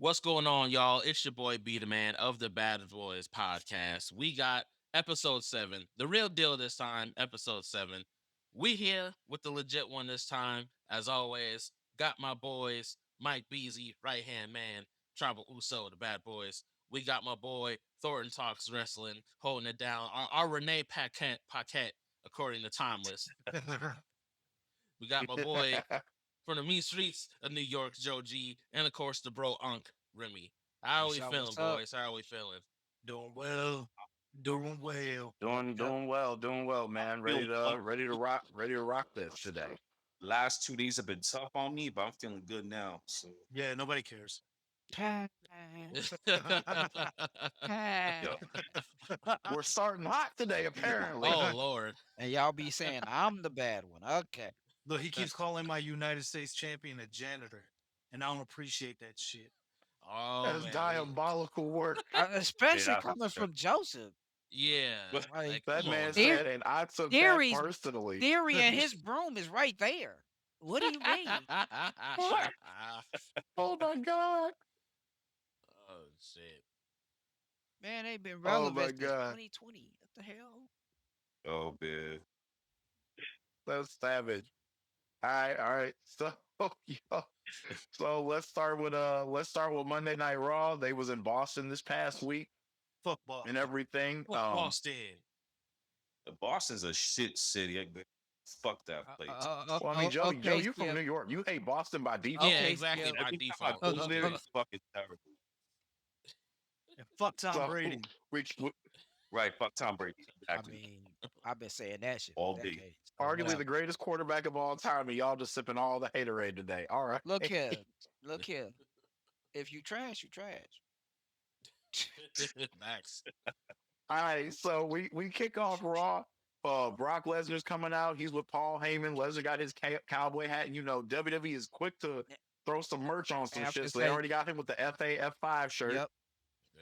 What's going on, y'all? It's your boy B the Man of the Bad Boys podcast. We got episode 7, the real deal this time, episode 7. We here with the legit one this time. As always, got my boys, Mike Beasy, right hand man, Tribal Uso, the Bad Boys. We got my boy Thornton Talks Wrestling, holding it down. Our Renee Paquette, according to Timeless. We got my boy from the mean streets of New York, Joe G, and of course the bro Unk Remy. How are What's we up? feeling, What's up? boys? How are we feeling? Doing well. Doing well. Yep, Doing yep. doing well, man. Feeling Ready to rock this today. last 2 days have been tough on me, but I'm feeling good now. So Yeah, nobody cares. yo, We're starting hot today, apparently. Oh Lord. And y'all be saying I'm the bad one. Okay. Look, he keeps calling my United States champion a janitor, and I don't appreciate that shit. Oh That's man. diabolical work. Especially yeah, coming from Joseph. Yeah. But- Like, Like, That come man on. There- said, and I took that Theories- personally. Theory and his broom is right there. What do you mean? Oh my god. Oh shit. Man, they've been Oh, my relevant since God. 2020. What the hell? oh man, That's savage. All right. So yo, so let's start with Monday Night Raw. They was in Boston this past week Fuck Boston. and everything. Fuck Boston. Boston's a shit city. Fuck that place. Well, I mean, Joe, you from New York. You hate Boston by default. Yeah, Okay, exactly. Skip. By Every time I default. go there, it's fucking terrible. And fuck Tom So, Brady. we Right, fuck Tom Brady. I Exactly. mean, I've been saying that shit All for day. decades. but arguably whatever. the greatest quarterback of all time, and y'all just sipping all the haterade today. All right. Look here. Look here. If you trash, you trash. Max. All right. So we kick off Raw. Brock Lesnar's coming out. He's with Paul Heyman. Lesnar got his cowboy hat. And, WWE is quick to throw some merch on some And I was shit. gonna So they say- already got him with the FA F5 shirt. Yep.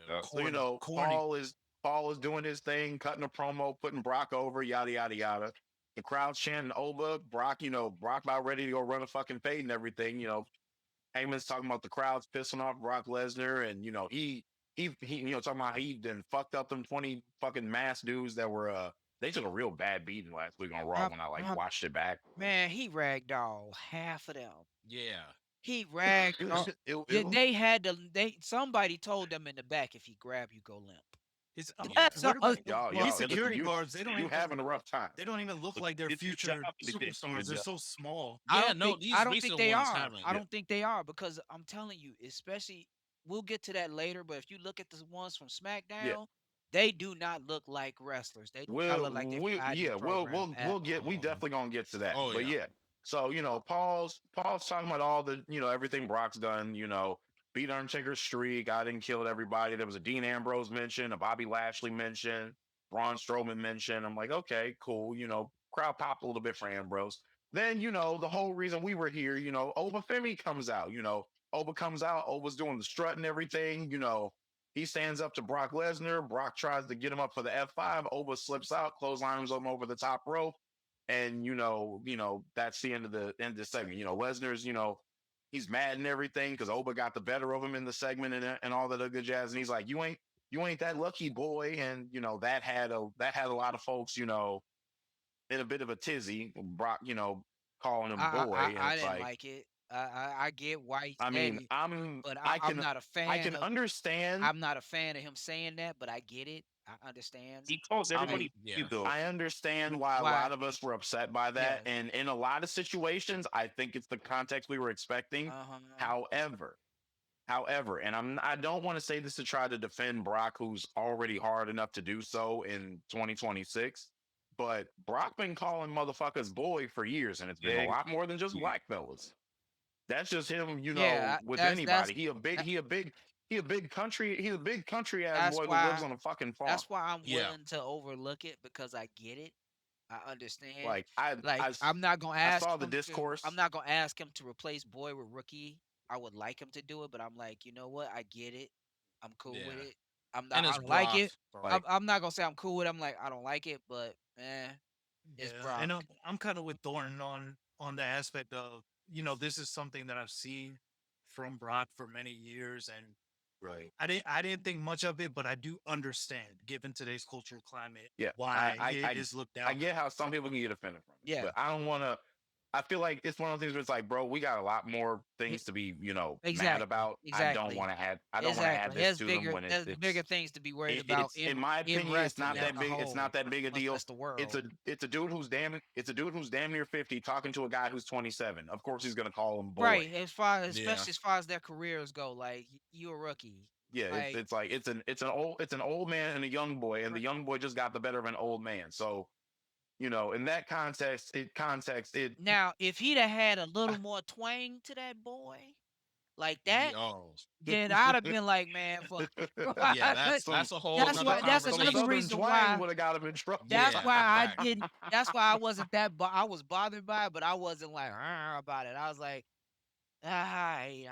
Yeah. So Corny. Paul is doing his thing, cutting a promo, putting Brock over, yada yada yada. The crowd's chanting Oba, Brock, Brock about ready to go run a fucking fade and everything. Heyman's talking about the crowd's pissing off Brock Lesnar, and he talking about he done fucked up them 20 fucking mass dudes that were they took a real bad beating last week on Raw when I watched it back. Man, he ragdoll half of them. Yeah. He ragged. They had to. Somebody told them in the back, if he grab you, go limp. His, That's what about- y'all, these security you- guards, they don't you even, having a rough time. they don't even look like they're Did the future job, they did. superstars. They're Yeah. so small. I Yeah, don't no, think, these I don't recent think they ones are. haven't. I don't think they are because I'm telling you, especially we'll get to that later. But if you look at the ones from SmackDown, they do not look like wrestlers. They do not look like they're from ID program at we all. definitely gonna get to that. Oh, But yeah. yeah. So, Paul's talking about all the, everything Brock's done, beat Undertaker's streak, got and killed everybody. There was a Dean Ambrose mention, a Bobby Lashley mention, Braun Strowman mention. I'm like, okay, cool. Crowd popped a little bit for Ambrose. Then, the whole reason we were here, Oba Femi comes out, Oba comes out, Oba's doing the strut and everything, he stands up to Brock Lesnar. Brock tries to get him up for the F5. Oba slips out, clotheslines him over the top rope. And that's the end of the segment. Lesnar's, he's mad and everything because Oba got the better of him in the segment and all that other jazz. And he's like, you ain't that lucky, boy. And that had a lot of folks, in a bit of a tizzy. Brock, calling him boy. I and it's didn't like it. I get why he I said mean, it, I'm but I I'm can not a fan. I can of, understand. I'm not a fan of him saying that, but I get it. I understand. He calls everybody yeah. though. I understand why a Why- lot of us were upset by that. Yeah. And in a lot of situations, I think it's the context we were expecting. Uh-huh. However, and I don't want to say this to try to defend Brock, who's already hard enough to do so in 2026, but Brock been calling motherfuckers boy for years, and it's been a Yeah. lot more than just black fellas. That's just him, Yeah, with that's- anybody. He a big country ass That's boy who why- lives on a fucking farm. That's why I'm Yeah. willing to overlook it because I get it. I understand. Like I'm not gonna I ask. saw the him to- discourse. I'm not gonna ask him to replace Boy with Rookie. I would like him to do it, but I'm like, you know what? I get it. I'm cool with Yeah. it. I'm not. And I it's don't like it. Brock. Like, I'm not gonna say I'm cool with it. I'm like, I don't like it, but it's Brock. And I'm kind of with Thornton on the aspect of, this is something that I've seen from Brock for many years, and Right. I didn't think much of it, but I do understand, given today's cultural climate, Yeah, why it is looked I down. get how some people can get offended from it, Yeah. but I don't want to. I feel like it's one of those things where it's like, bro, we got a lot more things to be, mad Exactly. about. I don't Exactly. want to add. I don't want to add Exactly. this to them when There's bigger things to be worried about it's in my in opinion, it's wrestling not as that a big. It's not whole, that big a much deal. less the world. It's a dude who's damn near 50 talking to a guy who's 27. Of course, he's gonna call him boy. Right. As far Yeah. especially as far as their careers go, like you a rookie. Yeah, Like it's like it's an old man and a young boy, and the right. young boy just got the better of an old man. So in that context, Now, if he'd have had a little more twang to that boy, like that, Oh, then I'd have been like, man, fuck you. yeah. That's some that's a whole That's nother why. That's some another conversation. southern reason twang why. would have got him in trouble. That's Yeah, why I fact. didn't. That's why I wasn't that. I was bothered by it, but I wasn't like about it. I was like, I.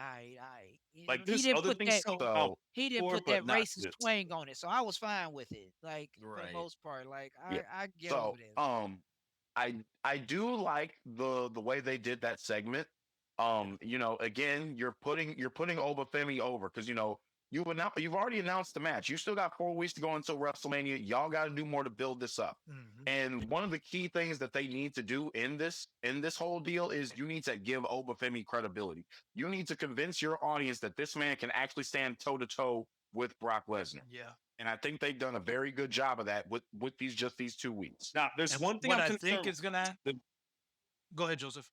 Like He this didn't other put thing that. sound So He didn't poor, put but that not racist this. twang on it, so I was fine with it. Like for the Right. most part, like yeah, I get so over this. I do like the way they did that segment. Again, you're putting Obafemi over because you've already announced the match. You still got 4 weeks to go until WrestleMania. Y'all got to do more to build this up. Mhm. And one of the key things that they need to do in this whole deal is you need to give Obafemi credibility. You need to convince your audience that this man can actually stand toe to toe with Brock Lesnar. Yeah. And I think they've done a very good job of that with these 2 weeks. Now, there's And one thing what I'm I think concerned. is gonna The, go ahead, Joseph.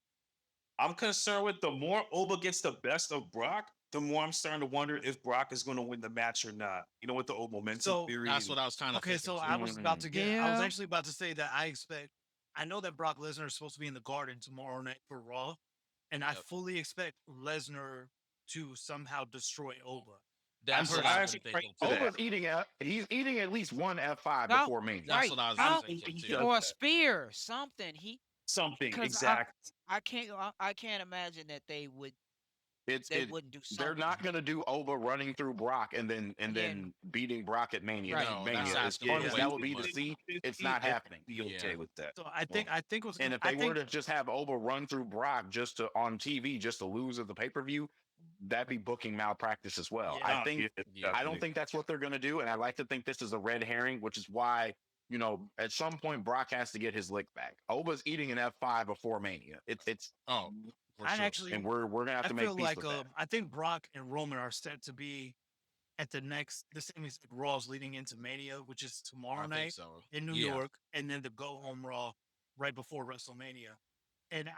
I'm concerned with the more Oba gets the best of Brock, the more I'm starting to wonder if Brock is going to win the match or not. You know, with the old momentum So theory. That's what I was kind of okay, thinking so too. I was Yeah. actually about to say that I know that Brock Lesnar is supposed to be in the Garden tomorrow night for Raw, and I Yep. fully expect Lesnar to somehow destroy Oba. That's So what I I've been actually praying thinking for too. that. He's eating at least one F5 No, before Mania. That's right. what I was I'm, just Something thinking he too. does or a that. spear, something. Something Because exact. I can't imagine that It's they it wouldn't do they're not something. gonna do Oba running through Brock and then And then beating Brock at Mania. right. No, that's Mania. As asking fun for as Yeah. way that would too be to much. see, it's not I'd happening. be okay Yeah. with that. So Well, I think what's and gonna if I they were think to just have Oba run through Brock just to on TV just to lose at the pay-per-view, that'd be booking malpractice as well. yeah. Yeah, Yeah. I don't definitely. think that's what they're gonna do, and I like to think this is a red herring, which is why at some point Brock has to get his lick back. Oba's eating an F5 before Mania. It's Oh, for I'd sure. and actually we're gonna have I to make feel peace like with that. I think Brock and Roman are set to be at the same as Raw's leading into Mania, which is tomorrow I think night so. in New Yeah. York, and then the go home Raw right before WrestleMania. And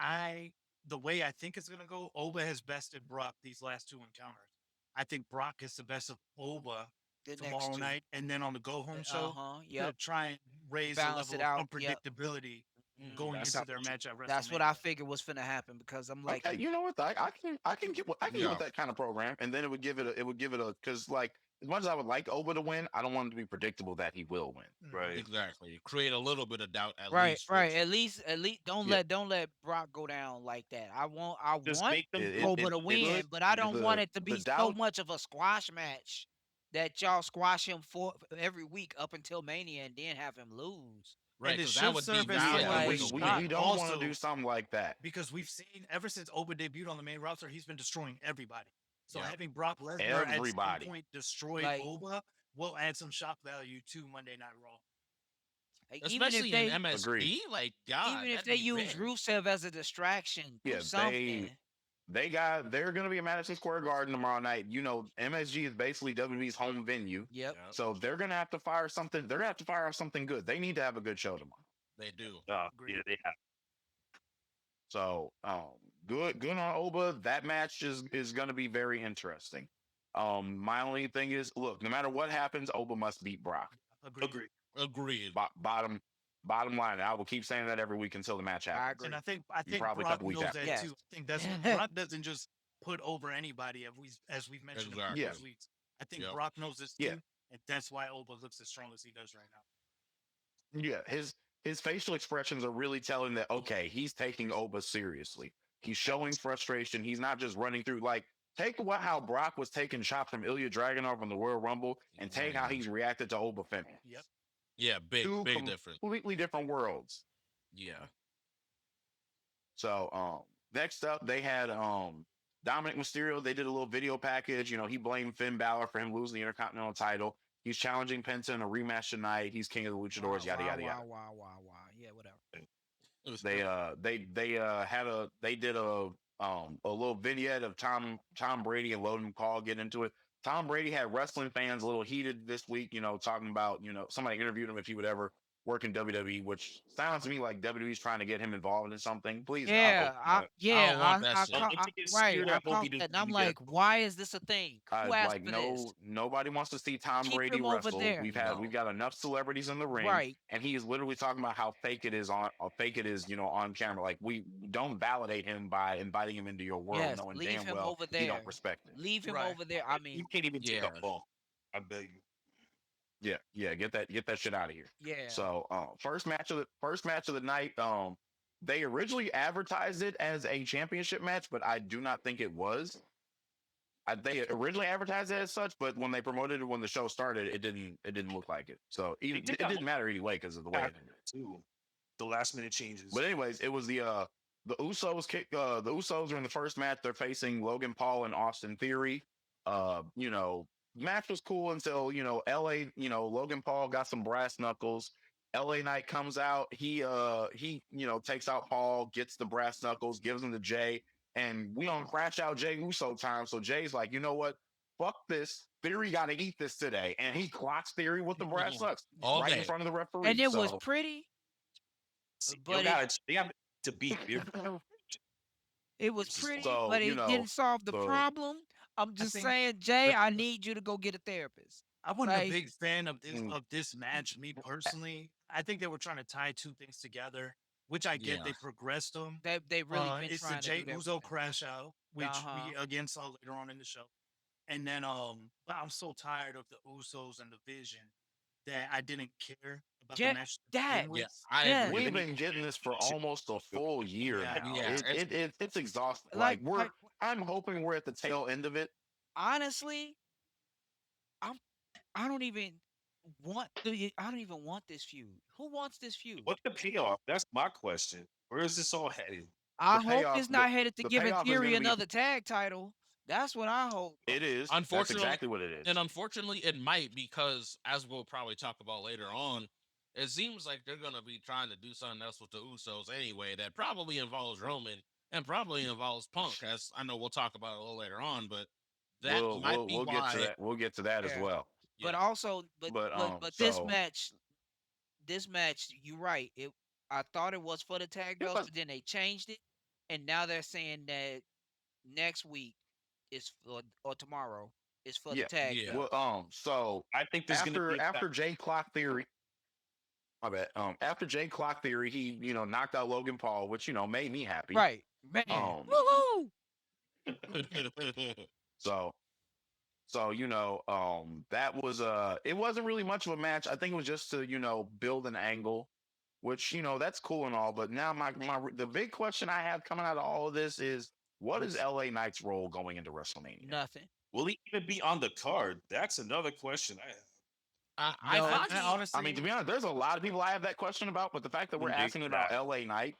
the way I think it's gonna go, Oba has bested Brock these last two encounters. I think Brock is the best of Oba The next tomorrow two. night, and then on the go home show Uh-huh. to Yep. try and raise the Balance level it of out. Yep. unpredictability Mhm. going That's into how. their match at That's what I WrestleMania. figured was finna happen because I'm like, Okay, you know what? I can get with Yeah. that kind of program, and then it would give it a because like as much as I would like Oba to win, I don't want it to be predictable that he will win. Mhm. Right. Exactly. Create a little bit of doubt at right, least, right. which At least Yeah, don't let Brock go down like that. I Just want make them it go Oba to it win, it but I don't want the it to the be so doubt. much of a squash match that y'all squash him for every week up until Mania and then have him lose. right, And it because that should would serve as devalue somewhat of a like the shot We win. don't want to do also something like that. because we've seen ever since Oba debuted on the main roster, he's been destroying everybody. So Yeah. having Brock Lesnar at some Everybody. point destroy Like, Oba will add some shock value to Monday Night Raw. like, Especially in MSG. Like, God, even if that'd they be use big. Rusev as a distraction, do Yeah, something. they're gonna be at Madison Square Garden tomorrow night. MSG is basically WWE's home venue, Yep. Yep, so they're gonna have to fire something. They're gonna have to fire off something good. They need to have a good show tomorrow. they do. Yeah, Agreed. they have. So, good on Oba. That match is going to be very interesting. My only thing is, look, no matter what happens, Oba must beat Brock. Agreed. Agree. Agreed. Bottom line, I will keep saying that every week until the match I happens. agree. And I think Probably a Brock couple weeks knows after. that Yes. too. I think that's Brock doesn't just put over anybody as we've mentioned in Exactly. previous weeks. I think Yep. Brock knows this Yeah. too, and that's why Oba looks as strong as he does right now. Yeah, his facial expressions are really telling that okay, he's taking Oba seriously. He's showing frustration. He's not just running through like how Brock was taking shots from Ilya Dragunov in the Royal Rumble, and take how he's reacted to Oba Femi. Yep. Yeah, big Two difference. completely different worlds. Yeah. So next up they had Dominic Mysterio, they did a little video package. He blamed Finn Balor for him losing the Intercontinental title. He's challenging Penta in a rematch tonight. He's king of the Wow, Luchadors. Yada wow, yada yada. wow, wow, wow, wow. Yeah, whatever. They did a little vignette of Tom Brady and Logan Paul get into it. Tom Brady had wrestling fans a little heated this week, talking about, somebody interviewed him if he would ever work in WWE, which sounds to me like WWE's trying to get him involved in something. Please, I Yeah, hope not. I don't want that I shit. caught, If he gets right, scared, I I hope caught he doesn't that, and I'm get. like, why is this a thing? Who asked Like for this? nobody wants to see Tom Keep Brady him over wrestle. there. We've No. got enough celebrities in the ring, Right. and he is literally talking about how fake it is on camera. Like, we don't validate him by inviting him into your world, Yes, knowing leave damn him well over he don't there. respect it. Leave him Right. over there. I You mean, can't even take a Yeah. bump. I beg you. Yeah, get that shit out of here. yeah. So, first match of the night. They originally advertised it as a championship match, but I do not think it was. They originally advertised it as such, but when they promoted it when the show started, it didn't look like it. So They even did it that didn't matter anyway because of the way it ended. too. The last minute changes. But anyways, it was the Usos kick. The Usos are in the first match. They're facing Logan Paul and Austin Theory. Match was cool until LA. Logan Paul got some brass knuckles. LA Knight comes out. He takes out Paul, gets the brass knuckles, gives him to Jay, and we on crash out Jay Uso time. So Jay's like, you know what? Fuck this. Theory got to eat this today, and he clocks Theory with the brass knucks All right in day. front of the referee. And it was So pretty, See, but they have to beat Beer. it was pretty, so but it didn't solve the so problem. I'm I just think saying, Jay, the, I need you to go get a therapist. I wasn't a Like, big fan of mm, this match. Me personally, I think they were trying to tie two things together, which I get. Yeah. They progressed them. they really been It's the trying to Jay do that with Uso him. crash out, which Uh-huh. we again saw later on in the show. And then but I'm so tired of the Usos and the Vision that I didn't care about the Jet match to that. begin Yeah, with. I Yes. agree. we've been getting this for almost a full year Yeah, now. Yeah, It's exhausting. Like, I'm hoping we're at the tail end of it. honestly, I'm I don't even I don't even want this feud. Who wants this feud? What's the payoff? That's my question. Where is this all headed? The I hope payoff it's the, not headed to the giving payoff is going Theory to be another tag title. That's what I hope. it is. That's unfortunately, exactly what it is. and unfortunately, it might because, as we'll probably talk about later on, it seems like they're gonna be trying to do something else with the Usos anyway. That probably involves Roman and probably involves Punk, as I know we'll talk about it a little later on. But that We'll might we'll be we'll get to why. that. We'll get to that as Yeah. well. But Yeah, also, But but so this match, you're right. I thought it was for the tag it belts, was but then they changed it, and now they're saying that next week is for, or tomorrow is for the yeah. tag yeah, belts. Well, so I think there's going to be after Jay Clock Theory, my bad. After Jay Clock Theory, he knocked out Logan Paul, which made me happy. Right, man. Um, Woohoo! so that was it wasn't really much of a match. I think it was just to build an angle, which that's cool and all. But now the big question I have coming out of all of this is, what is LA Knight's role going into WrestleMania? Nothing. Will he even be on the card? That's another question I have. I No, thought I he. I mean, to honestly, be honest, there's a lot of people I have that question about, but the fact that we're Big asking about crap. LA Knight,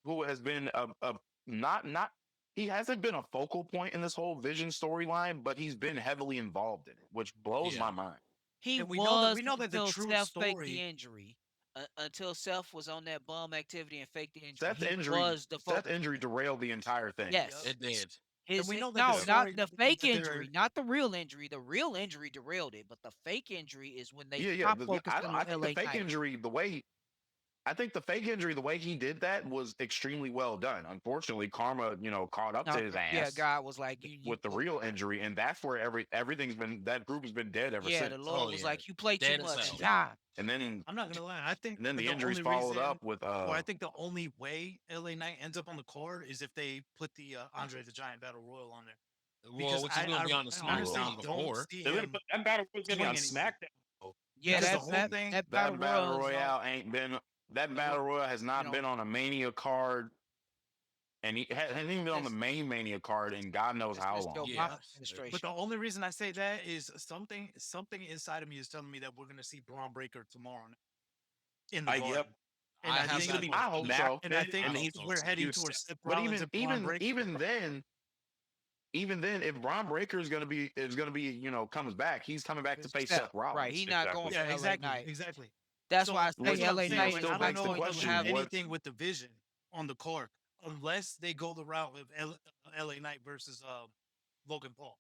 who has been a not he hasn't been a focal point in this whole Vision storyline, but he's been heavily involved in it, which blows Yeah, my mind. he and was we know that the until true Seth faked the story. injury. Until Seth was on that bum activity and faked the injury, Seth's he injury, was the Seth's focal injury point. derailed the entire thing. Yep. Yes. it did. And we know that the No, not story the fake that injury, they're not the real injury. The real injury derailed it, but the fake injury is when they Yeah. stop focusing on I think the LA fake Knight. injury, the way he did that was extremely well done. Unfortunately, karma, caught up to No, his yeah, ass God was like, you with the real injury, and that's where everything's been. That group has been dead ever yeah, the since. Oh Lord was yeah, like, you play too dead as much. hell. Die. And then I'm not gonna lie. I think and then that the the injuries only followed reason, up with or I think the only way LA Knight ends up on the card is if they put the Andre the Giant Battle Royal on there. Well, Because which is going to be on the I honestly SmackDown Ugh. don't before. see They're gonna him put that battle was gonna be doing on anything. SmackDown. Though. Yeah, Because the that whole that thing, that battle that battle royal is royale ain't been that the, battle royale has you not know been on a Mania card, and he hasn't even been on the it's, main Mania card in God knows it's how Mr. long. Obama Yeah, but administration. the only reason I say that is something inside of me is telling me that we're gonna see Braun Breaker tomorrow in the I yep. garden. And I I have He's think gonna that be I question hope too. so. and I Macbeth, I think and hope he's so we're too. heading Houston. towards Seth But Rollins and Braun Breaker. even then, even then, if Braun Breaker is gonna be comes back, he's coming back to face Seth, Seth right? He Rollins. not going Exactly. for Yeah, LA exactly, Knight. exactly. That's why I So say that's what I'm LA saying. Knight Like, is still I not don't begs the know going if to they'll question: do have what anything with the vision on the card unless they go the route of LA Knight versus Logan Paul.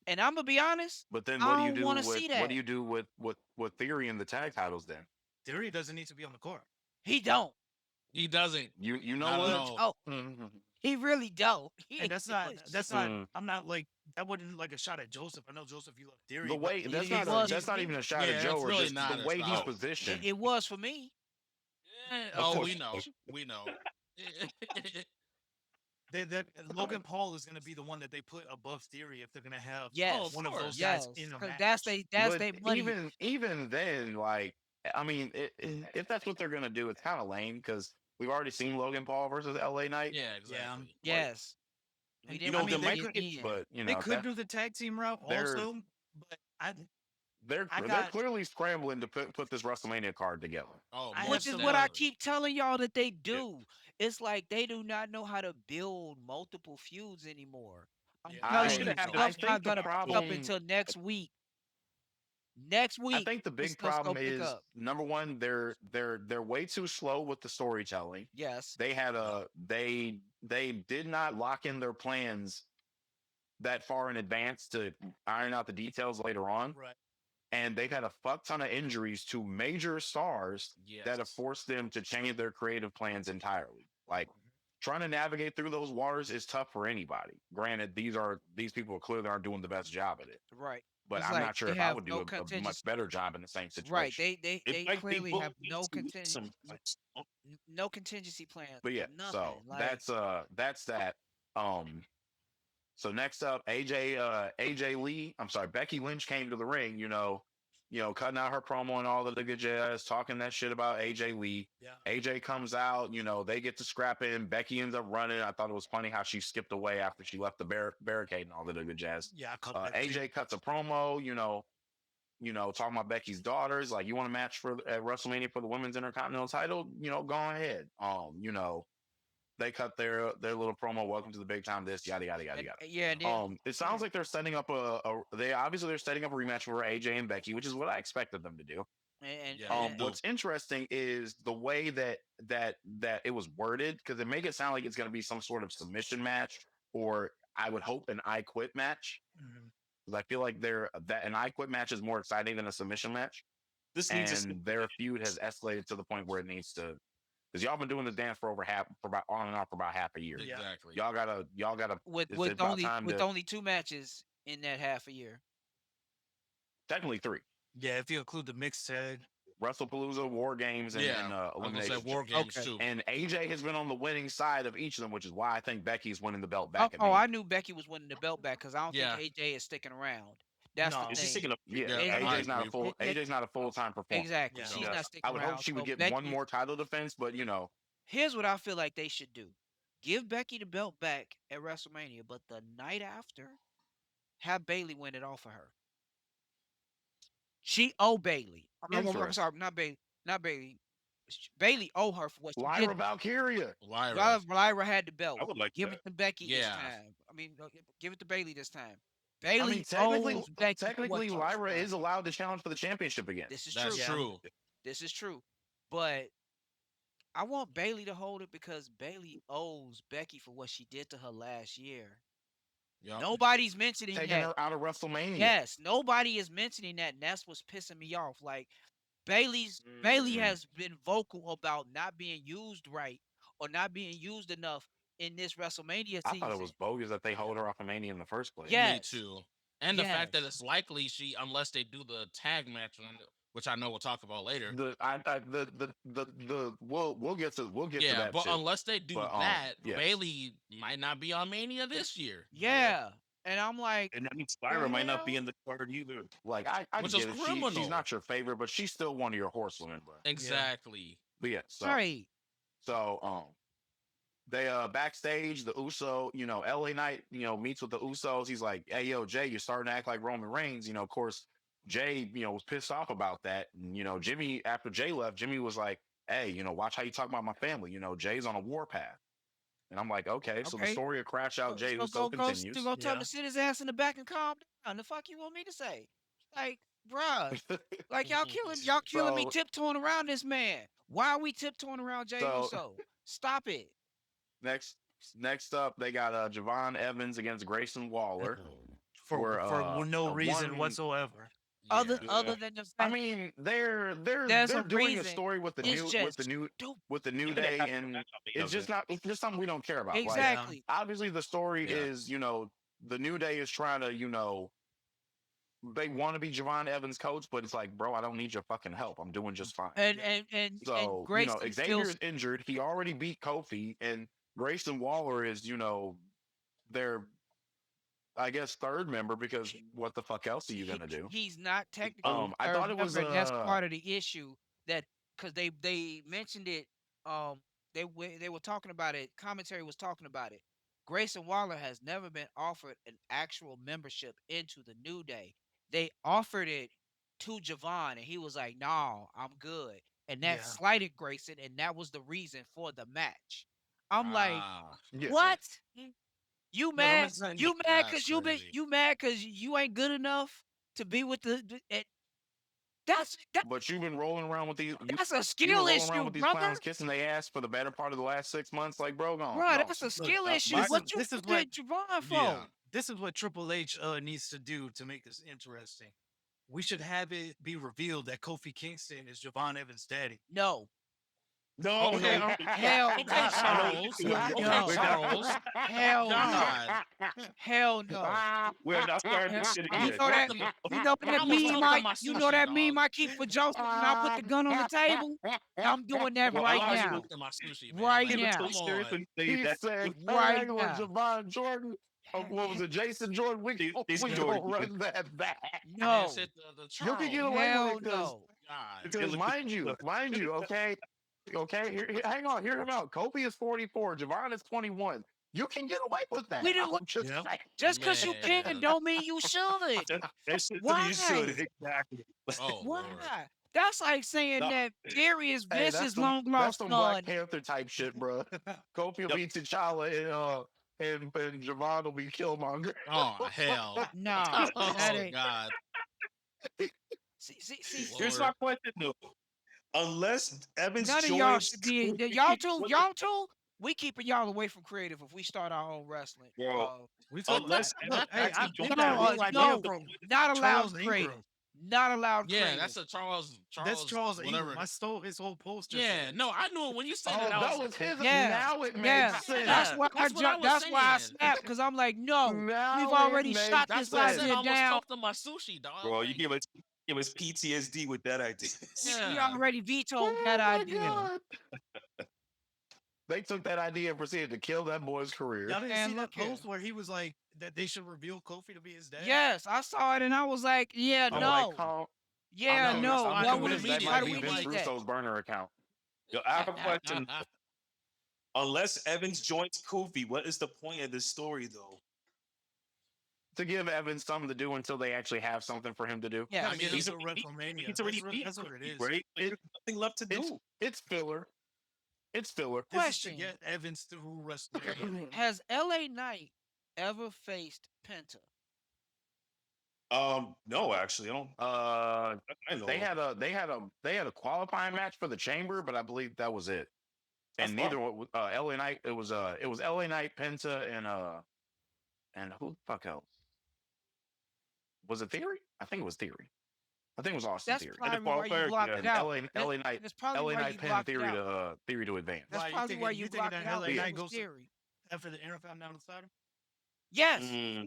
And I'm gonna be honest, But then I what do you don't do want to with see what do that. you do with Theory and the tag titles then? Theory doesn't need to be on the card. He don't. He doesn't. You know Not at what? He all. don't. Mhm. He really don't. He And ain't doing that's shit. not Mm. I'm not like that wouldn't like a shot at Joseph. I know Joseph you love The Theory, but way It, that's it not he's a was he's for that's not even me. a shot at Yeah, Joe it's or really just the not a way he's shot. positioned. It was for me. Of Oh, course. we know. We know. that Logan Paul is going to be the one that they put above Theory if they're going to have Oh, of Yes, one of those course. guys yes, in a because match. that's But they money. even then, like, I mean, if that's what they're gonna do, it's kind of lame because we've already seen Logan Paul versus LA Knight. Yeah, Yeah, exactly. Like, Yes, we and You didn't I know, want mean there to they might see it could be then. but they could do the tag team route they're also, but I they're got clearly scrambling to put this WrestleMania card together. Oh, I have Which most is some what I definitely. keep telling y'all that they yeah. do. It's like they do not know how to build multiple feuds anymore. I'm yeah. They telling should I have you, had I stuff's think not the gonna pick up problem until next week. Next I week, think the this big stuff's problem gonna pick is up. number one, they're way too slow with the storytelling. Yes, They had a they did not lock in their plans that far in advance to iron out the details later on. Right. And they've had a fuck ton of injuries to major stars that have Yes. forced them to change their creative plans entirely. Like trying to navigate through those waters is tough for anybody. Granted, these people clearly aren't doing the best job at it. right. But It's I'm like not sure they if I have would do no a much contingency. better job in the same Right. situation. It They might be clearly have bullied no sometimes. no contingency plans. But yeah, Nothing. so Like that's that. Um so next up, AJ Lee, I'm sorry, Becky Lynch came to the ring, cutting out her promo and all the good jazz, talking that shit about AJ Lee. Yeah. AJ comes out, they get to scrap in. Becky ends up running. I thought it was funny how she skipped away after she left the barricade and all the good jazz. Yeah, I caught that too. AJ cuts a promo, talking about Becky's daughters. Like, you want a match for at WrestleMania for the women's intercontinental title? Go ahead. They cut their little promo. Welcome to the big time. This yada yada yada yada. yeah, and then It sounds like they're setting up they're setting up a rematch for AJ and Becky, which is what I expected them to do. Yeah, me too. What's interesting is the way that it was worded, because it make it sound like it's going to be some sort of submission match, or I would hope an I Quit match. Mhm. Because I feel like an I Quit match is more exciting than a submission match, This needs a and their feud has escalated to the point where it needs to. Because y'all been doing this dance for about on and off for about half a year. Yeah. Exactly. Y'all gotta. with It's about time with to only 2 matches in that half a year. technically three. Yeah, if you include the mixed tag. WrestlePalooza, War Games, and, Yeah. and I was gonna say Elimination war Chamber. games Okay. too. And AJ has been on the winning side of each of them, which is why I think Becky's winning the belt Oh, back at oh, I Mania. knew Becky was winning the belt back because I don't think Yeah. AJ is sticking around. That's the No. Is she thing. taking a Yeah, Yeah, It- I AJ's it- not a agree. full it- AJ's not a full time performer. exactly. Yeah. She's No. not I sticking would hope around. she would So get one Becky, more title defense, but here's what I feel like they should do: give Becky the belt back at WrestleMania, but the night after, have Bailey win it off of her. She owe Bailey. I'm interesting. sorry, not Bailey, not Bailey. Bailey owe her for what she did. Lyra Valkyria. Lyra. Lyra had the belt. I would like Give that. it to Becky this Yeah. time. I mean, give it to Bailey this time. I mean, Bailey owes Becky for what technically, she's Lyra done. is allowed to challenge for the championship again. This is That's true. Yeah. true. This is true. But I want Bailey to hold it because Bailey owes Becky for what she did to her last year. Yep. Nobody's mentioning Taking that. her out of WrestleMania. Yes, nobody is mentioning that, and that's what's pissing me off. Like Bailey Mm. has been vocal about not being used right or not being used enough in this WrestleMania I thought it was season. bogus that they hold her off of Mania in the first place. Yeah. Me Yes. too. And the fact that Yes. it's likely she, unless they do the tag match, which I know we'll talk about later. We'll get to Yeah, that but too. unless they do But, that, yes. Bailey might not be on Mania this year. Yeah. And I'm like, And that means Lyra might not be hell? in the card either. Like I Which get is it. criminal. She's not your favorite, but she's still one of your horsewomen, bro. Exactly. But yeah, so right. they backstage, the Uso, LA Knight, meets with the Usos. He's like, "Hey, yo, Jay, you're starting to act like Roman Reigns." Of course, Jay, was pissed off about that. And, Jimmy, after Jay left, Jimmy was like, "Hey, watch how you talk about my family. Jay's on a warpath." And I'm like, okay, so the Okay. story of Crash Out Jay Uso continues. Go tell him Yeah. to sit his ass in the back and calm down. The fuck you want me to say? Like, bruh, like y'all killing me so tiptoeing around this man. Why are we tiptoeing around Jay so Uso? Stop it. next next up they got Javon Evans against Grayson Waller. Where For no reason one whatsoever. Other Yeah. other than the I fact mean, they're there's they're a doing a reason. story with the It's new just stupid. New Even if Day, that's and not the main it's just event. not it's just something we don't care about. Like Yeah. Exactly. obviously the story Yeah. is, the New Day is trying to, they want to be Javon Evans' coach, but it's like, bro, I don't need your fucking help. I'm doing just fine. And Yeah. and So, Grayson Xavier is feels injured. He already beat Kofi, and Grayson Waller is, their, I guess, third member, because what the fuck else are you gonna do? he's not technically the I third thought it was member, and that's part of the issue that because they mentioned it. Um, they were talking about it. Commentary was talking about it. Grayson Waller has never been offered an actual membership into the New Day. They offered it to Javon, and he was like, "No, I'm good." And that Yeah. slighted Grayson, and that was the reason for the match. I'm like, Ah, yeah. what? You But I'm mad? just saying, You mad that's because crazy. you mad because you ain't good enough to be with that But you've been rolling around with that's a you've been skill rolling around issue, with these brother. clowns kissing their ass for the better part of the last 6 months. Like, bro, Bro, go on that's a somewhere. look, skill issue. this is What you this is what put Javon Yeah. for? this is what Triple H needs to do to make this interesting. We should have it be revealed that Kofi Kingston is Javon Evans' daddy. No. No, Okay. no. Hell Okay, no. I know Charles. what you're doing. Okay, No. We're not, Charles. Hell no. God. Hell no. we're not starting Hell- this shit I You was again. know that talking my you know that I was meme talking I my you know sushi, that dog. meme I keep for Joseph when I put the gun on the table? I'm doing that Well, right I was now. talking my sushi, man. Right Like, People now. totally come serious on. when you say He that. said, "Hey, Right hang on, now. Javon Jordan. What was it, Jason Jordan? Jason We Jordan. gonna run that back. Man, No. said the You can get Charles. away with Hell it because, no. God. It's gonna mind you, okay, hang on, hear him out. Kobe is 44, Javon is 21. You can get away with We that. do I'm just Yeah. saying. just because you can Man. don't mean you should. that shit you should Why? exactly. Oh Why? Lord. That's like saying No, that Theory is Hey, Vince's long that's lost some Black son. Panther type shit, bro. Kobe will no, be T'Challa, and Javon will be Killmonger. Oh hell. Nah, that Oh ain't. God. here's Lord. my question though. Unless Evans None of y'all joins should be. Kofi, what Y'all two. We keeping y'all away from creative if we start our own wrestling. bro, We told Not, unless look, Evans hey, actually I joins get no, that Kofi, whole idea no, from not allowed Charles creative. Ingram. Not allowed Yeah, creative. that's a Charles That's Charles whatever. Ingram. I stole his whole poster for Yeah, it. no, I knew it when you said Oh, that. I that was was his. Yeah, Now it makes yeah. sense. That's yeah, why I that's what I jumped. was That's why I saying. snapped because I'm like, no, we've Now it already shot makes That's this what I said. sense. I idea almost down. choked on my sushi, dog. bro, you Like, give us PTSD with that idea. We yeah. already vetoed Oh that my idea. god! They took that idea and proceeded to kill that boy's career. Y'all didn't see And that look here. post where he was like that they should reveal Kofi to be his dad? Yes, I saw it and I was like, yeah, I'm Yo, like, no. calm. Yeah, No, that's no. why I I'm Why knew would it convinced we? that Why might do immediately. be we I'm Vince like, need that? Russo's burner account. yo, I have a question. Unless Evans joins Kofi, what is the point of this story though? To give Evans something to do until they actually have something for him to do. Yeah. I Gotta get him mean, He's to already WrestleMania. he's already beat That's what it Kofi, is. right? Like, It there's nothing left to it's do. it's filler. It's filler. This is to Question: get Evans through WrestleMania. has LA Knight ever faced Penta? No, actually, I don't. I know. They had a qualifying match for the chamber, but I believe that was it. That's And fine. neither LA Knight. It was LA Knight, Penta, and who the fuck else? Was it Theory? I think it was Theory. I think it was Austin That's Theory. And the probably why you qualifier, blocked yeah. it And out. LA Knight, That's probably LA why Knight you pinned blocked it Theory out. to Theory to advance. That's Why probably why you thinking blocked it that out LA because Knight it was goes Theory. after the Intercontinental title? Yes. Mm.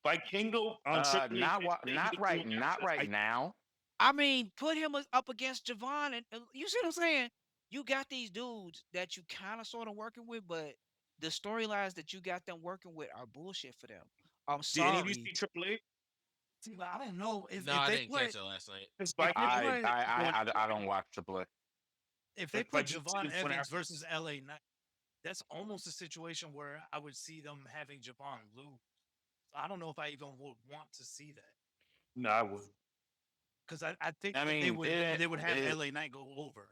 Vikingo on Triple H. Not right now. I mean, put him up against Javon, and you see what I'm saying? You got these dudes that you kind of sort of working with, but the storylines that you got them working with are bullshit for them. I'm Did any of you sorry. see Triple H? See, but I don't know no, if I they didn't catch put it last night. Because if they Vikingo put I don't watch AAA. if they put like you Javon said, when Evans after versus LA Knight, that's almost a situation where I would see them having Javon lose. I don't know if I even would want to see that no, I would. because I think I that mean, they would have LA Knight go over.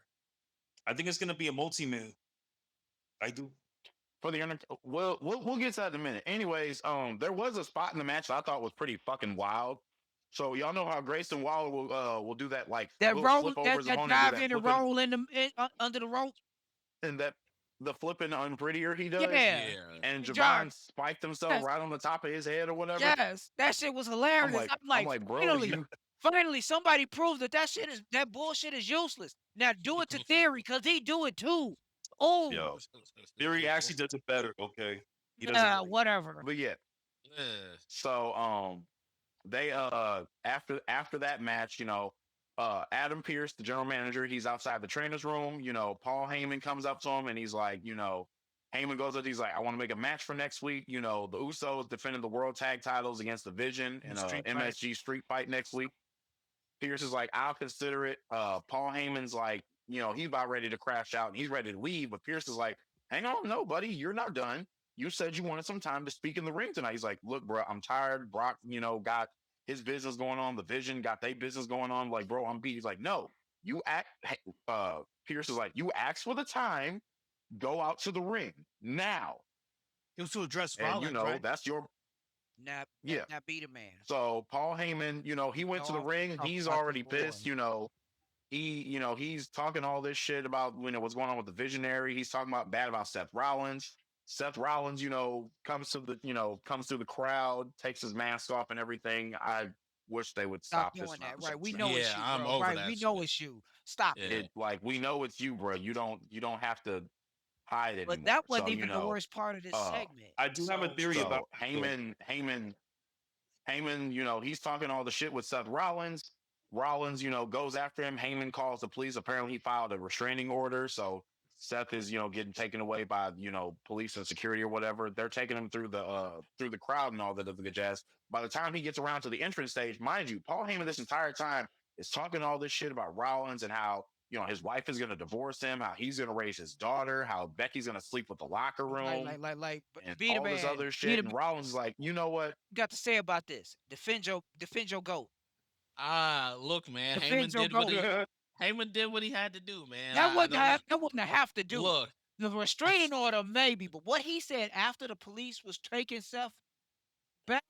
I think it's gonna be a multi-man. I do. for the we'll get to that in a minute. Anyways, there was a spot in the match that I thought was pretty fucking wild. So y'all know how Grayson Waller will do that, like That will roll, flip over that his that opponent, and do dive that in and flipping, roll under the rope. and that the flipping unprettier he does. Yeah, Yeah. And Jar. Javon spiked himself Yes, right on the top of his head or whatever. yes, that shit was I'm hilarious. like, I'm I'm like, like, bro, finally, you finally, somebody proved that that bullshit is useless. Now do it to Theory, cause he do it too. Oh, Yo, Theory actually does it better. Okay, he does it yeah, great. whatever. but yeah. Yeah. So they after that match, Adam Pierce, the general manager, he's outside the trainer's room. Paul Heyman comes up to him and he's like, Heyman goes up, he's like, I want to make a match for next week. The Usos defending the world tag titles against the Vision in a Street fight. MSG street fight next week. Pierce is like, I'll consider it. Paul Heyman's like, he's about ready to crash out and he's ready to leave. But Pierce is like, hang on, no, buddy, you're not done. You said you wanted some time to speak in the ring tonight. He's like, look, bro, I'm tired. Brock, got his business going on. The Vision got their business going on. Like, bro, I'm beat. He's like, no, you act. Pierce is like, you asked for the time. Go out to the ring now. It was to address And Rollins, right? that's your Now, yeah. now be the man. So Paul Heyman, he went No, to the I'm ring. talking He's about already this boy. pissed. He's talking all this shit about what's going on with the Visionary. He's talking about bad about Seth Rollins. Seth Rollins, comes through the crowd, takes his mask off and everything. I wish they would Stop stop this doing that. Right, nonsense we now. know it's Yeah, you, I'm bro. over Right, that we know shit. it's you. Stop Yeah. it. It like we know it's you, bro. You don't have to hide But anymore. that wasn't So even the worst part of this segment. I do have a So theory about so Heyman, he's talking all the shit with Seth Rollins. Rollins, goes after him. Heyman calls the police. Apparently, he filed a restraining order. So Seth is, getting taken away by, police and security or whatever. They're taking him through the crowd and all that other good jazz. By the time he gets around to the entrance stage, mind you, Paul Heyman this entire time is talking all this shit about Rollins and how, his wife is going to divorce him, how he's going to raise his daughter, how Becky's going to sleep with the locker room and Be the all this man. other Be shit. the And Rollins is like, you know what? you got to say about this. Defend your goat. Look, man, Defend your goat. Heyman did what he had to do, man. That I wasn't don't have, that wouldn't have to do. look. The restraining order, maybe, but what he said after the police was taking Seth back,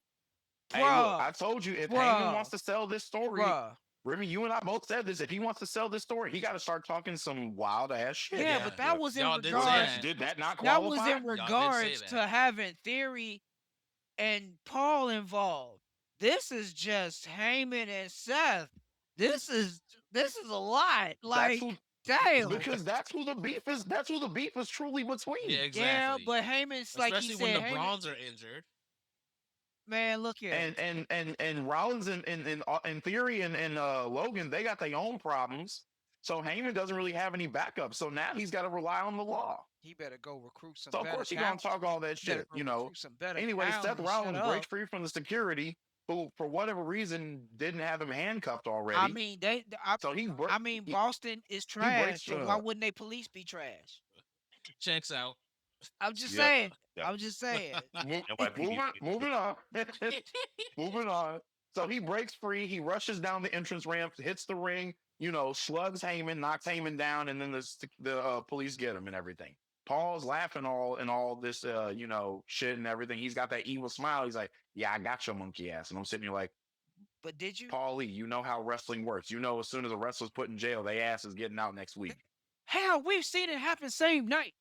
Hey, look, bruh, I told you if Heyman bruh, wants to sell this story, bruh. Remy, you and I both said this. If he wants to sell this story, he got to start talking some wild ass shit. Yeah, Yeah. but that was in Y'all did say regards. that. Did that not That was qualify? in Y'all did say regards that. to having Theory and Paul involved. This is just Heyman and Seth. This is a lot. That's Like, who, damn. because that's who the beef is. That's who the beef is truly between. Yeah, Yeah, exactly. but Heyman's like he Especially when said, the Heyman, Brawns are injured. man, look here. And Rollins and Theory and Logan, they got their own problems. So Heyman doesn't really have any backup. So now he's got to rely on the law. He better go recruit some So of better course he's gonna talent. talk all that He better shit, go recruit some better Anyway, talent Seth and Rollins shut breaks up. free from the security, who for whatever reason didn't have him handcuffed already. I mean, so he Boston is he breaks trash. So why wouldn't they police be trash? Checks out. I'm just Yep. saying. Yep. I'm just saying. moving on. Moving on. So he breaks free. He rushes down the entrance ramp, hits the ring, slugs Heyman, knocks Heyman down, and then the police get him and everything. Paul's laughing all this, shit and everything. He's got that evil smile. He's like, yeah, I got your monkey ass. And I'm sitting here like, But did you? Paulie, you know how wrestling works. As soon as a wrestler's put in jail, they ass is getting out next week. Hell, we've seen it happen same night.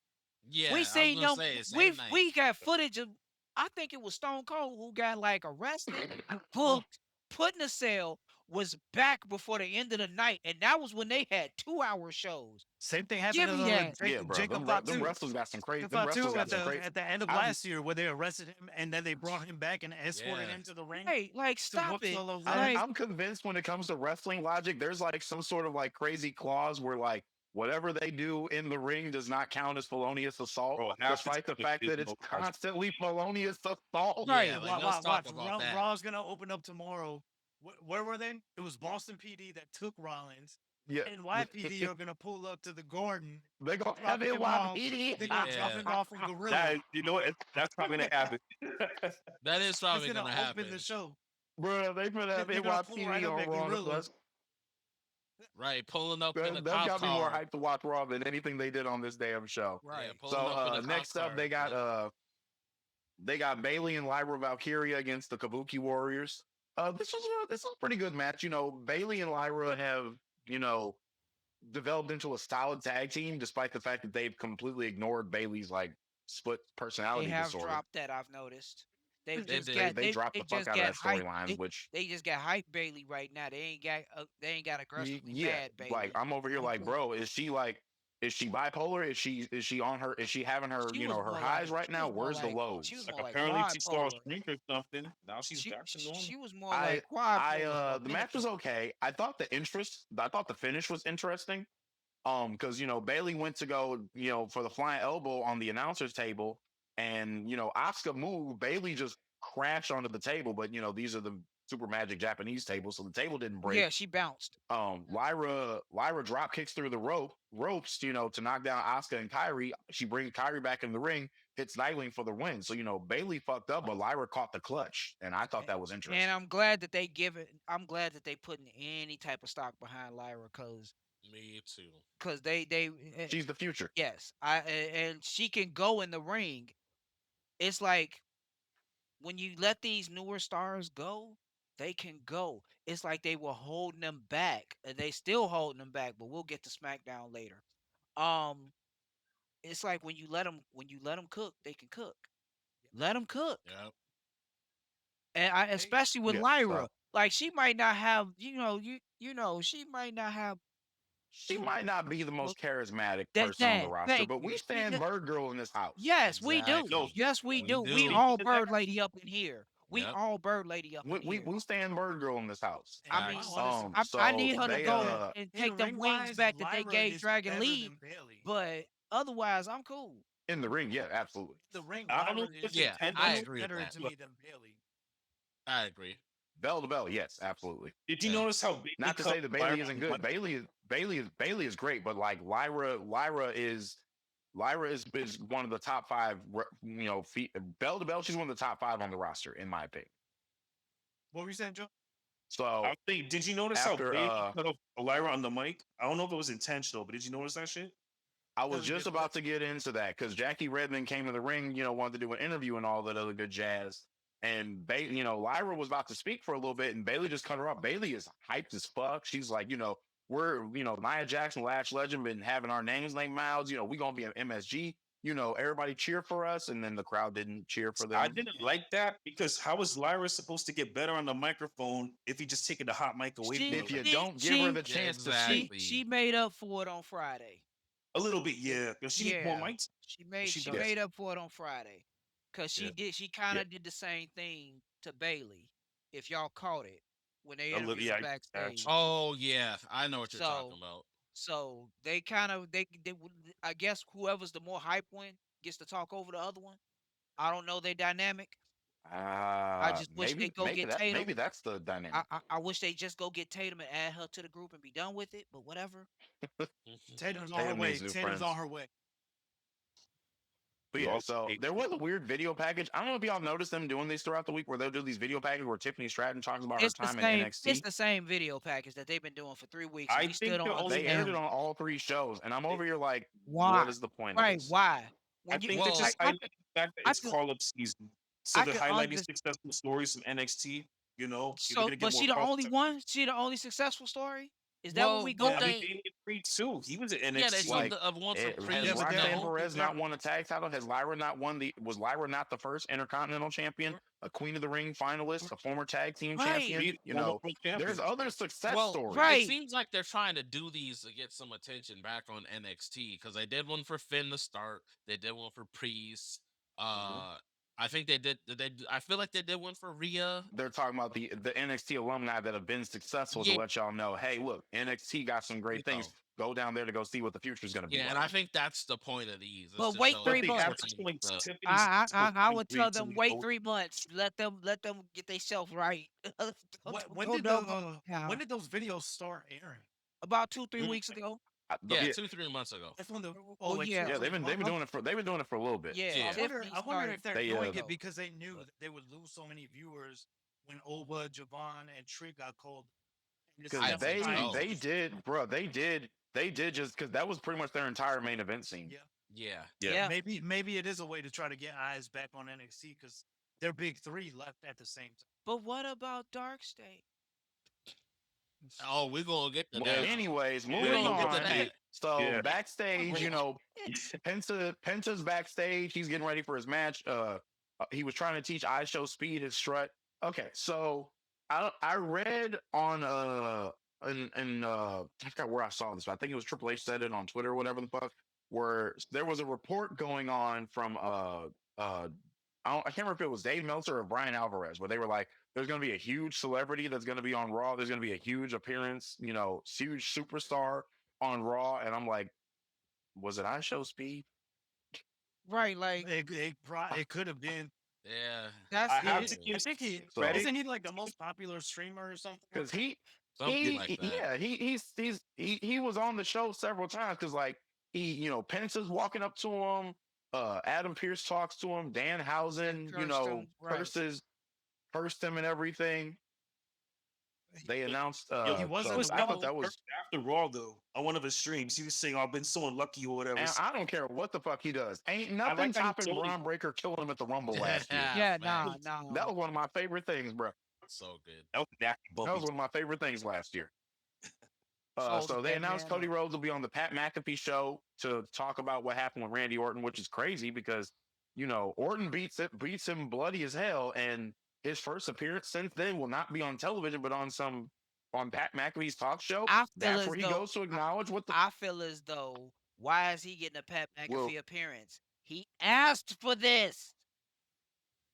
Yeah, We I was seen gonna them. say same night. We got footage of. I think it was Stone Cold who got like arrested, booked, put in a cell, was back before the end of the night, and that was when they had 2-hour shows. same thing happened Give to me that. Yeah, bro. Jacob Them wrestlers got some crazy. Them wrestlers got some crazy. at the end of I- last year where they arrested him and then they brought him back and escorted Yeah. him to the ring. Hey, like to stop whoop it. Solo's Like, I'm convinced when it comes to wrestling logic, there's like some sort of like crazy clause where like whatever they do in the ring does not count as felonious assault, Bro, half despite the the fact that is it's no consequence. constantly felonious assault. Yeah, Right. like, let's talk watch. about that. Raw's gonna open up tomorrow. Where were they? It was Boston PD that took Rollins. Yeah, NYPD are gonna pull up to the Garden. they gonna drop have it him off. YPD. They're gonna drop Yeah. him off from Gorilla. That, you know what? That's probably gonna happen. That is It's probably gonna gonna open happen. the show. Bro, they put have They're gonna pull NYPD right up on at Raw. Gorilla. Right, pulling up in the That cop got me more car. hyped to watch Raw than anything they did on this damn show. Yeah, Right. pulling So up in the cop next up car. Yep. they got Bailey and Lyra Valkyria against the Kabuki Warriors. This was a pretty good match. Bailey and Lyra have you know developed into a solid tag team, despite the fact that they've completely ignored Bailey's like split They personality have disorder. dropped that. I've noticed. They've They just did. got They dropped they the fuck just out of got that hype. storyline, which They just got hype Bailey right now. They ain't got aggressively yeah, bad like Bailey. I'm over here I'm like, cool. bro, is she bipolar? Is she having her She was her more highs like right now? Where's the she was lows? Like more like apparently she saw a quadpolar. shrink or something. Now she's back to normal. She was more I like quadpolar for a the minute match was there. okay. I thought the finish was interesting. Because Bailey went to go, for the flying elbow on the announcer's table, and Asuka moved. Bailey just crashed onto the table, but these are the super magic Japanese tables, so the table didn't break. Yeah, she bounced. Lyra drop kicks through the ropes, to knock down Asuka and Kyrie. She brings Kyrie back in the ring, hits Nightwing for the win. So Bailey fucked up, but Lyra caught the clutch, and I thought A- that was And interesting. I'm glad that they give it. I'm glad that they putting any type of stock behind Lyra, Me too. cause She's the future. yes, and she can go in the ring. It's like when you let these newer stars go, they can go. It's like they were holding them back. And they still holding them back, but we'll get to SmackDown later. Um, it's like when you let them cook, they can cook. Let them cook. Yep. And especially with Yeah. Lyra, So like she might not have, she might not have she might not be the well, most charismatic that person on the that roster, thank but we you. stand Bird Girl in this house. Yes, we do. No, Exactly. Yes, we We do. We do. all speaking of that, bird lady up in here. We Yep. all bird lady up in We here. we stand Bird Girl in this house. I And mean, my Facts. honest I So need her to they go yeah, and in take them ring wings wise, back that they Lyra gave is Dragon better Lee, than Bailey. but otherwise, I'm cool. in the ring, yeah, absolutely. The ring, I don't know Lyra if it's is Yeah, much I intentional. agree with better that. to me than Bailey. I agree. Bell to bell, yes, absolutely. Did you Yeah. notice how Bailey Not to cut say that Lyra Bailey isn't on good. Monday? Bailey is great, but like Lyra is one of the top five. Bell to bell, she's one of the top five on the roster, in my opinion. What were you saying, Joe? So I think. Did you notice how after Bailey cut off Lyra on the mic? I don't know if it was intentional, but did you notice that shit? I That was was a just good about clip. to get into that because Jackie Redmond came to the ring, wanted to do an interview and all that other good jazz. And Lyra was about to speak for a little bit, and Bailey just cut her off. Bailey is hyped as fuck. She's like, we're, Nia Jackson, Lash Legend, been having our names like mouths. We gonna be an MSG. Everybody cheer for us, and then the crowd didn't cheer for I them. didn't like that because how is Lyra supposed to get better on the microphone if he just taking the hot mic away from her? She If you Like, she don't give her the she Yeah, chance to speak, she exactly. made up for it on Friday. a little bit, yeah. Does she need more Yeah, mics? She she does. yes, made up for it on Friday, cause Yeah, she kind yeah, of did the same thing to Bailey. If y'all caught it when they a little. interviewed her Yeah, backstage, actually. Oh yeah, I know what you're talking so about. they kind of I guess whoever's the more hype one gets to talk over the other one. I don't know their dynamic. I just wish they go get maybe Tatum. that's the dynamic. I wish they just go get Tatum and add her to the group and be done with it. But whatever. Tatum's on her Tatum way. needs new Tatum's on friends. her way. But We yeah, also so hate there was a weird video package. I don't know if y'all noticed them doing these throughout the week where they'll do these video packages where Tiffany Stratton talks about her It's the time in same. It's NXT. the same video package that they've been doing for 3 weeks, and I we still think don't the only They aired it understand on all three shows, and I'm over here like, what why. is the point of Right? this? Why? I When you think they're I Well, just I highlighting could the fact that I it's could call up season. So I they're could highlighting under successful stories from NXT. If they're so gonna get but more she the calls. only one? She the only successful story? Is that what well, we the Yeah, I going? mean thing, Damian Priest too. He was at yeah, they took NXT. Like, the one for Yeah, has priest. but they're Roxanne No, older. Perez They're not won a tag title? Has Lyra not won was Lyra not the first Intercontinental Champion, a Queen of the Ring finalist, a former tag team Right. champion? He former world There's champion. other success well, stories. it Right. seems like they're trying to do these to get some attention back on NXT because they did one for Finn to start. They did one for Priest. Mhm. I think they did. I feel like they did one for Rhea. They're talking about the NXT alumni that have been successful to Yeah, let y'all know, hey, look, NXT got some you great things. know. Go down there to go see what the future is going to be Yeah, and like. I think that's the point of these is But to wait show But three like they these have months. different. to like Uh, Tiffany's still I pretty would tell great to them me. wait 3 months. Let them get themselves right. when Don't did know the when how. did those videos start airing? About 2 3 Mm, weeks ago. yeah, Yeah, 2 3 months ago. That's when the Oh like yeah. two yeah, three they've been months. doing it for a little bit. Yeah. So Yeah, Tiffany I wonder started. if they're They doing it the because they knew but that they would lose so many viewers when Oba, Javon, and Trick got called It's because I definitely think they trying so. to. they did, bro. They did just because that was pretty much their entire main event scene. Yeah. Yeah. Yeah. Yeah. Maybe it is a way to try to get eyes back on NXT because their big three left at the same But what about Dark State? time. Oh, we're gonna get to Yeah. that. Anyways, We're Yeah, moving gonna you get to on. that. So yeah. backstage, Penta's backstage. He's getting ready for his match. He was trying to teach I Show Speed his strut. Okay, so I read on I forgot where I saw this, but I think it was Triple H said it on Twitter or whatever the fuck, where there was a report going on from I can't remember if it was Dave Meltzer or Brian Alvarez, where they were like, there's going to be a huge celebrity that's going to be on Raw. There's going to be a huge appearance, huge superstar on Raw. And I'm like, was it I Show Speed? Right, like It could have been. Yeah. that's I He, have it. to I give think he So, credit. isn't he like the most popular streamer or something? because Something like that. yeah, he was on the show several times because like Pence is walking up to him. Adam Pierce talks to him. Dan Housen, Cursed him, right. cursed him and everything. They announced. Yo, He he wasn't So was the I one. thought double that was. cursed after Raw though. On one of his streams, he was saying, "I've been so unlucky" or whatever. And I don't care what the fuck he does. Ain't I nothing like how he topping told him. Braun Breaker killing him at the Rumble last year. Yeah, Yeah, nah, facts. nah. That was one of my favorite things, bro. So good. That was nasty That was bumpy. one of my favorite things last year. Folds So they that announced man Cody up. Rhodes will be on the Pat McAfee show to talk about what happened with Randy Orton, which is crazy because Orton beats him bloody as hell, and his first appearance since then will not be on television, but on Pat McAfee's talk show. I feel That's as where he though goes to acknowledge what the I feel as though why is he getting a Pat well McAfee appearance? He asked for this.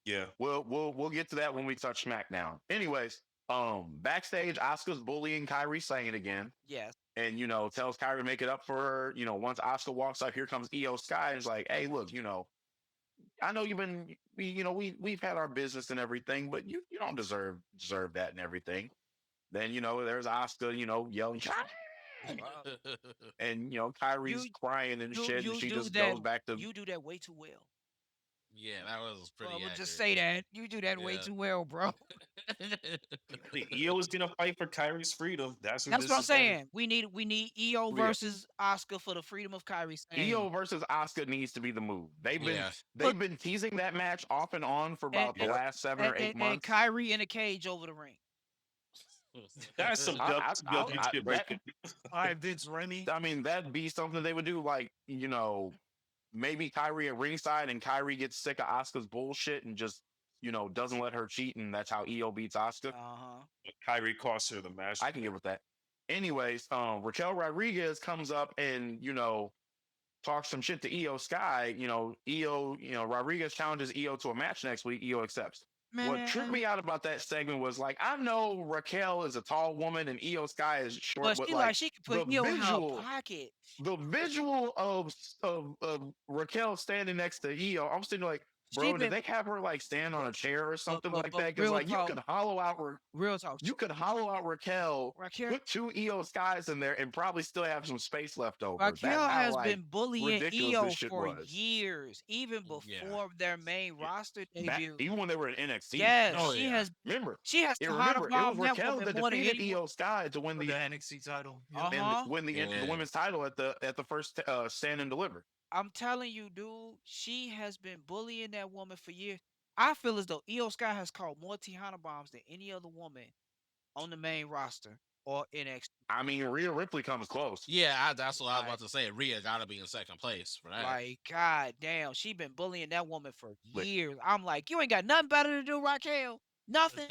Yeah. we'll get to that when we touch SmackDown. Anyways, backstage, Asuka's bullying Kyrie Sane again. Yes. And tells Kyrie to make it up for her. Once Asuka walks up, here comes Io Sky and is like, "Hey, look, I know you've been, we've had our business and everything, but you don't deserve that and everything." Then there's Asuka, yelling, and Kyrie's You crying and you shit, and you she do just that goes back to you do that way too well. Yeah, that was Bro, pretty I'm gonna just accurate. say that. You do that way Yeah. too well, bro. EO is gonna fight for Kyrie's freedom. That's who That's this what I'm is. Gonna, saying. We need EO yeah. versus Oscar for the freedom of Kyrie Sane. Io versus Asuka needs to be the move. Yeah. They've been teasing that match off and on for And about the and, yeah. last 7 or 8 and months. Kyrie in a cage over the ring. That's some W shit right that there. All right, Vince Remy. I mean, that'd be something they would do. Like, maybe Kyrie at ringside and Kyrie gets sick of Asuka's bullshit and just, doesn't let her cheat. And that's how Io beats Asuka. Uh-huh. Kyrie cost her the match. I can get with that. Anyways, Raquel Rodriguez comes up and, talks some shit to Io Sky. Rodriguez challenges Io to a match next week. Io accepts. What tripped me out about that segment was like, I know Raquel is a tall woman and Io Sky is short, But but she like she could the put EO in her visual, pocket. the visual of Raquel standing next to Io, I'm sitting like, She bro, did been they have her like stand on a chair or something like but that? Because real like talk, real talk. you could hollow out Raquel, Raquel put two Io Skies in there, and probably still have some space left over. That's Raquel how has like been bullying ridiculous EO this shit for was. years, even Yeah. before their main roster Back, debut. even when they were in NXT. Yes, Oh, she yeah. has Remember, she has it to hide was bomb that Raquel woman that more than defeated anyone. Io Sky to win For the the NXT title. Yeah. Uh-huh. and win the Yeah. women's title at the first stand and deliver. I'm telling you, dude, she has been bullying that woman for years. I feel as though Io Sky has called more Tejana bombs than any other woman on the main roster or NXT. I mean, Rhea Ripley comes close. Yeah, that's what I was Like, about to say. Rhea gotta be in second place for that. like, god damn, she been bullying that woman for Like, years. I'm like, you ain't got nothing better to do, Raquel. Nothing.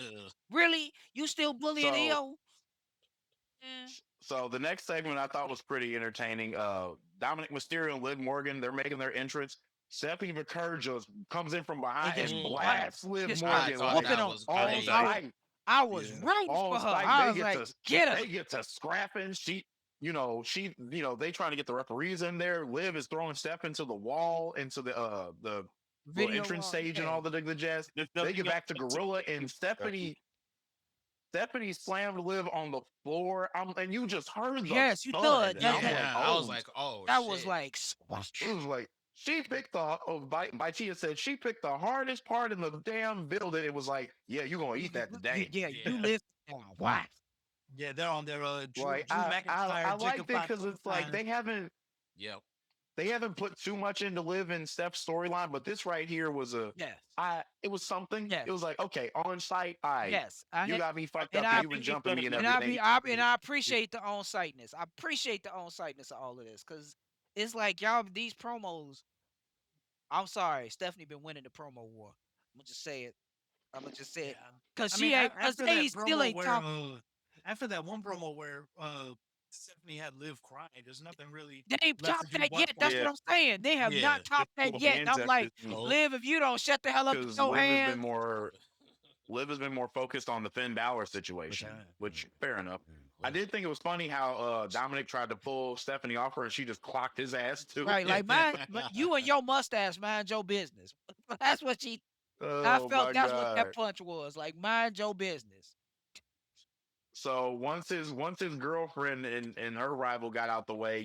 Really? You still bullying So Io? Eh. so the next segment I thought was pretty entertaining. Dominic Mysterio and Liv Morgan, they're making their entrance. Stephanie McCurry just comes in from behind just and Mhm. blasts Liv just I Morgan thought like whooping that on. was all great. spike. I was Yeah. rooting All for her. spike. I They was get like, to get her. they get to scrapping. They trying to get the referees in there. Liv is throwing Steph into the wall, into the little Video entrance wall, stage and yeah. all the jazz. There's They nothing get back to else Gorilla and Stephanie slammed Liv on the floor. And you just heard the Yes, you thud. thud. And I'm like, Yeah, I was oh, like, oh That shit. was like, it was like she picked Chia said she picked the hardest part in the damn building. It was like, yeah, you're gonna eat that today. yeah, Yeah. you live. Wow. Yeah, they're on their Like Drew I McIntyre, liked Jacob it because it's like Fatu. Yep. they haven't put too much into Liv and Steph's storyline, but this right here was Yes, it was something. yes, It was like, okay, on site, yes. you got me fucked And up and I I you been think they've jumping done a me and good and I everything. be and I appreciate the on siteness. I appreciate the on siteness of all of this because it's like y'all these promos. I'm sorry, Stephanie been winning the promo war. I'm gonna just say it. I'm gonna just say it Yeah. because I mean, she ain't because after they that still promo ain't where talk. after that one promo where Stephanie had Liv crying, there's nothing really They ain't left to topped do that but yet. That's what Yeah, I'm saying. They have Yeah. not topped just that throw yet. And hands I'm at like, this point. Nope. Liv, if you don't shut the hell up with Because your hands, Liv has been more focused on the Finn Balor situation, which fair enough. I did think it was funny how Dominic tried to pull Stephanie off her and she just clocked his ass too. right? Like, you and your mustache, mind your business. That's what she. I Oh felt my that's what that god. punch was. Like, mind your business. So once his girlfriend and her rival got out the way,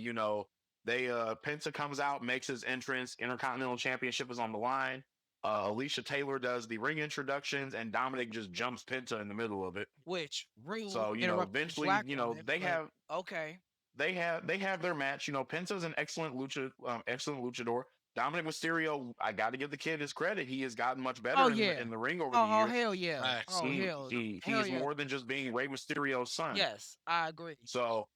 they Penta comes out, makes his entrance, Intercontinental Championship is on the line. Alicia Taylor does the ring introductions, and Dominic just jumps Penta in the middle of it. Which rude So interrupting a eventually, black woman. they But have okay, they have their match. Penta's an excellent luchador. Dominic Mysterio, I got to give the kid his credit. He has gotten much oh better in yeah, the ring over the oh years. hell yeah, Facts. oh hell He's yeah. more than just being Rey Mysterio's son. Yes, I agree. So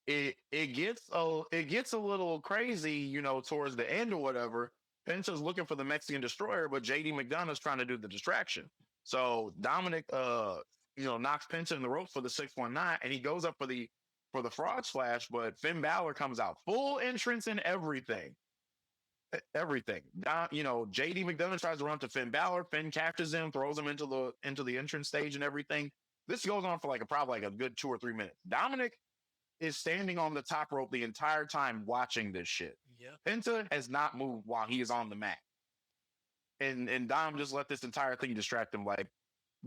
it gets a little crazy, towards the end or whatever. Penta's looking for the Mexican Destroyer, but JD McDonough's trying to do the distraction. So Dominic, knocks Penta in the ropes for the 619, and he goes up for the frog splash, but Finn Balor comes out full entrance and everything. Everything. JD McDonough tries to run to Finn Balor. Finn catches him, throws him into the entrance stage and everything. This goes on for probably a good 2 or 3 minutes. Dominic is standing on the top rope the entire time watching this shit. Yeah. Penta has not moved while he is on the mat. And Dom just let this entire thing distract him. Like,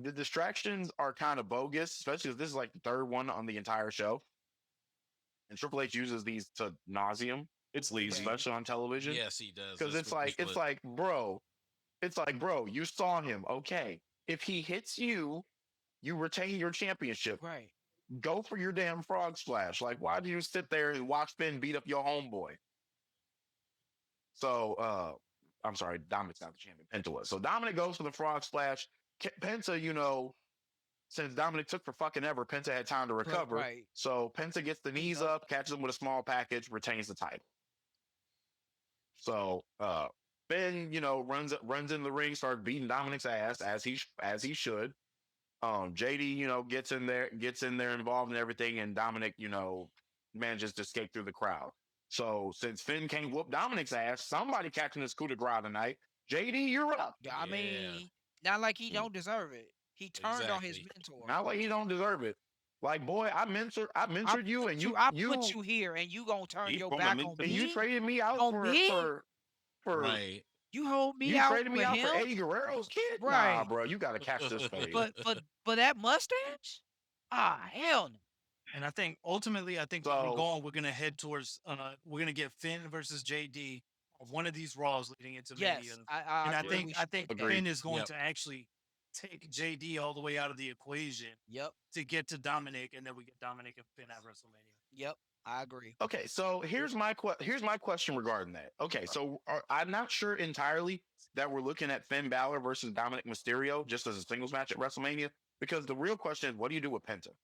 the distractions are kind of bogus, especially because this is like the third one on the entire show. And Triple H uses these to nauseum, It's lazy. especially on television. Yes, he does. Because That's it's like, bro, you saw him. Okay. If he hits you, you retain your championship. Right. Go for your damn frog splash. Like, why do you sit there and watch Finn beat up your homeboy? So, I'm sorry, Dominic's not the champion. Penta was. So Dominic goes for the frog splash. Penta, since Dominic took for fucking ever, Penta had time to recover. Right. So Penta gets the knees up, catches him with a small package, retains the title. So Finn, runs in the ring, starts beating Dominic's ass as he should. JD, gets in there, involved in everything, and Dominic, manages to escape through the crowd. So since Finn can't whoop Dominic's ass, somebody catching this coup de grace tonight. JD, you're up. I Yeah. mean, not like he don't deserve it. He turned on his Exactly. mentor. Not like he don't deserve it. Like, boy, I mentored you, and I put you here, and you gonna turn He your from a back min- on and you me? traded me out On for me? Right. You hold me you out traded me for out him? for Eddie Guerrero's kid. Nah, Right. bro, you got to catch this phase. But that mustache? Ah, hell no. And I think ultimately, we're gonna head towards we're gonna get Finn versus JD on one of these Raws leading into Mania. Yes, And I agree. think We I should think get that. Agreed. Finn is going Yep. to actually take JD all the way out of the equation Yep, to get to Dominic, and then we get Dominic and Finn at WrestleMania. yep, I agree. Okay, so here's my question regarding that. Okay, so I'm not sure entirely that we're looking at Finn Balor versus Dominic Mysterio just as a singles match at WrestleMania, because the real question is, what do you do with Penta?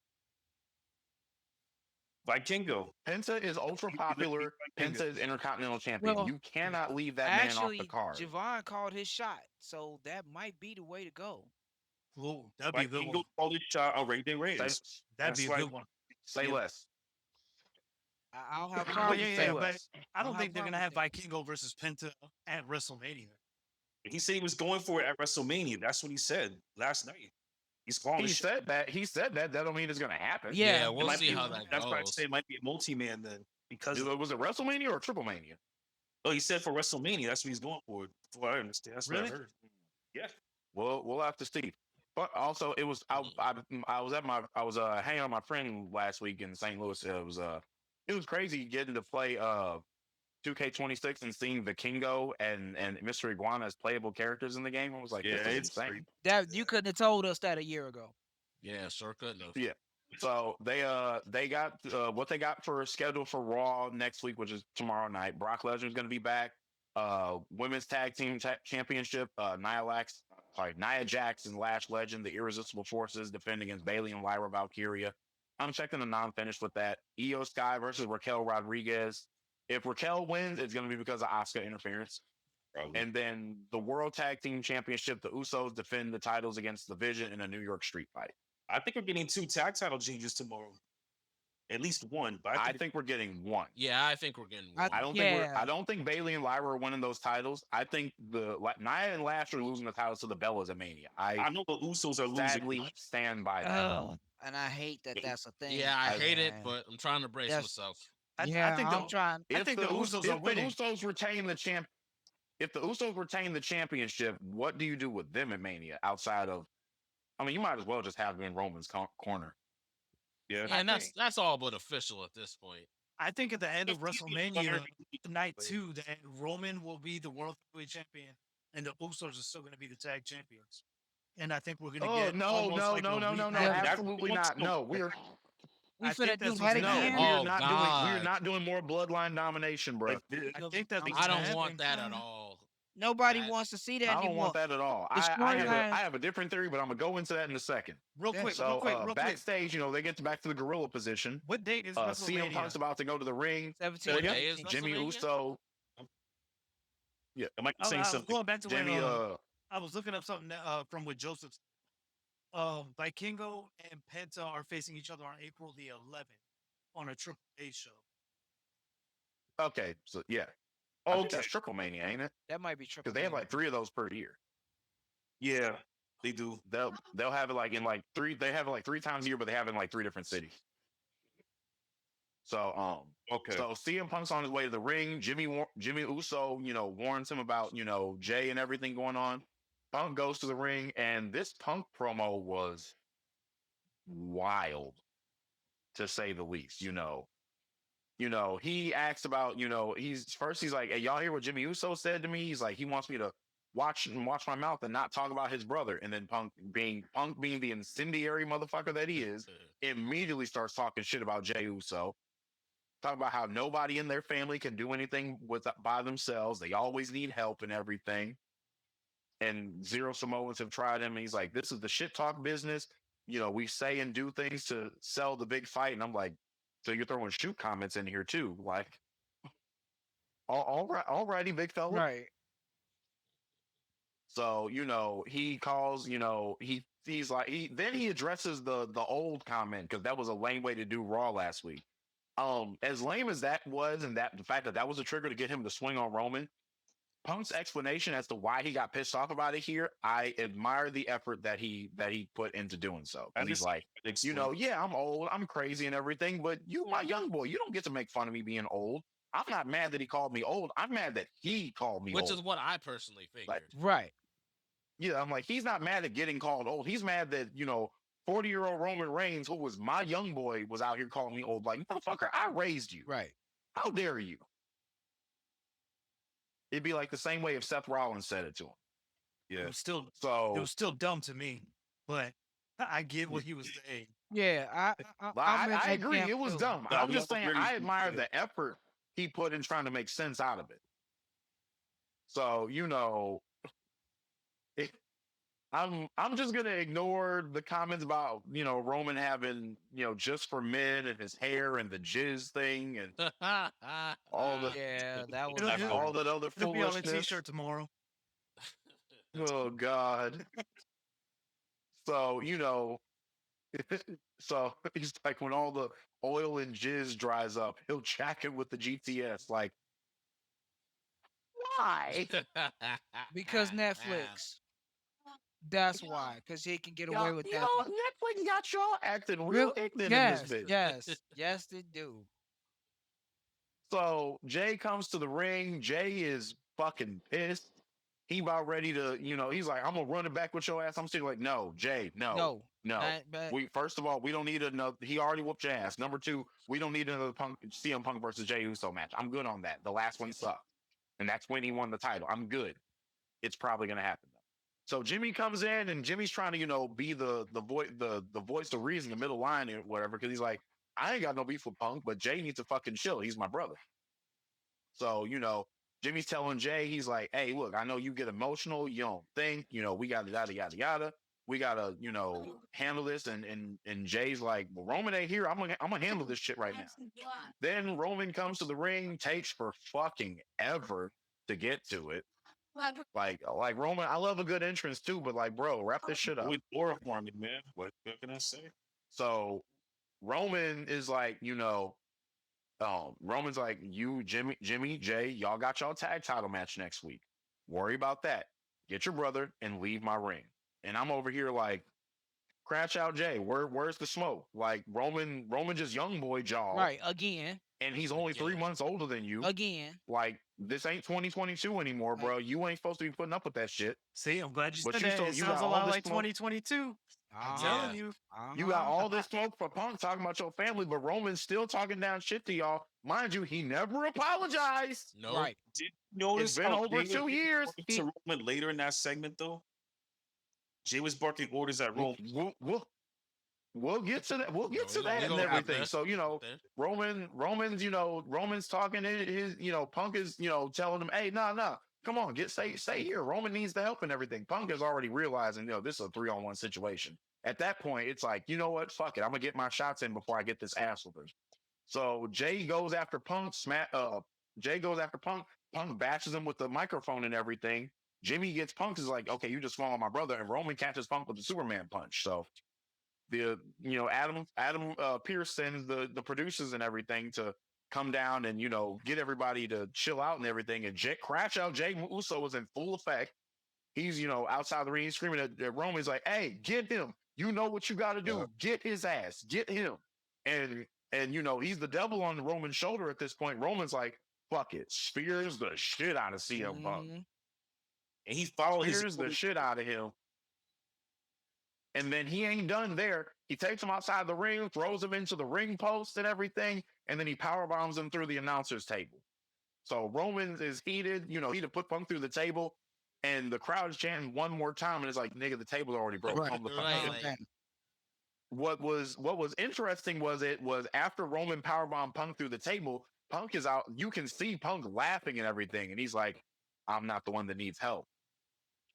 Vikingo. Penta is ultra You popular. Vikingo. Penta is Intercontinental Champion. Well, You cannot leave that man off the Actually, card. Javon called his shot, so that might be the way to go. Ooh, that'd be a good Vikingo one. called his shot on Ray Day Say, Reyes. That'd That's be a why- good one. say Yeah. less. I don't have a But problem. yeah, Say but less. I don't have think a they're gonna problem have with Vikingo versus Penta at WrestleMania. He said he was going for it at WrestleMania. That's what he said last night. He's calling He his shot. said that. He said that. That don't mean it's gonna happen. Yeah, Yeah, It we'll might see be- how that That's why I goes. say it might be a multi-man then. Because Was it WrestleMania or Triple Mania? oh, he said for WrestleMania, that's what he's going for. From what I understand. That's what Really? I heard. Yeah. Well, we'll have to see. But also, it was I was hanging out with my friend last week in St. Louis. It was crazy getting to play 2K26 and seeing Vikingo and Mr. Iguana as playable characters in the game. I was like, Yeah, this is it's insane. that you couldn't have told us that a year ago. Yeah, sure couldn't have. Yeah. So they got what they got for schedule for Raw next week, which is tomorrow night. Brock Lesnar's going to be back. Women's Tag Team Championship. Nia Jax and Lash Legend, the Irresistible Forces, defending against Bailey and Lyra Valkyria. I'm checking the non-finish with that. Io Sky versus Raquel Rodriguez. If Raquel wins, it's going to be because of Asuka interference. Probably. And then the World Tag Team Championship, the Usos defend the titles against the Vision in a New York Street fight. I think we're getting 2 tag title changes tomorrow. At least one, but I think we're getting one. Yeah, I think we're getting one. I don't think Bailey and Lyra are winning those titles. I think Nia and Lash are losing the titles to the Bellas at Mania. I know the Usos are sadly losing. stand by that. Oh, and I hate that that's a thing. Yeah, I hate it, man. but I'm trying to brace That's- myself. I think I'm trying. I think the Usos are winning. If the Usos retain the championship, what do you do with them at Mania outside of? I mean, you might as well just have them in Roman's corner. Yeah. And that's all but official at this point. I think at the end of If you get WrestleMania Leonard- night 2, that Roman will be the World Heavyweight Champion, and the Usos are still going to be the tag champions. And I think we're going to get no, absolutely not. No, we're We I finna think do that's that what's no, gonna again. happen. Oh, we're not God. doing more bloodline domination, bro. I think that's what's I gonna don't want happen. that at all. Nobody That- wants to see that I don't anymore. want that at all. The storyline- I have a different theory, but I'm gonna go into that in a second. Real Yeah. quick, So real quick. backstage, they get back to the gorilla position. What date is CM Punk's WrestleMania? about to go to the ring. 17. What day is Jimmy WrestleMania? Uso. Am I I saying was something? going back to Jimmy. when I was looking up something from with Joseph. Vikingo and Penta are facing each other on April the 11th on a Triple A show. Okay, so yeah. I think Okay. that's Triple Mania, ain't it? That might be triple. Because they have Mania. like 3 of those per year. Yeah, they do. They'll have it like in like 3. They have it like 3 times a year, but they have it in like 3 different cities. So Okay. So CM Punk's on his way to the ring. Jimmy Uso, warns him about Jay and everything going on. Punk goes to the ring, and this Punk promo was wild, to say the least. He asks about, he's like, hey, y'all hear what Jimmy Uso said to me? He's like, he wants me to watch my mouth and not talk about his brother. And then Punk being the incendiary motherfucker that he is, immediately starts talking shit about Jey Uso. Talking about how nobody in their family can do anything by themselves. They always need help and everything. And Zero Samoans have tried him. And he's like, this is the shit talk business. We say and do things to sell the big fight. And I'm like, so you're throwing shoot comments in here too. Like, all righty, big fella. Right. So, he calls, he's like, then he addresses the old comment, because that was a lame way to do Raw last week. As lame as that was, and that the fact that was a trigger to get him to swing on Roman, Punk's explanation as to why he got pissed off about it here, I admire the effort that he put into doing so. And he's like, yeah, I'm old, I'm crazy and everything, but you my young boy, you don't get to make fun of me being old. I'm not mad that he called me old. I'm mad that he called me Which old. is what I personally figured. Right. Yeah, I'm like, he's not mad at getting called old. He's mad that, 40-year-old Roman Reigns, who was my young boy, was out here calling me old. Like, motherfucker, I raised you. Right. How dare you? It'd be like the same way if Seth Rollins said it to him. It Yeah. was still So it was still dumb to me, but I get what he was saying. Yeah. I agree. It was dumb. No, I'm we just all saying, agree. I admire the effort he put in trying to make sense out of it. So, I'm just gonna ignore the comments about Roman having just for men and his hair and the jizz thing and all the Yeah, that was It'll- all that other It'll be on a foolishness. T-shirt tomorrow. Oh God. So so he's like, when all the oil and jizz dries up, he'll jack it with the GTS. Like, why? because Netflix. That's why, because he can get away with that. Netflix got y'all acting real ignorant Yes, in this bitch. yes, they do. So Jay comes to the ring. Jay is fucking pissed. He about ready to, he's like, I'm gonna run it back with your ass. I'm still like, no, Jay, no. But First of all, we don't need another. He already whooped your ass. Number 2, we don't need another CM Punk versus Jey Uso match. I'm good on that. The last one sucked, and that's when he won the title. I'm good. It's probably gonna happen though. So Jimmy comes in and Jimmy's trying to, be the voice of reason, the middle line or whatever, because he's like, I ain't got no beef with Punk, but Jay needs to fucking chill. He's my brother. So, Jimmy's telling Jay, he's like, hey, look, I know you get emotional, you don't think, we got yada yada yada. We gotta, handle this. And Jay's like, well, Roman ain't here. I'm gonna handle this shit right now. Then Roman comes to the ring, takes for fucking ever to get to it. Like Roman, I love a good entrance too, but like, bro, wrap this shit up. With Laura for me, man. What can I say? So Roman is like, Roman's like, you, Jimmy, Jay, y'all got y'all tag title match next week. Worry about that. Get your brother and leave my ring. And I'm over here like, crash out Jay. Where's the smoke? Like Roman just young boy jaw. Right. Again. And he's only 3 months older than you. Again. Like, this ain't 2022 anymore, bro. You ain't supposed to be putting up with that shit. See, I'm glad you But said you that. still- It you sounds got a all lot this like smoke. 2022. I'm Uh-huh. telling you. You got all this smoke for Punk talking about your family, but Roman's still talking down shit to y'all. Mind you, he never apologized. No. Right. Did you notice It's been how over Jay 2 was years. reporting to Roman later in that segment though? Jay was barking orders at Roman. We'll get to that. We'll get to We that and gonna get everything. there. So, There. Roman's talking Punk is, telling him, hey, nah, come on, stay here. Roman needs the help and everything. Punk is already realizing, this is a 3-on-1 situation. At that point, it's like, you know what? Fuck it. I'm gonna get my shots in before I get this ass whooping. So Jay goes after Punk. Jay goes after Punk. Punk bashes him with the microphone and everything. Jimmy gets Punk, is like, okay, you just swung on my brother, and Roman catches Punk with the Superman punch. So Adam Pierce sends the producers and everything to come down and get everybody to chill out and everything. And crash out Jay Uso was in full effect. He's outside the ring screaming at Roman. He's like, hey, get him. You know what you got to do. Get his ass. Get him. And he's the devil on Roman's shoulder at this point. Roman's like, fuck it, spears the shit out of CM Punk. Mhm. And he followed his Spears the shit out of him. And then he ain't done there. He takes him outside the ring, throws him into the ring post and everything, and then he power bombs him through the announcer's table. So Roman is heated, he to put Punk through the table, and the crowd is chanting one more time, and it's like, nigga, the table's already broke. Right. Calm the fuck Right. down. What was interesting was after Roman powerbombed Punk through the table, Punk is out. You can see Punk laughing and everything, and he's like, I'm not the one that needs help.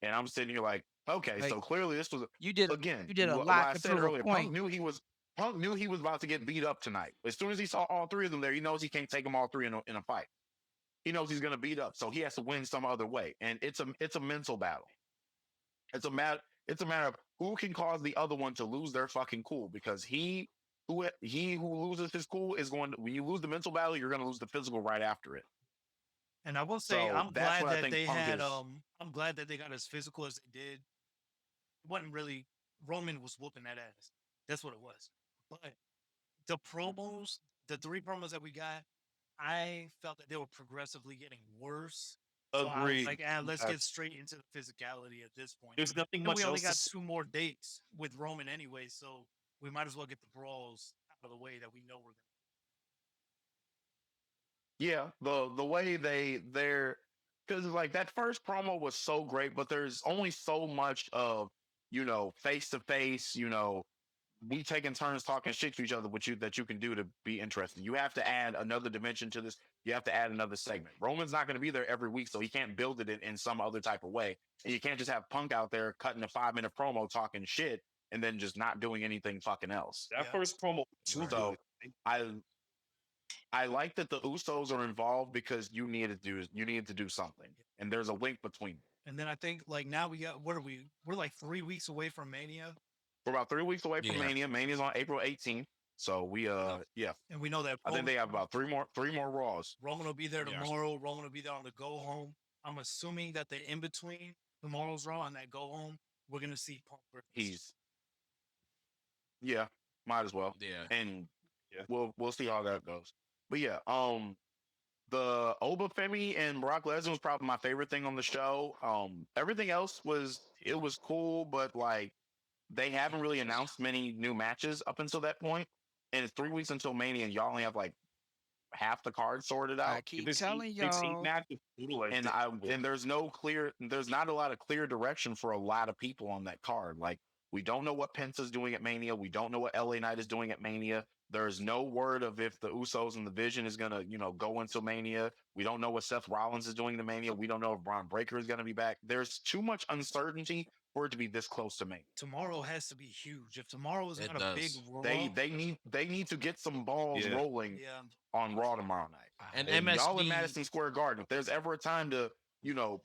And I'm sitting here like, okay, so clearly this was You did again. you did a what lot I to said prove a earlier. point. Punk knew he was about to get beat up tonight. As soon as he saw all three of them there, he knows he can't take them all three in a fight. He knows he's going to beat up, so he has to win some other way. And it's a mental battle. It's a matter of who can cause the other one to lose their fucking cool, because he who loses his cool is going to, when you lose the mental battle, you're going to lose the physical right after it. And I will say, So I'm that's glad what I that think they Punk had. is. I'm glad that they got as physical as they did. It wasn't really Roman was whooping that ass. That's what it was. But the promos, the 3 promos that we got, I felt that they were progressively getting worse. So I was Agreed. like, let's get straight into the physicality at this point. There's nothing And much we only else to got say. 2 more dates with Roman anyway, so we might as well get the brawls out of the way that we know we're going Yeah, the way they're, because like that first promo was so great, but there's only so much of face to face, we taking turns talking shit to each other, that you can do to be interesting. You have to add another dimension to this. You have to add another segment. Roman's not going to be there every week, so he can't build it in some other type of way. And you can't just have Punk out there cutting a 5-minute promo talking shit and then just not doing anything fucking else. That Yeah. first promo was too So good. I like that the Usos are involved, because you needed to do something, and there's a link between them. And then I think like now we got, what are we? We're like 3 weeks away from Mania, We're about 3 weeks away from Yeah. Mania. Mania's on April 18th. So we yeah. and we know that I think they have about three more Raws. Roman will be there Yeah. tomorrow. Roman will be there on the go home. I'm assuming that the in between tomorrow's Raw and that go home, we're gonna see Punk versus Yeah, might as well. Yeah. And Yeah. we'll see how that goes. But yeah, the Oba Femi and Brock Lesnar was probably my favorite thing on the show. Everything else was cool, but like they haven't really announced many new matches up until that point. And it's 3 weeks until Mania, and y'all only have like half the card sorted I out. keep This eight, telling it's eight y'all. matches total. I And think. there's not a lot of clear direction for a lot of people on that card. Like we don't know what Penta's doing at Mania. We don't know what LA Knight is doing at Mania. There's no word of if the Usos and the Vision is gonna, go into Mania. We don't know what Seth Rollins is doing to Mania. We don't know if Braun Breaker is gonna be back. There's too much uncertainty for it to be this close to Mania. Tomorrow has to be huge. If tomorrow is It not a big does. Raw, They need to get some balls Yeah. rolling yeah, on Raw tomorrow night. And And y'all in MSG, Madison Square Garden, if there's ever a time to,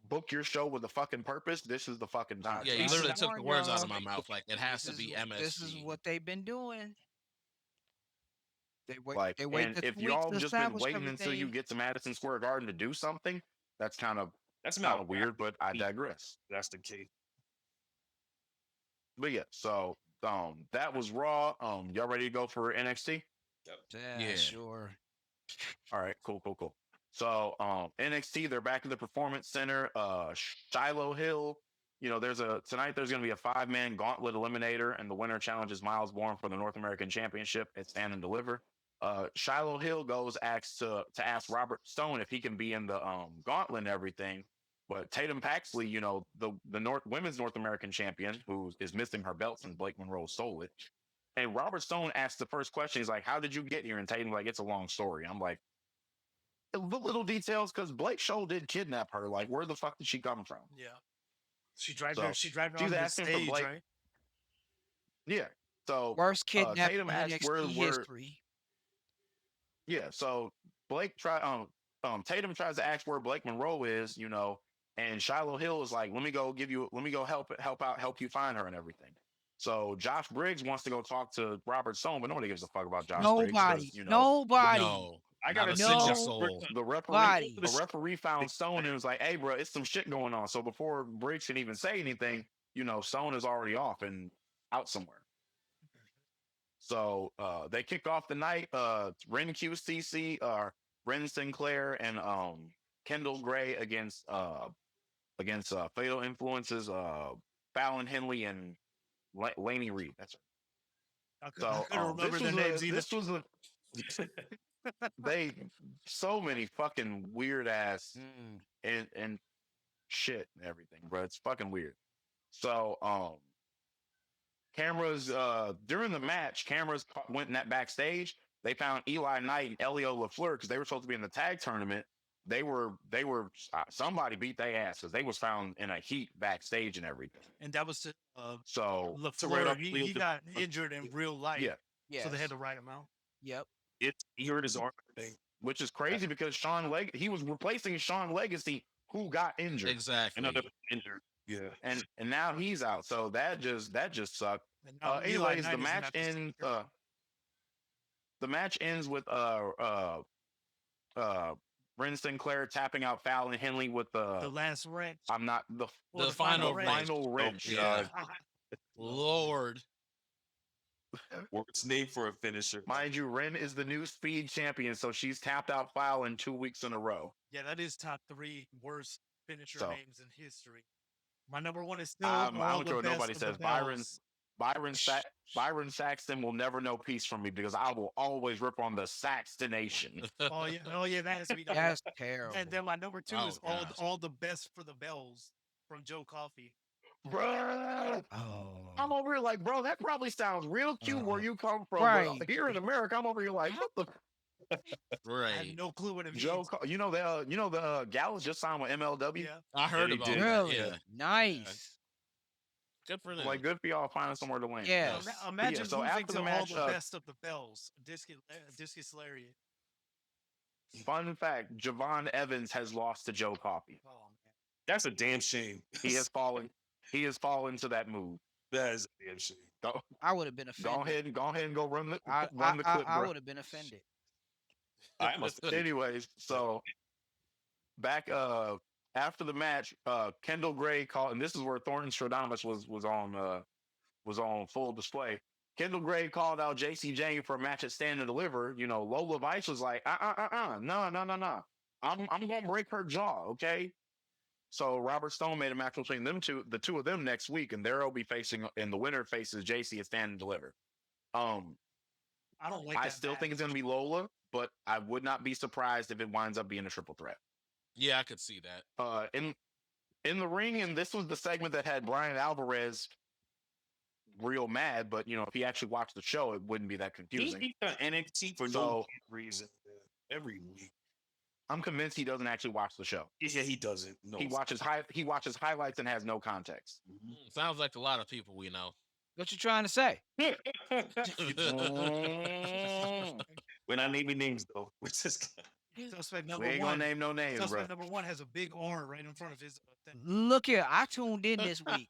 book your show with a fucking purpose, this is the fucking time. yeah, you Trying literally to took the warn words out of y'all. my mouth. Like it has to be This is MSG. what they've been doing. Like, They wait and the if 2 weeks y'all to have just been establish waiting until you everything. get to Madison Square Garden to do something, that's kind of That's weird, but I digress. That's the case. But yeah, so that was Raw. Y'all ready to go for NXT? Yeah, Yeah. sure. All right, cool. So NXT, they're back at the Performance Center. Shiloh Hill, tonight there's gonna be a 5-man gauntlet eliminator, and the winner challenges Miles Bourne for the North American Championship at Stand and Deliver. Shiloh Hill asks to ask Robert Stone if he can be in the gauntlet and everything. But Tatum Paxley, the women's North American champion, who is missing her belt since Blake Monroe stole it. And Robert Stone asked the first question. He's like, "How did you get here?" And Tatum's like, "It's a long story." I'm like, little details, because Blake Show did kidnap her. Like, where the fuck did she come from? yeah. She dragged So, her. She dragged her she's on the asking for stage, Blake. right? Yeah. So Worst kidnapping Tatum in asked NXT history. yeah. So Blake Tatum tries to ask where Blake Monroe is, and Shiloh Hill is like, let me go help you find her and everything. So Josh Briggs wants to go talk to Robert Stone, but nobody gives a fuck about Josh Briggs Nobody. because, Nobody. No, I not gotta a say, single No. soul. the referee found Stone and was like, "Hey, bro, it's some shit going on." So before Briggs can even say anything, Stone is already off and out somewhere. So they kick off the night. Ren QCC, Ren Sinclair, and Kendall Gray against Fatal Influences, Fallon Henley and Laney Reed. That's it. I So couldn't remember their names either. this was a they so many fucking weird ass and shit and everything, bro. It's fucking weird. So cameras during the match, went in that backstage. They found Eli Knight and Elio LaFleur because they were supposed to be in the tag tournament. They were somebody beat their ass because they was found in a heat backstage and everything. And that was So LaFleur. He got injured in real life. yeah, So they Yes. had to write him out. Yep. He hurt his arm. I think. which is crazy because he was replacing Sean Legacy, who got injured. Exactly. Another injured. Yeah. And now he's out. So that just sucked. And now Eli Anyways, Knight the is match gonna have to stay ends. here. The match ends with Ren Sinclair tapping out Fallon Henley with The last wrench. I'm not the Or The final wrench. final wrench. Yeah. Lord. Words named for a finisher. Mind you, Ren is the new speed champion, so she's tapped out Fallon 2 weeks in a row. Yeah, that is top 3 worst finisher So- names in history. My number 1 is still I all don't the care what best nobody of the says. bells. Byron Saxton will never know peace from me because I will always rip on the Saxtonation. Oh yeah, that has to be number That's one. terrible. And then my number 2 Oh, is gosh. all the best for the bells from Joe Coffey. Bruh. I'm Oh. over here like, bro, that probably sounds real cute where you come from. Right. But here in America, I'm over here like, what the I have Right. no clue what it means. Joe? The Gallus just signed with MLW. Yeah. I heard he about did. that. Really? Yeah. Nice. Good for them. Like, good for y'all finding somewhere to win. Yeah. Yes. Imagine so losing after to the all match, the best of the bells. Discus Lariat. Fun fact: Javon Evans has lost to Joe Coffey. Oh man. That's a damn shame. He has fallen. He has fallen to that move. That is a damn shame. Go, I would have been offended. go ahead and go run the I clip, bro. would have been offended. I must. Anyways, so back after the match, Kendall Gray called, and this is where Thornton Stradamus was on full display. Kendall Gray called out JC Jane for a match at Stand and Deliver. Lola Vice was like, no. I'm gonna break her jaw, okay? So Robert Stone made a match between the two of them next week, and they'll be facing, and the winner faces JC at Stand and Deliver. I don't like I that still match. think it's gonna be Lola, but I would not be surprised if it winds up being a triple threat. Yeah, I could see that. In the ring, and this was the segment that had Brian Alvarez real mad, but if he actually watched the show, it wouldn't be that He confusing. beat the NXT for no So reason every week. I'm convinced he doesn't actually watch the show. Yeah, he doesn't. No, He watches highlights and has no context. Sounds like a lot of people we know. What you trying to say? We're not naming names though. What's this guy? Suspect We number ain't gonna one. name no names, bro. Suspect number one has a big arm right in front of his thing. Look here, I tuned in this week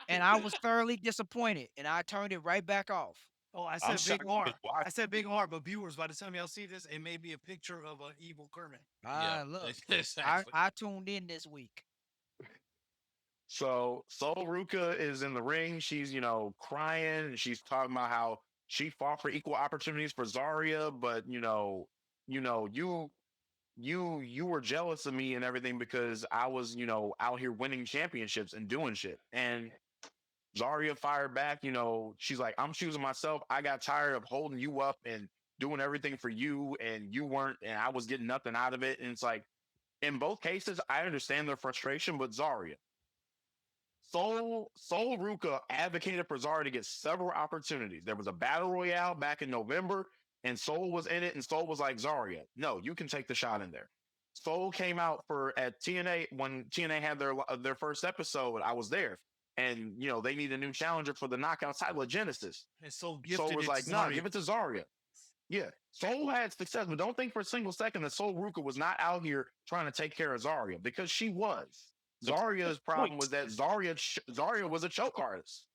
and I was thoroughly disappointed, and I turned it right back off. Oh, I I'm said big shocked arm. you watched I said big arm, but viewers, by the time y'all see this, it may be a picture of an evil Kermit. Yeah, Look, exactly. I tuned in this week. So Sol Ruka is in the ring. She's, crying, and she's talking about how she fought for equal opportunities for Zarya, but you were jealous of me and everything because I was, out here winning championships and doing shit. And Zarya fired back, she's like, I'm choosing myself. I got tired of holding you up and doing everything for you, and you weren't, and I was getting nothing out of it. And it's like, in both cases, I understand their frustration, but Zarya, Sol Ruka advocated for Zarya to get several opportunities. There was a battle royale back in November, and Sol was in it, and Sol was like, Zarya, no, you can take the shot in there. Sol came out at TNA when TNA had their first episode. I was there, and they need a new challenger for the knockout title of Genesis. And so Sol gifted was it like, to nah, Zarya. give it to Zarya. Yeah, Sol had success, but don't think for a single second that Sol Ruka was not out here trying to take care of Zarya, because she was. Zarya's problem was that Zarya was a choke artist.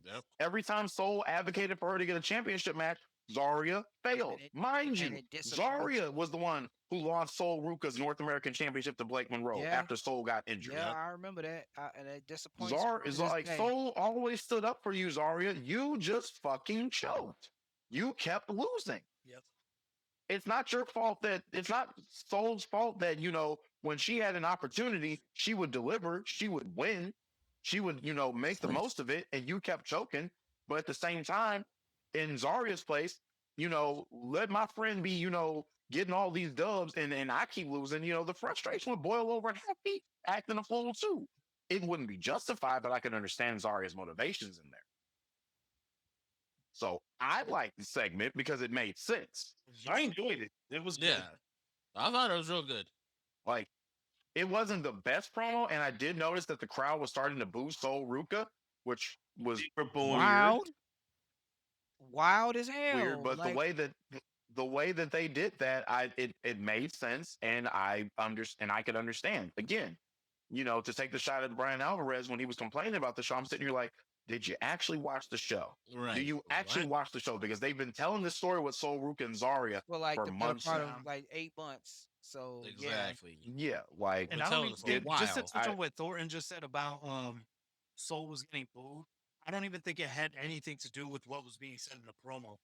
Yep. Every time Sol advocated for her to get a championship match, Zarya failed. Mind you, Zarya was the one who lost Sol Ruka's North American Championship to Blake Monroe after Sol got injured. Yeah, I remember that. And it disappoints me Zarya to is this like, day. Sol always stood up for you, Zarya. You just fucking choked. You kept losing. Yep. It's not your fault it's not Sol's fault that, when she had an opportunity, she would deliver, she would win, she would, make the most of it, and you kept choking. But at the same time, in Zarya's place, let my friend be, getting all these dubs and I keep losing, the frustration would boil over and have me acting a fool too. It wouldn't be justified, but I can understand Zarya's motivations in there. So I liked the segment because it made sense. I enjoyed it. It was good. Yeah, I thought it was real good. Like, it wasn't the best promo, and I did notice that the crowd was starting to boo Sol Ruka, which was wild as hell. Weird, but the way that they did that, it made sense, and I could understand. Again, to take the shot at Brian Alvarez when he was complaining about the show, I'm sitting here like, did you actually watch the show? Right. Do you actually watch the show? Because they've been telling this story with Sol Ruka and Zarya for like for the months part of now. like 8 months. So exactly. Yeah, like, And Been I don't telling even us for a think, just to while. touch on what Thornton just said about Soul was getting booed, I don't even think it had anything to do with what was being said in the promo.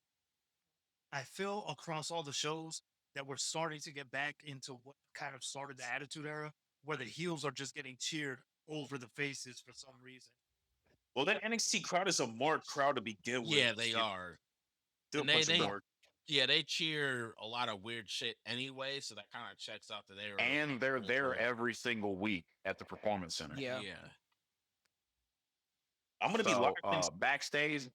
I feel across all the shows that we're starting to get back into what kind of started the Attitude Era, where the heels are just getting cheered over the faces for some reason. Well, that NXT crowd is a marked crowd to begin with. Yeah, they are. They're And a bunch of marks. Yeah, they cheer a lot of weird shit anyway, so that kind of checks out that and they're there every single week at the Performance Center. Yeah. I'm gonna be locked backstage.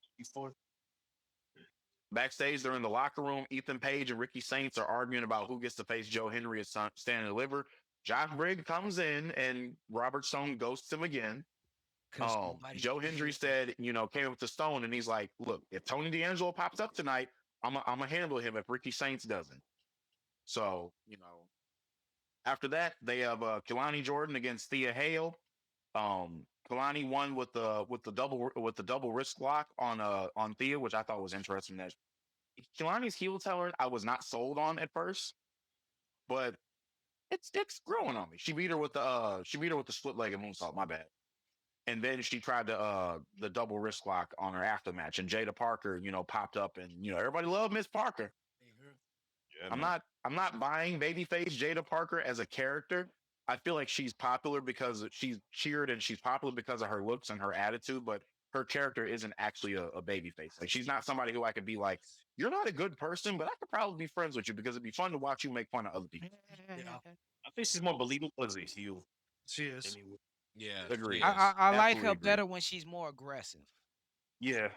Backstage, they're in the locker room. Ethan Page and Ricky Saints are arguing about who gets to face Joe Henry at Stand and Deliver. Josh Briggs comes in, and Robert Stone ghosts him again. Joe Hendry said, came up with the Stone, and he's like, look, if Tony D'Angelo pops up tonight, I'm going to handle him if Ricky Saints doesn't. So, after that, they have Kelani Jordan against Thea Hale. Kelani won with the double wrist lock on Thea, which I thought was interesting. That Kelani's heel teller I was not sold on at first, but it's growing on me. She beat her with the split-legged moonsault. My bad. And then she tried the double wrist lock on her after match, and Jada Parker, popped up, and everybody loved Miss Parker. Yeah, I'm not buying babyface Jada Parker as a character. I feel like she's popular because she's cheered, and she's popular because of her looks and her attitude, but her character isn't actually a baby face. Like she's not somebody who I could be like, you're not a good person, but I could probably be friends with you because it'd be fun to watch you make fun of other people. Yeah, I think she's more believable as a heel. she is. Anyway. Yeah, Agreed. she is. I like Absolutely her agree. better when she's more aggressive. Yeah.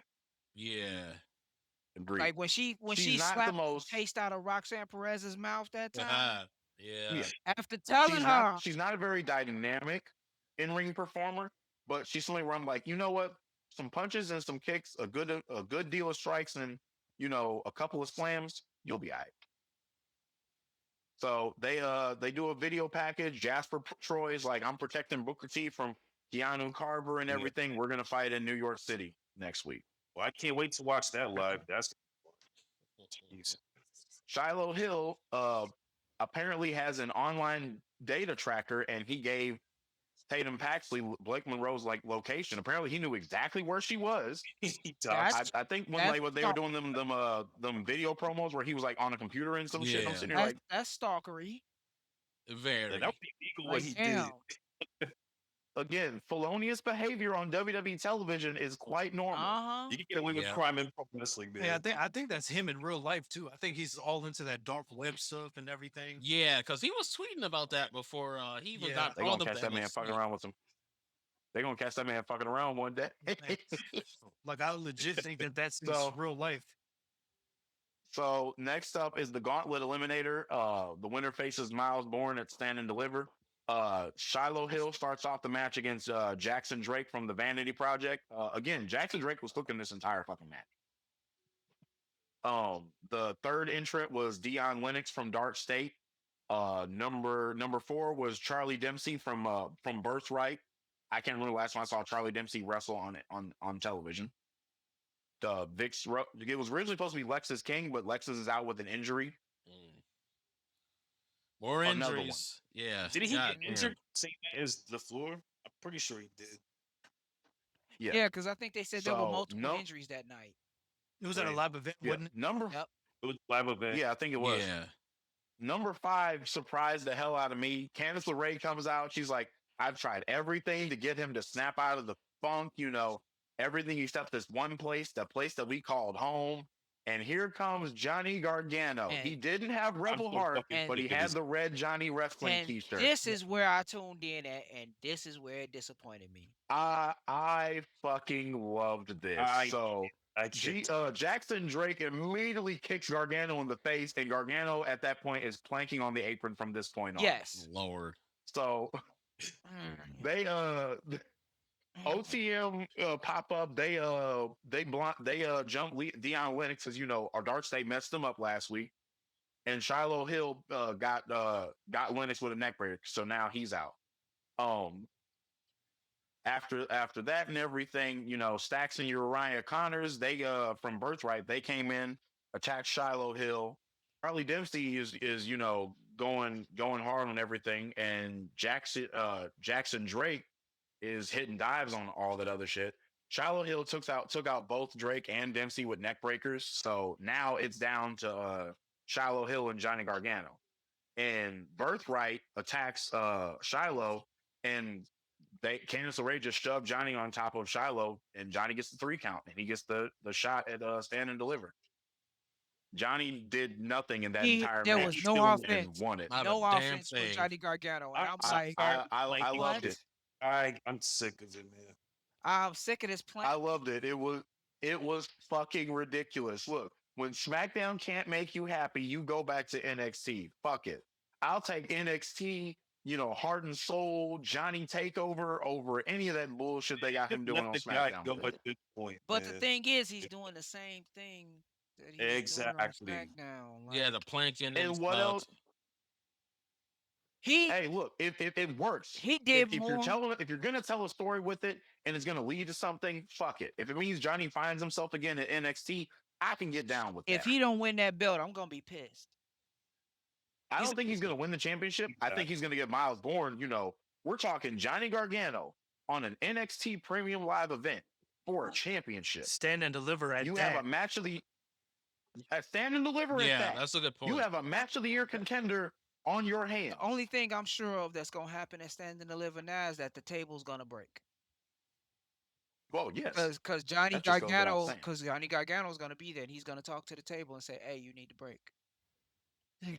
Yeah. Agreed. Like when she She's not the slapped the most. taste out of Roxanne Perez's mouth that time. Yeah. Yeah, After telling her, she's not a very dynamic in ring performer, but she's somebody where I'm like, you know what? Some punches and some kicks, a good deal of strikes, and a couple of slams, you'll be all right. So they do a video package. Jasper Troy's like, I'm protecting Booker T from Keanu Carver and Yeah. everything. We're gonna fight in New York City next week. Well, I can't wait to watch that live. That's jeez. Shiloh Hill apparently has an online data tracker, and he gave Tatum Paxley Blake Monroe's like location. Apparently, he knew exactly where she was. He That's- talks. I think when That's they were doing them video promos where he was like on a computer and some shit. I'm Yeah. sitting here like, that's stalkery. Very. That would be illegal Like what he damn. did. again, felonious behavior on WWE television is quite normal. Uh-huh. You can get away with Yeah. crime in pro wrestling, man. Yeah, I think that's him in real life too. I think he's all into that dark web stuff and everything. Yeah, because he was tweeting about that before he even Yeah. got They all gonna the catch that man fucking around with him. They gonna catch that man fucking around one day. Like I legit think that's his So- real life. So next up is the Gauntlet Eliminator. The winner faces Miles Bourne at Stand and Deliver. Shiloh Hill starts off the match against Jackson Drake from the Vanity Project. Again, Jackson Drake was cooking this entire fucking match. The third entrant was Dion Lennox from Dark State. Number 4 was Charlie Dempsey from Birthright. I can't remember the last time I saw Charlie Dempsey wrestle on television. It was originally supposed to be Lexus King, but Lexus is out with an injury. More Another one. injuries. Yeah. Did he God get damn. injured? Same as the floor? I'm pretty sure he did. Yeah. Yeah, because I think they said there were So, multiple no- injuries that night. It was at a Right. live event, Yeah. wasn't it? Yep. It was a live event. Yeah, I think it was. Yeah. Number 5 surprised the hell out of me. Candice LeRae comes out. She's like, I've tried everything to get him to snap out of the funk, everything except this one place, the place that we called home. And here comes Johnny Gargano. And- He didn't have Rebel so Heart, fucking but he sick of had this. the red Johnny Wrestling And t-shirt. this is where I tuned in at, and this is where it disappointed me. I fucking loved this. I can't. Jackson Drake immediately kicks Gargano in the face, and Gargano at that point is planking on the apron from this point on. Yes. Lord. So Mm. they OTM pop up. They jump Dion Lennox, as our Dark State messed them up last week, and Shiloh Hill got Lennox with a neck breaker, so now he's out. After that and everything, Stacks and Uriah Connors, they from Birthright, they came in, attacked Shiloh Hill. Charlie Dempsey is going hard on everything, and Jackson Drake is hitting dives on all that other shit. Shiloh Hill took out both Drake and Dempsey with neck breakers, so now it's down to Shiloh Hill and Johnny Gargano. And Birthright attacks Shiloh, and Candice LeRae just shoved Johnny on top of Shiloh, and Johnny gets the 3 count, and he gets the shot at Stand and Deliver. Johnny did nothing in that entire There match. was no still offense. won it. Not No a damn offense for thing. Johnny Gargano. And I'm I- like, I loved what? it. I'm sick of it, man. I'm sick of this plan. I loved it. It was fucking ridiculous. Look, when SmackDown can't make you happy, you go back to NXT. Fuck it. I'll take NXT, Heart and Soul, Johnny Takeover over any of that bullshit they got him doing on Let the guy SmackDown. go at this point. But the man. thing is, he's doing the same thing that he's Exactly. doing on SmackDown. Yeah, Like, the planking and And what stuff. else? he Hey, look, if it works, he did if more. you're gonna tell a story with it and it's gonna lead to something, fuck it. If it means Johnny finds himself again at NXT, I can get down with that. If he don't win that belt, I'm gonna be pissed. I don't think he's gonna win the championship. I think he's gonna get Miles Bourne. We're talking Johnny Gargano on an NXT Premium Live event for a championship. Stand and deliver at You that. have a match of the Stand and Deliver Yeah, at that. that's a good point. You have a match of the year contender on your hands. The only thing I'm sure of that's gonna happen at Stand and Deliver now is that the table's gonna break. Well, yes, Cause Johnny that just goes without Gargano, saying. cause Johnny Gargano is gonna be there, and he's gonna talk to the table and say, "Hey, you need to break." You-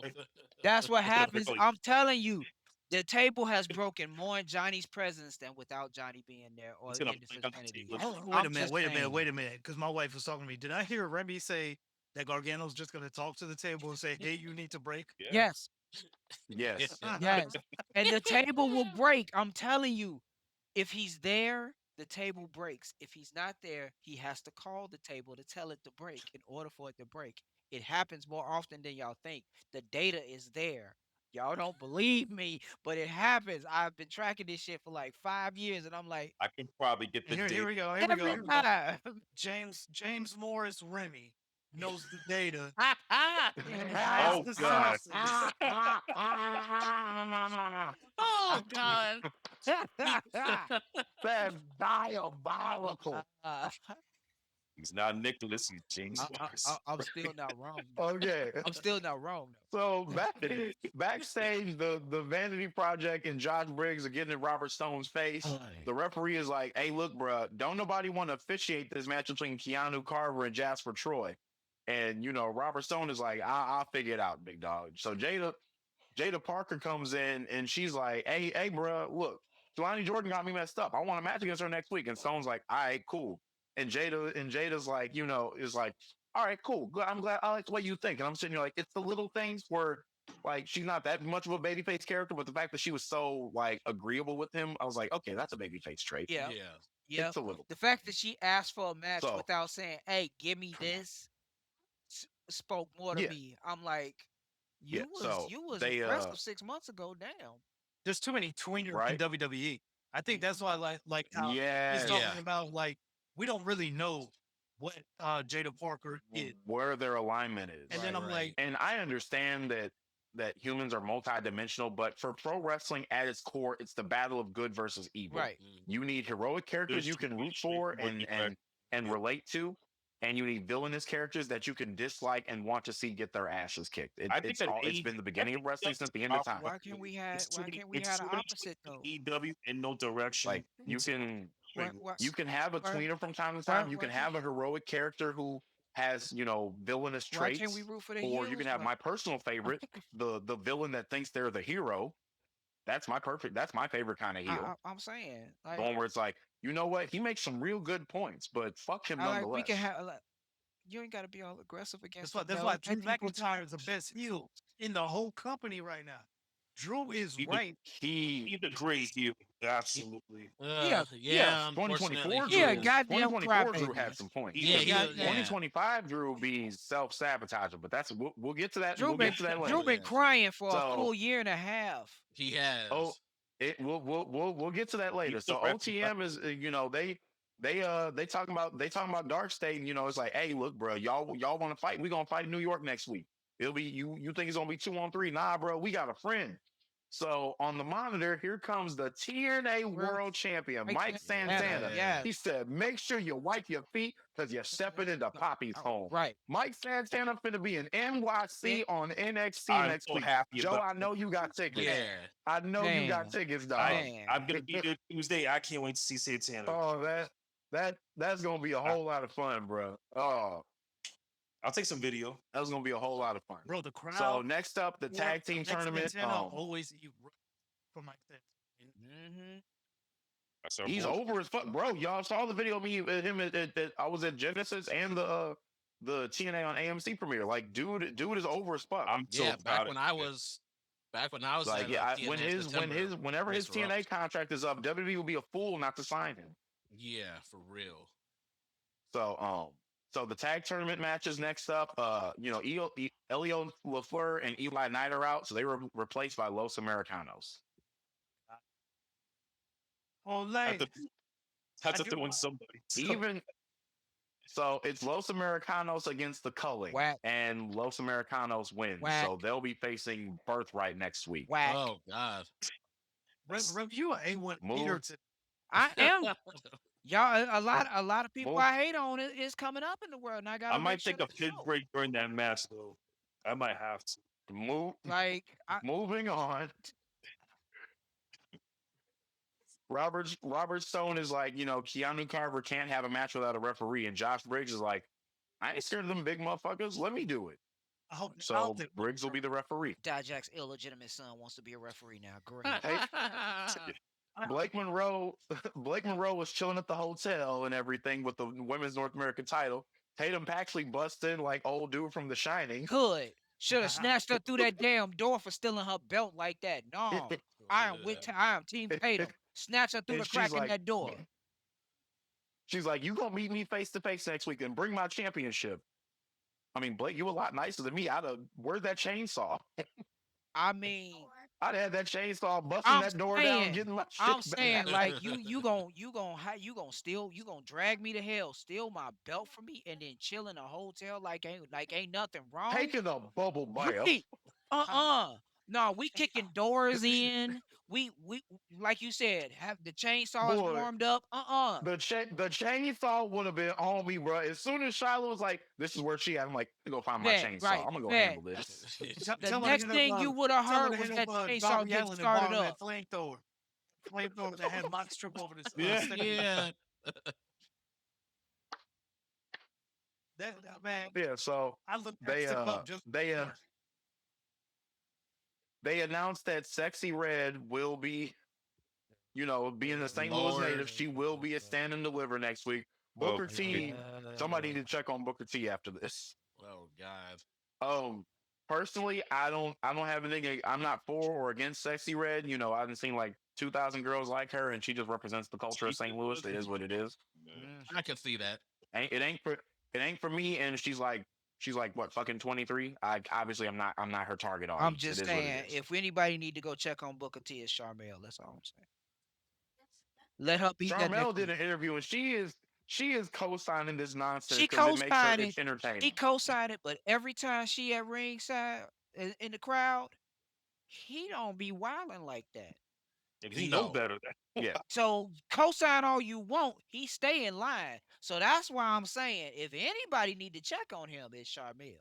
it- That's what it's gonna happens. barely. I'm telling you, the table has broken more in Johnny's presence than without Johnny being there or It's gonna in the bang on the vicinity. table. Oh, wait I'm a minute, just wait a minute, saying. wait a minute. Because my wife was talking to me. Did I hear Remy say that Gargano's just going to talk to the table and say, "Hey, you need to break"? Yeah. Yes, Yes, yes, and the table will break. I'm telling you. If he's there, the table breaks. If he's not there, he has to call the table to tell it to break in order for it to break. It happens more often than y'all think. The data is there. Y'all don't believe me, but it happens. I've been tracking this shit for like 5 years, and I'm like, I can probably get the Here date. we go. Here we every go. time. James Morris Remy knows the data and has Oh the God. sources. Oh God. that's diabolical. Uh, He's not Nicholas. He's James Morris. I'm still not wrong. Okay, I'm still not wrong so backstage, the Vanity Project and Josh Briggs are getting in Robert Stone's face. The referee is like, "Hey, look, bro, don't nobody want to officiate this match between Keanu Carver and Jasper Troy." And Robert Stone is like, I'll figure it out, big dog. So Jada Parker comes in and she's like, hey, bro, look, Jelani Jordan got me messed up. I want a match against her next week. And Stone's like, all right, cool. And Jada's like, is like, all right, cool. Good. I'm glad. I like the way you think. And I'm sitting here like, it's the little things where like she's not that much of a babyface character, but the fact that she was so like agreeable with him, I was like, okay, that's a babyface trait. though. Yeah, Yeah. yeah. It's a little. The fact that she asked for a match So without saying, "Hey, give me this," spoke more to yeah, me. I'm like, yeah. So you was they aggressive 6 months ago. Damn. There's too many tweeners in right. WWE. I think that's why like how he's Yes. Yeah. talking about like we don't really know what Jada Parker is. Where their alignment is. And then Right. I'm Right. like, And I understand that humans are multidimensional, but for pro wrestling at its core, it's the battle of good versus evil. Right. Mm. You need heroic characters There's you too can root much for more and relate to, and you need villainous characters that you can dislike and want to see get their ashes kicked. I think that It's been the beginning of wrestling since the end of time. Why can't we It's have the too many opposite though? EW in no direction. Like Why why you can have a why tweener from time to why time. You why can can't have a heroic character who has villainous why can't we traits, root for the or you can heels? have Why, my personal favorite, the villain that thinks they're the hero. That's my favorite kind of heel. I'm saying The like one where it's like, you know what, he makes some real good points, but fuck him I like we can nonetheless. have like, you ain't got to be all aggressive against the that's belt. why Let Drew people McIntyre is the best heel in the whole company right now. Drew is He's a, right. He he's a great heel. Absolutely. yeah, yeah, Yeah. Unfortunately, 2024 he yeah, Drew is. goddamn 2024 Drew crybaby. had some points. He's Yeah. a He. God, Yeah. 2025 Drew be self-sabotaging, but we'll get to that. Drew We'll been get to that Drew later. been Yes. crying for a So full year and a half. He oh, has. we'll get to that He's later. the So referee. OTM is they talking about Dark State, and it's like, hey, look, bro, y'all want to fight? We gonna fight in New York next week. It'll be you think it's gonna be 2-on-3? Nah, bro, we got a friend. So on the monitor, here comes the TNA World World Champion, Mike Mike Santana, Santana. Yeah. yes. He said, make sure you wipe your feet because you're stepping into Poppy's home. Right. Mike Santana finna be in Yeah, NYC on NXT I'm next so week. happy Joe, about I it. know you got tickets. Yeah. I know you got man, tickets, I dog. man. I'm gonna be there Tuesday. I can't wait to see Santana. Oh, that's gonna be a I, whole lot of fun, bro. Oh, I'll take some video. that's gonna be a whole lot of fun. Bro, the So crowd next up, the for tag team Mike tournament. Santana always for Mike Santana. Mm-hmm. That's our He's boy. over as fuck, bro. Y'all saw the video of me him I was at Genesis and the TNA on AMC premiere. Like, dude is over as fuck. I'm so Yeah. proud of him. Back when I was Like, at yeah, TNA in September, whenever his race were up. TNA contract is up, WWE will be a fool not to sign him. Yeah, for real. So the tag tournament matches next up. Elio LaFleur and Eli Knight are out, so they were replaced by Los Americanos. Oh, Have like to have to do- throw in somebody. So, Even so, it's Los Americanos against the Culling, Whack, and Los Americanos win. whack, So they'll be facing Birthright next week. whack. Oh God. Rev, you are A1 Move. eater to I am. Y'all, a lot of people Move. I hate on is coming up in the world, and I I gotta might make sure take a they pit show. break during that match though. I might have to. Move. Like, Moving on. Robert Stone is like, Keanu Carver can't have a match without a referee, and Josh Briggs is like, I ain't scared of them big motherfuckers. Let me do it. I So hope they Briggs will be the referee. Dijak's illegitimate son wants to be a referee now. Great. Hey, I- Blake Monroe, Blake Monroe was chilling at the hotel and everything with the women's North American title. Tatum Paxley busts in like old dude from The Shining. Could. Should have snatched her through that damn door for stealing her belt like that. No. I am Team Tatum. Snatch her through And the crack in that door. she's like, you gonna meet me face to face next week and bring my championship. I mean, Blake, you a lot nicer than me. Where's that chainsaw? I mean, I'd had that chainsaw busting I'm that door down, saying, getting my shit I'm back. saying, like you gonna steal, you gonna drag me to hell, steal my belt from me, and then chill in a hotel like ain't nothing wrong. Taking a bubble bath. Right. No, we kicking doors in. We like you said, have the chainsaws Boy, warmed up. The chainsaw would have been on me, bro. As soon as Shiloh was like, "This is where she at," I'm like, "I'm gonna find my Bad, chainsaw. right, I'm gonna go bad. handle this." The next thing you would have heard was that chainsaw Darby getting Allin and started borrow up. that flamethrower that had Mox trip over this. Yeah. That man. Yeah, so I looked they that up just they announced that Sexy Red will be, being a St. Louis Lord. native, she will be a stand and deliver next week. Booker T, somebody need to check on Booker T after this. Oh God. Personally, I don't have anything. I'm not for or against Sexy Red. I haven't seen like 2,000 girls like her, and she just represents the culture of St. Louis. It is what it is. I can see that. It ain't for me. And she's like what, fucking 23. I'm not her target audience. I'm just saying, if anybody need to go check on Booker T, it's Charmel. That's all I'm saying. Let her beat that. Charmel did an interview, and she is co-signing this nonsense She because it makes her co-signed it's entertaining. He co-signed it, but every time she at ringside in the crowd, he don't be wilding like that. He knows better. Yeah. So co-sign all you want, he stay in line. So that's why I'm saying, if anybody need to check on him, it's Charmel.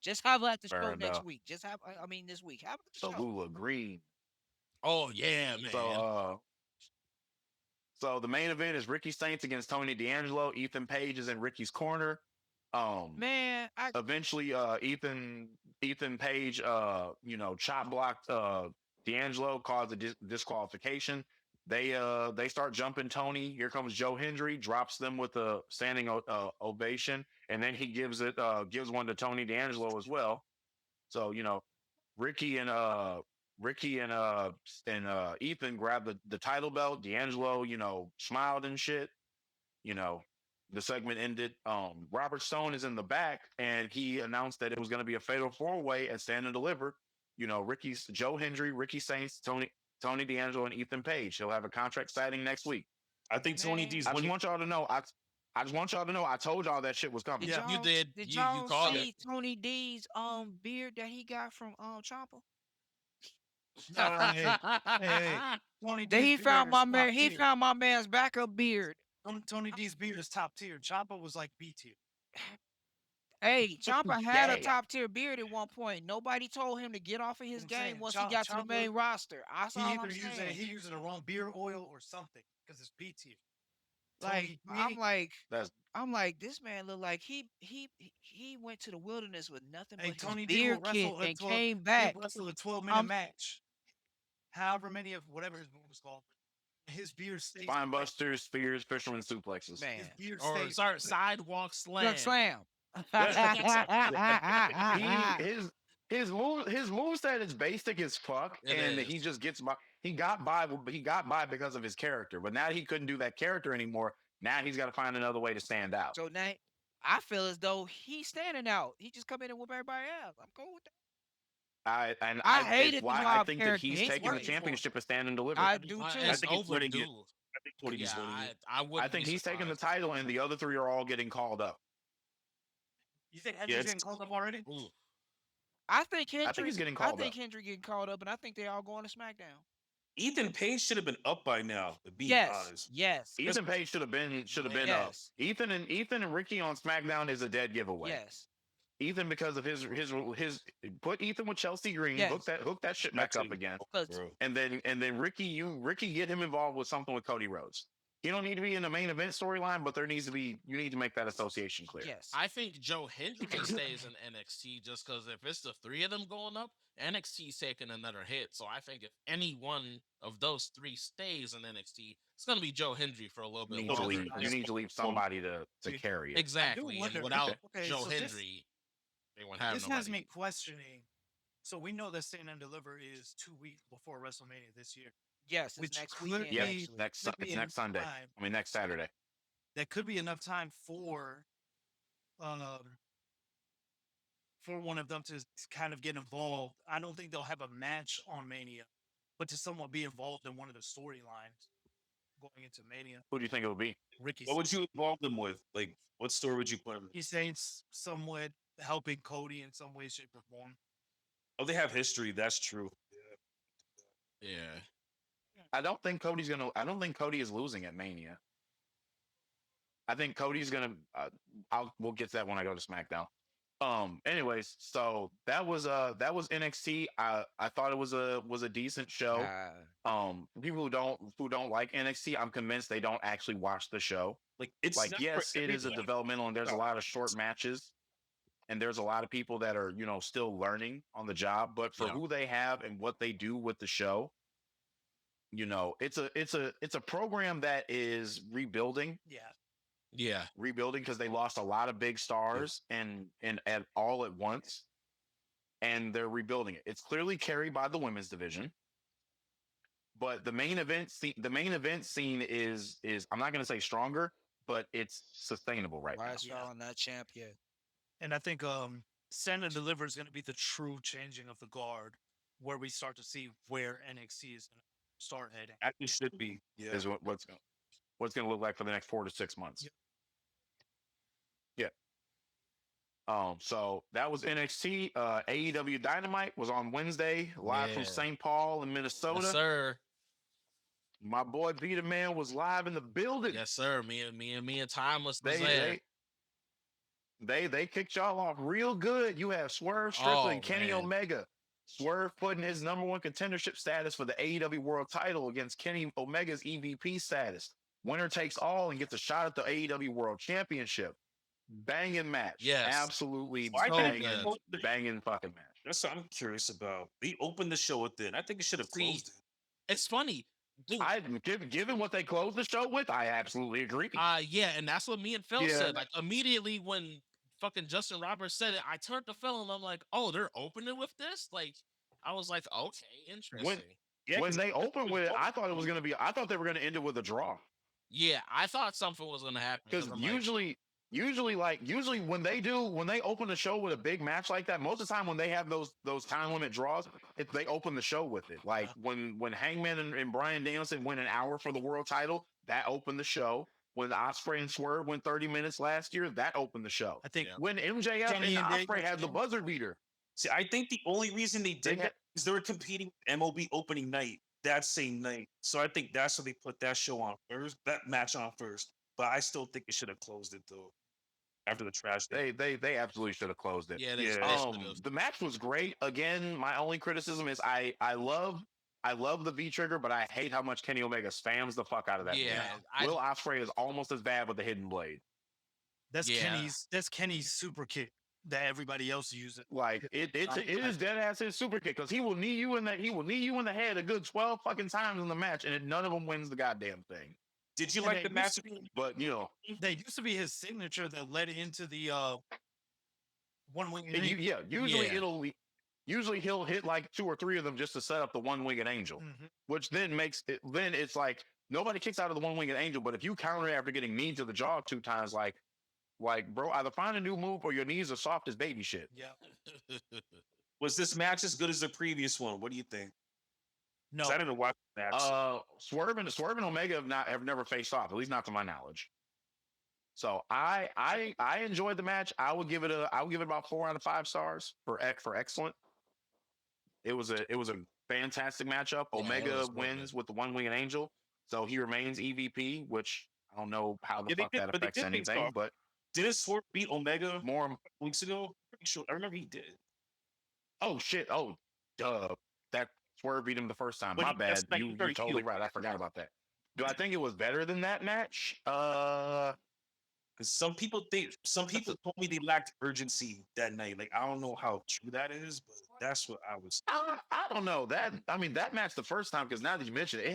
Just have her at the Fair show next enough. week. Just have, I mean, this week. Have her at the So show. Lula Green. Oh yeah, man. So the main event is Ricky Saints against Tony D'Angelo. Ethan Page is in Ricky's corner. Man, Eventually, Ethan Page, chop blocked D'Angelo, caused a disqualification. They start jumping Tony. Here comes Joe Hendry, drops them with a standing ovation, and then he gives one to Tony D'Angelo as well. So Ricky and Ethan grabbed the title belt. D'Angelo, smiled and shit. The segment ended. Robert Stone is in the back, and he announced that it was going to be a fatal 4-way at Stand and Deliver. Ricky's Joe Hendry, Ricky Saints, Tony D'Angelo, and Ethan Page. He'll have a contract signing next week. I think Tony D's. I just want y'all to know. I just want y'all to know. I told y'all that shit was coming. Did You did. Did You y'all called see it. Tony D's beard that he got from Chopper? Hey, Tony Then he D's found beard my is man. top He tier. found my man's backup beard. Tony D's beard is top tier. Chopper was like B tier. Hey, Ciampa had a Yeah. top tier beard at one point. Nobody told him to get off of his I'm game saying, once he got to the Ciampa- main roster. That's He all either I'm using saying. he using the wrong beard oil or something because it's B tier. Like Tony D, That's I'm like, this man look like he went to the wilderness with nothing hey, but Tony his D will beard kit wrestle a and 12 came he'll back. wrestle a 12-minute Um, match. However many of whatever his move was called. His beard stays Spine Busters, Spears, Fisherman Suplexes. Man, His beard Or stays sorry, sidewalk slam. Look, slam. His moveset is basic as fuck, It and is. he just gets by. He got by because of his character, but now he couldn't do that character anymore. Now he's got to find another way to stand out. So now I feel as though he's standing out. He just come in and whoop everybody else. I'm cool with that. I hated it's the why I mob think that character. he's He's taking the working for championship and stand and deliver. I do too. I It's think he's winning it. overdue. I think Tony D's Yeah, winning it. I I wouldn't think be he's taking the surprised. title, and the other three are all getting called up. You think Yeah, Hendricks it's- getting called up already? Ooh. I think Hendry. he's getting I called think up. Hendry getting called up, and I think they all going to SmackDown. Ethan Page should have been up by now. To be Yes, honest, yes, Ethan Page should have been up. Yes. Ethan and Ricky on SmackDown is a dead giveaway. yes. Ethan because of his put Ethan with Chelsea Green, Yes. hook that shit back up again, Because and then Ricky get him involved with something with Cody Rhodes. He don't need to be in the main event storyline, but there needs to be you need to make that association clear. yes, I think Joe Hendry stays in NXT just because if it's the three of them going up, NXT's taking another hit. So I think if any one of those three stays in NXT, it's going to be Joe Hendry for a little You bit need to longer. leave. You need to leave somebody to carry it. I do Exactly. And wonder. without Okay, Joe so this Hendry, they won't have this has nobody. me questioning. So we know that Stand and Deliver is 2 weeks before WrestleMania this year, yes, it's which next could weekend Yep, be actually. could be it's enough next Sunday. time. I mean next Saturday. That could be enough time um for one of them to kind of get involved. I don't think they'll have a match on Mania, but to somewhat be involved in one of the storylines going into Mania. Who do you think it would be? Ricky, What would you involve them with? Like, what story would you put them in? he's saying somewhat helping Cody in some way, shape, or form. Oh, they have history. That's true. Yeah. I don't think Cody's gonna. I don't think Cody is losing at Mania. I think Cody's gonna. We'll get to that when I go to SmackDown. Anyways, so that was NXT. I thought it was a decent show. People who don't like NXT, I'm convinced they don't actually watch the show. Like, it's Like, not yes, for it is a everybody. developmental, and there's a lot of short matches, and there's a lot of people that are still learning on the job. But for Yeah. who they have and what they do with the show, it's a program that is rebuilding Yeah, because they lost a lot of big stars and at all at once, and they're rebuilding it. It's clearly carried by the women's division, but the main event scene is I'm not going to say stronger, but it's sustainable right now. Why Star on that champ yet? and I think Stand and Deliver is going to be the true changing of the guard, where we start to see where NXT is going to start heading. Actually, should be. Yeah. Is what's going to look like for the next 4 to 6 months. Yeah. So that was NXT. AEW Dynamite was on Wednesday, live from Yeah. St. Paul in Minnesota. Yes, sir. My boy Vita Man was live in the building. Yes, sir. Me and Timeless was there. They kicked y'all off real good. You have Swerve Strickland, Kenny man. Omega. Swerve putting his #1 contendership status for the AEW World Title against Kenny Omega's EVP status. Winner takes all and gets a shot at the AEW World Championship. Banging match. Yes. Absolutely Why So banging fucking match. That's what I'm curious about. They opened the show with it. I think it should have See, closed it. It's funny. Dude, Given what they closed the show with, I absolutely agree. yeah, and that's what me and Phil Yeah. said. Like immediately when fucking Justin Roberts said it, I turned to Phil and I'm like, oh, they're opening with this? Like, I was like, okay, interesting. Yeah, When 'cause they opened with it, I thought it was they were gonna end it with a draw. Yeah, I thought something was gonna happen. Because I'm like, usually when they open the show with a big match like that, most of the time when they have those time limit draws, if they open the show with it. Like when Hangman and Bryan Danielson went an hour for the world title, that opened the show. When Ospreay and Swerve went 30 minutes last year, that opened the show. I think Yeah. When MJF Kenny and and Ospreay had the buzzer beater. See, I think the only reason they did that is they were competing with MOB opening night that same night. So I think that's why they put that show on first, that match on first. But I still think it should have closed it though. After the trash day. They absolutely should have closed it. yeah, Yeah. they should've. The match was great. Again, my only criticism is I love the V trigger, but I hate how much Kenny Omega spams the fuck out of that. Yeah, move. Will Ospreay is almost as bad with the hidden blade. that's Yeah. Kenny's super kick that everybody else uses. Like it is dead ass his super kick because he will knee you in the head a good 12 fucking times in the match, and none of them wins the goddamn thing. Did you And like it the used match? to be- But They used to be his signature that led into the one wing. usually he'll hit like 2 or 3 of them just to set up the one-winged angel, which then makes it. Then it's like nobody kicks out of the one-winged angel, but if you counter after getting knee to the jaw 2 times, like bro, either find a new move or your knees are soft as baby shit. Yeah. Was this match as good as the previous one? What do you think? No. 'Cause I didn't watch the match. Swerve and Omega have never faced off, at least not to my knowledge. So I enjoyed the match. I would give it about 4 out of 5 stars for excellent. It was a fantastic matchup. Yeah, it Omega was real wins good. with the one-winged angel, so he remains EVP, which I don't know how the Yeah, they fuck did- that but they affects did face anything, off. but Didn't Swerve beat Omega more weeks ago? sure. I remember he did. Oh shit. Oh, duh. That Swerve beat him the first time. But My he, that's bad. like You're very totally heel. right. I forgot about that. Do I think it was better than that match? Because some That's people told me they lacked urgency that night. Like I don't know how true that is, but that's what I was. I don't know that. I mean, that match the first time, because now that you mention it,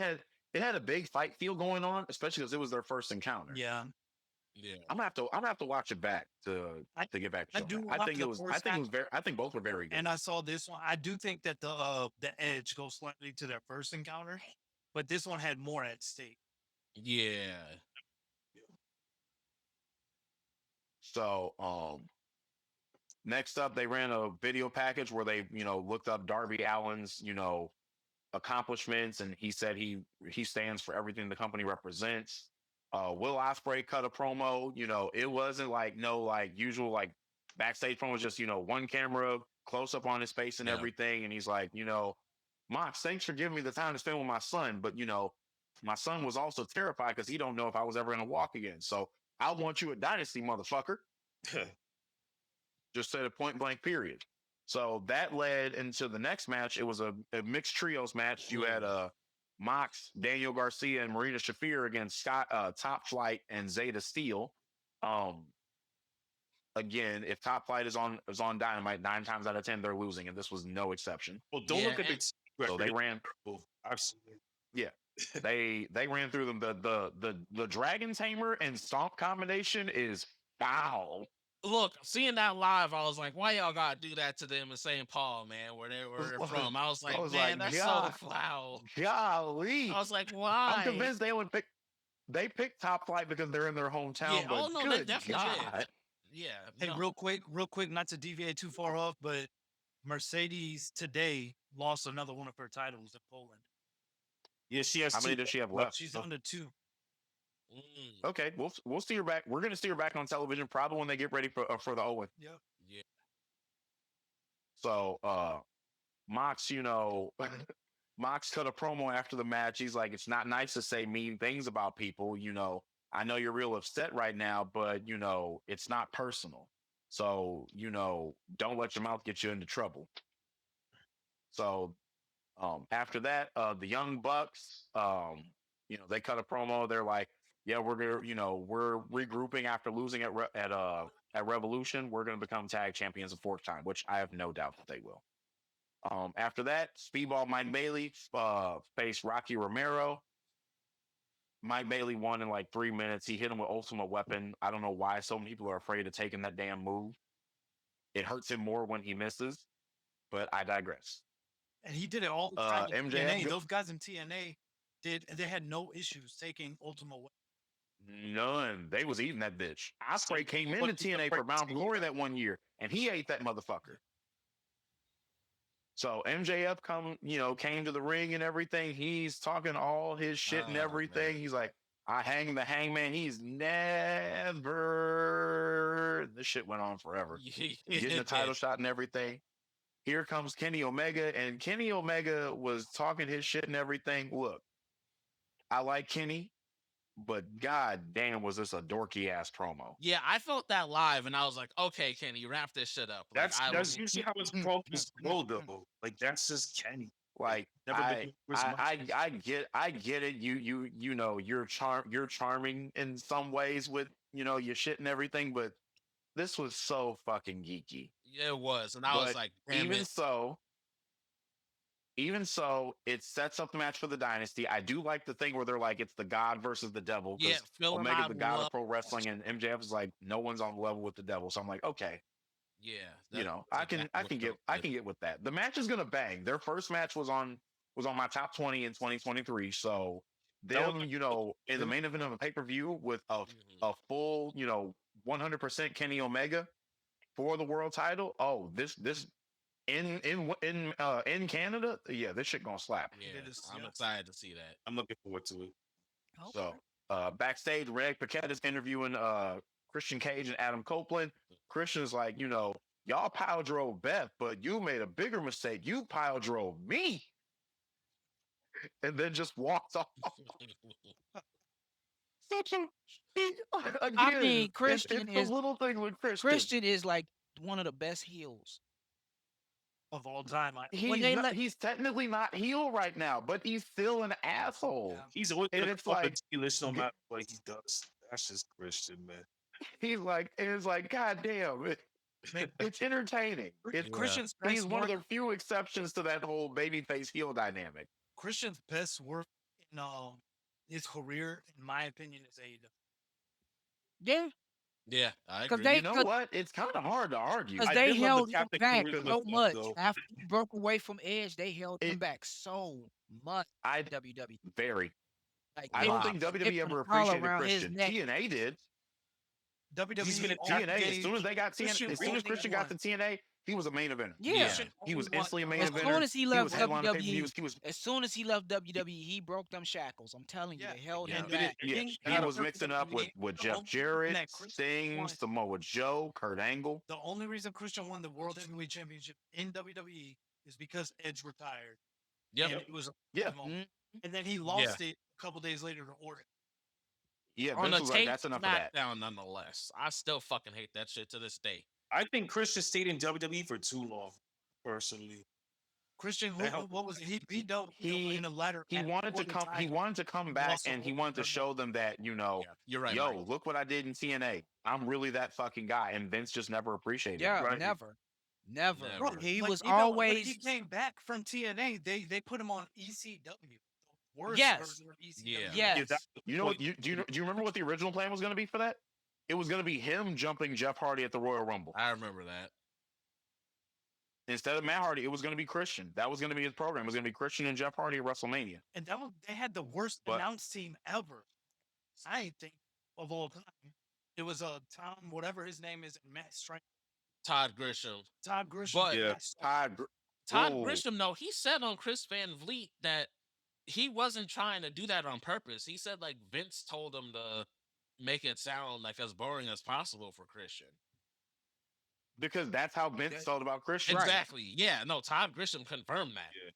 it had a big fight feel going on, especially because it was their first encounter. Yeah, Yeah. I'm gonna have to watch it back I to get back to I show that. do watch the I first think it half, was very I think both were very good. and I saw this one. I do think that the Edge goes slightly to their first encounter, but this one had more at stake. Yeah. So next up they ran a video package where they, looked up Darby Allin's, accomplishments, and he said he stands for everything the company represents. Will Ospreay cut a promo. It wasn't like no like usual like backstage promo, just one camera close up on his face and Yeah. everything, and he's like, Mox, thanks for giving me the time to spend with my son, but my son was also terrified because he don't know if I was ever gonna walk again. So I want you a dynasty, motherfucker. Just said a point blank period. So that led into the next match. It was a mixed trios match. You had Mox, Daniel Garcia, and Marina Shafir against Scott, Top Flight, and Zeta Steel. Um, Again, if Top Flight is on Dynamite, 9 times out of 10 they're losing, and this was no exception. Well, don't Yeah, look at the and- TV So they record. ran. I've seen it. Yeah, they ran through them. The Dragon Tamer and Stomp combination is foul. Look, seeing that live, I was like, why y'all gotta do that to them in St. Paul, man, where they're from? I was like, man, that's God, so foul. golly. I was like, I'm why? convinced they picked Top Flight because they're in their hometown. Yeah, But oh no, they good definitely God. did. Yeah. Hey, No. real quick, not to deviate too far off, but Mercedes today lost another one of her titles in Poland. Yeah, she has How many two. does she have Well, left? She's under 2. Mm, Okay, we'll see her back. We're gonna see her back on television probably when they get ready for the Owen. Yep. yeah. So Mox, Mox cut a promo after the match. He's like, it's not nice to say mean things about people. I know you're real upset right now, but it's not personal. So don't let your mouth get you into trouble. So after that, the Young Bucks, they cut a promo. They're like, yeah, we're regrouping after losing at Revolution. We're gonna become tag champions a fourth time, which I have no doubt that they will. After that, Speedball Mike Bailey faced Rocky Romero. Mike Bailey won in like 3 minutes. He hit him with Ultimate Weapon. I don't know why so many people are afraid of taking that damn move. It hurts him more when he misses, but I digress. And he did it all the time in MJF TNA. Those guys in TNA they had no issues taking Ultimate Weapon. None. They was eating that bitch. Ospreay came What into the TNA for fuck Bound for is he Glory got? that one year, and he ate that motherfucker. So MJF came to the ring and everything. He's talking all his shit and Oh, everything. man. He's like, I hang the hangman. He's never. This shit went on forever. Getting the title shot and everything. Here comes Kenny Omega, and Kenny Omega was talking his shit and everything. Look, I like Kenny, but god damn, was this a dorky ass promo. Yeah, I felt that live, and I was like, okay, Kenny, wrap this shit up. Like, That's usually how his promos go, though. Like that's just Kenny. Like Never been over his much. I get it. You're charming in some ways with your shit and everything, but this was so fucking geeky. it was, and I was But like, damn even it. so, it sets up the match for the dynasty. I do like the thing where they're like it's the God versus the devil, Yeah, because Phil and Omega's I the God love. of pro wrestling, and MJF is like no one's on the level with the devil. So I'm like, okay, Yeah, I that's exactly what I felt can good. get with that. The match is gonna bang. Their first match was on my top 20 in 2023. So That was them, in the main event of a pay-per-view with Mhm. a full, 100% Kenny Omega for the world title. Oh, this in Canada, yeah, this shit gonna slap. Yeah, It is, I'm yeah. excited to see that. I'm looking forward to it. So backstage, Reg Paquette is interviewing Christian Cage and Adam Copeland. Christian's like, y'all pile drove Beth, but you made a bigger mistake. You pile drove me. And then just walked off. Such a I again, mean, it's the little thing with Christian. Christian is like one of the best heels. of all time. When He's they not, let he's technically not heel right now, but he's still an asshole. Yeah. He's always And gonna it's come up like with list no g- matter what he does. That's just Christian, man. he's like it's like God damn, Man, it's entertaining. It's Yeah. Christian's he's best one of work. the few exceptions to that whole babyface heel dynamic. Christian's best work in his career, in my opinion, is AEW. yeah, Yeah, I because agree. they You know what? It's kind of hard to argue because I they did love the held him Captain back Charisma so stuff, much though. after he broke away from Edge. They held him it. back so much. I WWE, very. like I they don't put Wow. think they WWE put a ever collar appreciated around his Christian. neck. TNA did. He's been WWE only attacked. TNA, as soon as gave they got TNA, Christian as soon as only Christian got won. to TNA, he was a main eventer. Yeah, Yeah. Christian He only was won. instantly a main as eventer. soon as he He left was headlining pay. He WWE, was he was as soon as he left he, WWE, he broke them shackles. I'm telling you, Yeah, they held Yeah. him and he did, back. yeah. King He of was mixing up WWE, with the Jeff only reason Jarrett, that Christian Sting, won, Samoa Joe, Kurt Angle. the only reason Christian won the World Heavyweight Championship in WWE is because Edge retired, Yep. and it was a Yeah, moment. Mm. And then he Yeah. lost it a couple days later to Orton. yeah. On Vince a was like, tape that's enough of that. SmackDown, nonetheless. I still fucking hate that shit to this day. I think Christian stayed in WWE for too long, personally. Christian, That helped. what was it? He dealt in He a ladder he match wanted for to the come. He title. wanted to come He back, lost to and he Orton. wanted to show them that Yeah, you're right, yo, Mike. look what I did in TNA. I'm really that fucking guy, and Vince just never appreciated Yeah, it. Right. never. Never. He Like was even when he always came back from TNA, they put him on ECW, the worst yes, version of ECW. Yeah. Yeah, yes. that was You the know what? point. Do you remember what the original plan was going to be for that? It was going to be him jumping Jeff Hardy at the Royal Rumble. I remember that. Instead of Matt Hardy, it was going to be Christian. That was going to be his program. It was going to be Christian and Jeff Hardy at WrestleMania. And they had the worst But announce team ever. I think of all time. It was Tom, whatever his name is, and Matt Strang. Todd Grisham. Todd Grisham. But Yeah. Matt Strang. Todd Whoa. Grisham, though, he said on Chris Van Vliet that he wasn't trying to do that on purpose. He said like Vince told him to make it sound like as boring as possible for Christian. Because that's how Vince That- felt about Christian. Right. Exactly. Yeah. No, Todd Grisham confirmed that. Yeah.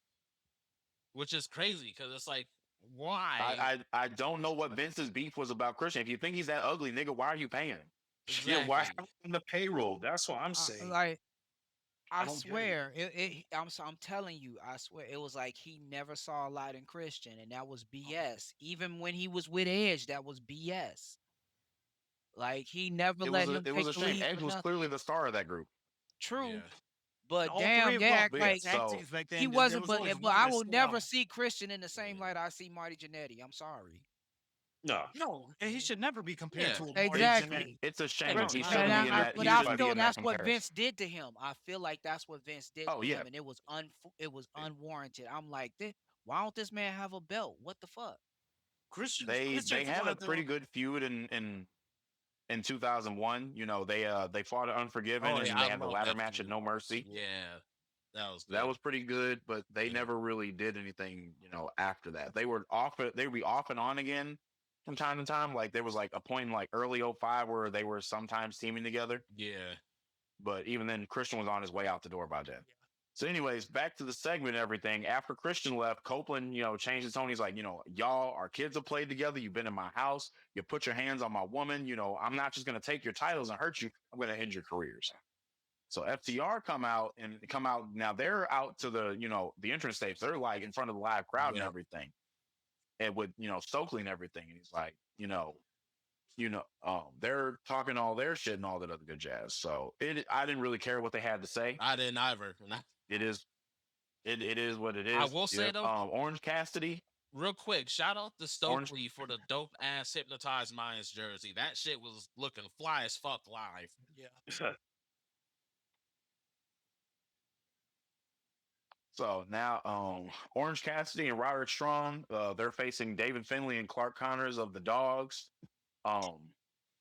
Which is crazy because it's like, why? I don't know what Vince's beef was about Christian. If you think he's that ugly, nigga, why are you paying him? Yeah, why Exactly. have him on the payroll? That's what I'm saying. Like I don't get it. swear, I'm telling you, I swear, it was like he never saw a light in Christian, and that was BS. Even when he was with Edge, that was BS. Like he never let him It was a take the shame. lead Edge for was nothing. clearly the star of that group. True, Yeah. but All damn, three of they them act But like tag so teams back then. he there wasn't. was But always but one I that will stood never out. see Christian in the same Yeah. light I see Marty Jannetty. I'm sorry. No. No, and he should never be compared Yeah. to a Marty Exactly. Jannetty. it's a shame. No, He not shouldn't at be in all. that. But He I shouldn't be feel in that that's what comparison. Vince did to him. I feel like that's what Vince did Oh to yeah. him, and it was unwarranted. I'm like, why don't this man have a belt? What the fuck? Christian, They Christian's had one a of the pretty good feud in 2001. You know, they fought at Unforgiven Oh, and yeah, they I had the love ladder that match at feud. No Mercy. Yeah. That was good. That was pretty good, but they Yeah. never really did anything, after that. They would be off and on again from time to time. Like there was like a point in like early 05 where they were sometimes teaming together. Yeah. But even then Christian was on his way out the door by then. So, anyways, back to the segment and everything. After Christian left, Copeland, changed his tone. He's like, y'all, our kids have played together. You've been in my house. You put your hands on my woman. I'm not just going to take your titles and hurt you. I'm going to end your careers. So FTR come out. Now they're out to the, the entrance stage. They're like in front of the live crowd and Yeah. everything. And with, Stokely and everything. And he's like, they're talking all their shit and all that other good jazz. So I didn't really care what they had to say. I didn't either. It is what it is. I will say, though- Orange Cassidy. Real quick, shout out to Orange- Stokely for the dope ass Hypnotized Minds jersey. That shit was looking fly as fuck live. yeah. So now, Orange Cassidy and Roderick Strong, they're facing David Finlay and Clark Connors of the Dogs.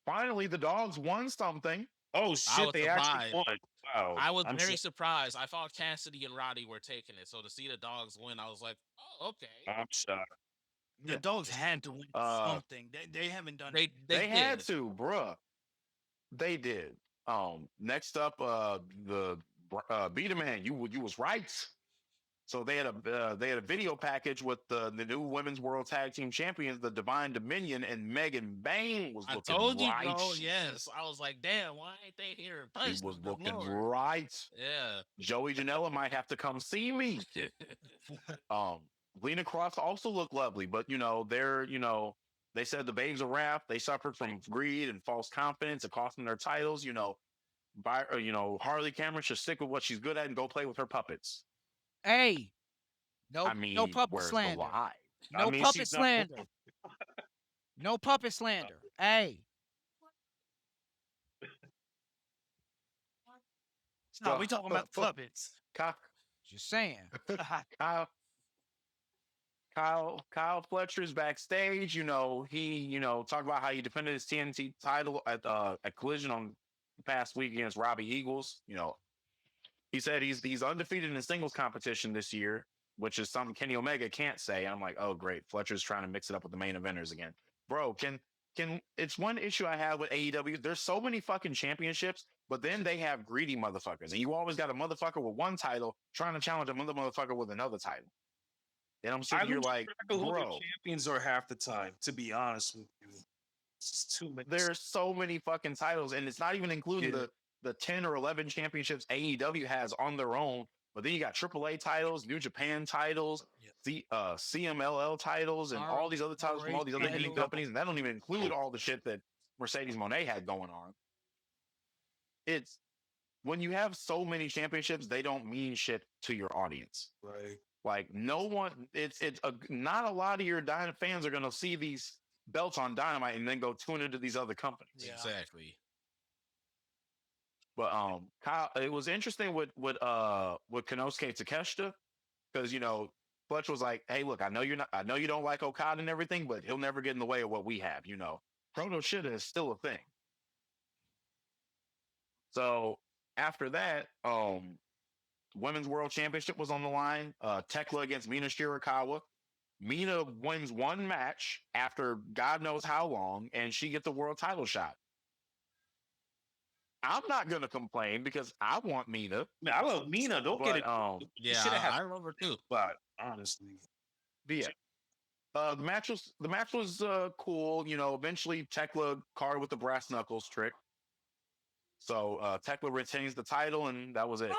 Finally, the Dogs won something. Oh was shit! They actually surprised. won. Wow. I was I'm very so- surprised. I thought Cassidy and Roddy were taking it. So to see the Dogs win, I was like, oh, okay. I'm shocked. The Dogs had to win something. They haven't done it. They had did. to, bruh. They did. Next up, the Beta Man. You was right. So they had a video package with the new women's world tag team champions, the Divine Dominion, and Megan Bain was I looking told you, right. bro. Yes, I was like, damn, why ain't they here in She person? was Good looking Lord. right. Yeah. Joey Janela might have to come see me. Lena Cross also looked lovely, but they said the babes of wrath, they suffered from greed and false confidence. It cost them their titles. Harley Cameron should stick with what she's good at and go play with her puppets. Hey, I no mean, puppet where's the slander. lie? No mean, puppet she's not. slander. No puppet slander. Hey, No, we talking about the puppets. Kyle, just saying. Kyle, Kyle Fletcher's backstage. He talked about how he defended his TNT title at Collision on the past week against Robbie Eagles. He said he's undefeated in the singles competition this year, which is something Kenny Omega can't say. I'm like, oh great, Fletcher's trying to mix it up with the main eventers again, bro. Can it's one issue I have with AEW. There's so many fucking championships, but then they have greedy motherfuckers, and you always got a motherfucker with one title trying to challenge another motherfucker with another title. And I'm I sitting here lose like, track of who the bro, champions are half the time. To be honest with you, it's just too many. there's so many fucking titles, and it's not even including Yeah. the 10 or 11 championships AEW has on their own. But then you got AAA titles, New Japan titles, the CMLL titles, and all these other titles from all these other indie titles. companies, and that don't even include all the shit that Mercedes Moné had going on. It's when you have so many championships, they don't mean shit to your audience. Right. Like no one, not a lot of your fans are gonna see these belts on Dynamite and then go tune into these other companies. Yeah. Exactly. But Kyle, it was interesting with Konosuke Takeshita because Fletch was like, "Hey, look, I know you don't like Okada and everything, but he'll never get in the way of what we have." Proto Shida is still a thing. So after that, Women's World Championship was on the line. Tekla against Mina Shirakawa. Mina wins one match after God knows how long, and she gets a world title shot. I'm not gonna complain because I want Mina. Man, I love Mina. Don't get it. Yeah, should have I had remember too. but honestly, But yeah, the match was cool. Eventually Tekla carded with the brass knuckles trick. So Tekla retains the title, and that was it.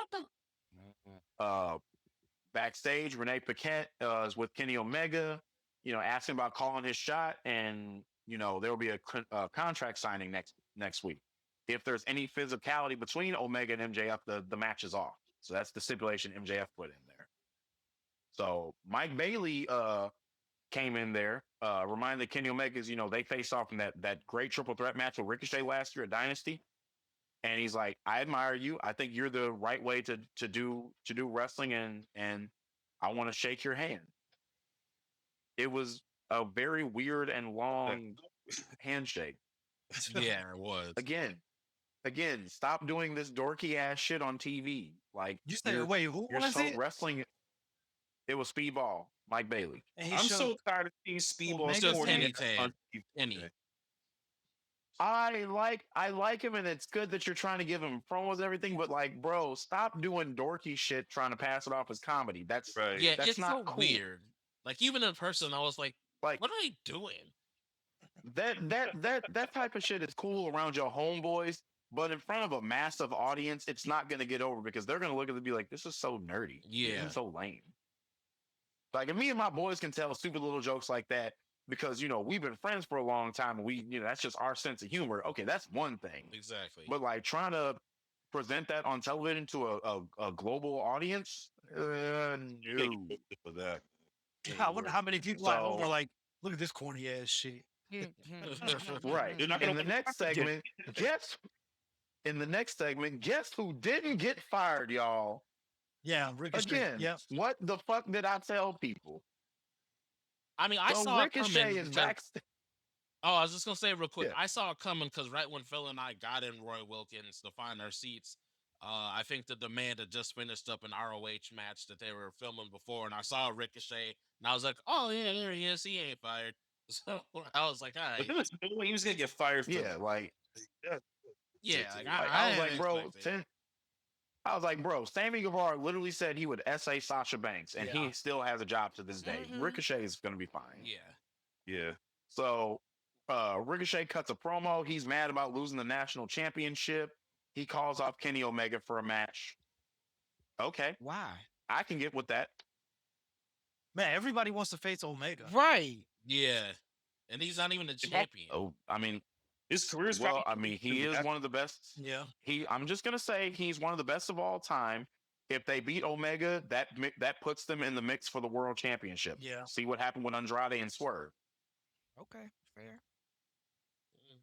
Backstage, Renee Paquette is with Kenny Omega. Asking about calling his shot, and there will be a contract signing next week. If there's any physicality between Omega and MJF, the match is off. So that's the stipulation MJF put in there. So Mike Bailey came in there, reminded Kenny Omega's, they faced off in that great triple threat match with Ricochet last year at Dynasty. And he's like, I admire you. I think you're the right way to do wrestling, and I want to shake your hand. It was a very weird and long handshake. Yeah, it was. Again, stop doing this dorky ass shit on TV. Like You said, wait, who was it? Wrestling. It was Speedball, Mike Bailey. And I'm so tired of seeing Speedball. Omega's Just Just Kenny Kenny Tan. Kenny. I like him, and it's good that you're trying to give him promos and everything, but like, bro, stop doing dorky shit trying to pass it off as comedy. That's Right. Yeah, that's it's not so cool. weird. Like even in person, I was like, Like what are they doing? that type of shit is cool around your homeboys, but in front of a massive audience, it's not gonna get over because they're gonna look at it and be like, this is so nerdy. Yeah. This is so lame. Like, if me and my boys can tell stupid little jokes like that because we've been friends for a long time, and we that's just our sense of humor. Okay, that's one thing. Exactly. But like trying to present that on television to a global audience, no. For that. I wonder how many people at home So- are like, look at this corny ass shit. Right. They're not In gonna the next segment, guess who didn't get fired, y'all? Yeah, Ricochet. Again, Yep. what the fuck did I tell people? I mean, I So saw it Ricochet coming. is because- back. Oh, I was just gonna say real quick. Yeah. I saw it coming because right when Phil and I got in Roy Wilkins to find our seats, I think the demand had just finished up an ROH match that they were filming before, and I saw Ricochet, and I was like, "Oh yeah, there he is. He ain't fired." So I was like, "All But right, there was no way he was gonna get fired. For Yeah, like yeah." Like, I I was like, didn't bro, expect it. I was like, bro, Sammy Guevara literally said he would SA Sasha Banks, and he Yeah. still has a job to this day. Mhm. Ricochet is going to be fine. Yeah. Yeah. So Ricochet cuts a promo. He's mad about losing the national championship. He calls off Kenny Omega for a match. Okay, Why? I can get with that. Man, everybody wants to face Omega. Right. Yeah. And he's not even the champion. Oh, I mean, His career's well, probably I mean, he is one of the best. Yeah. I'm just gonna say he's one of the best of all time. If they beat Omega, that puts them in the mix for the world championship. Yeah. See what happened with Andrade and Swerve. Okay. Fair.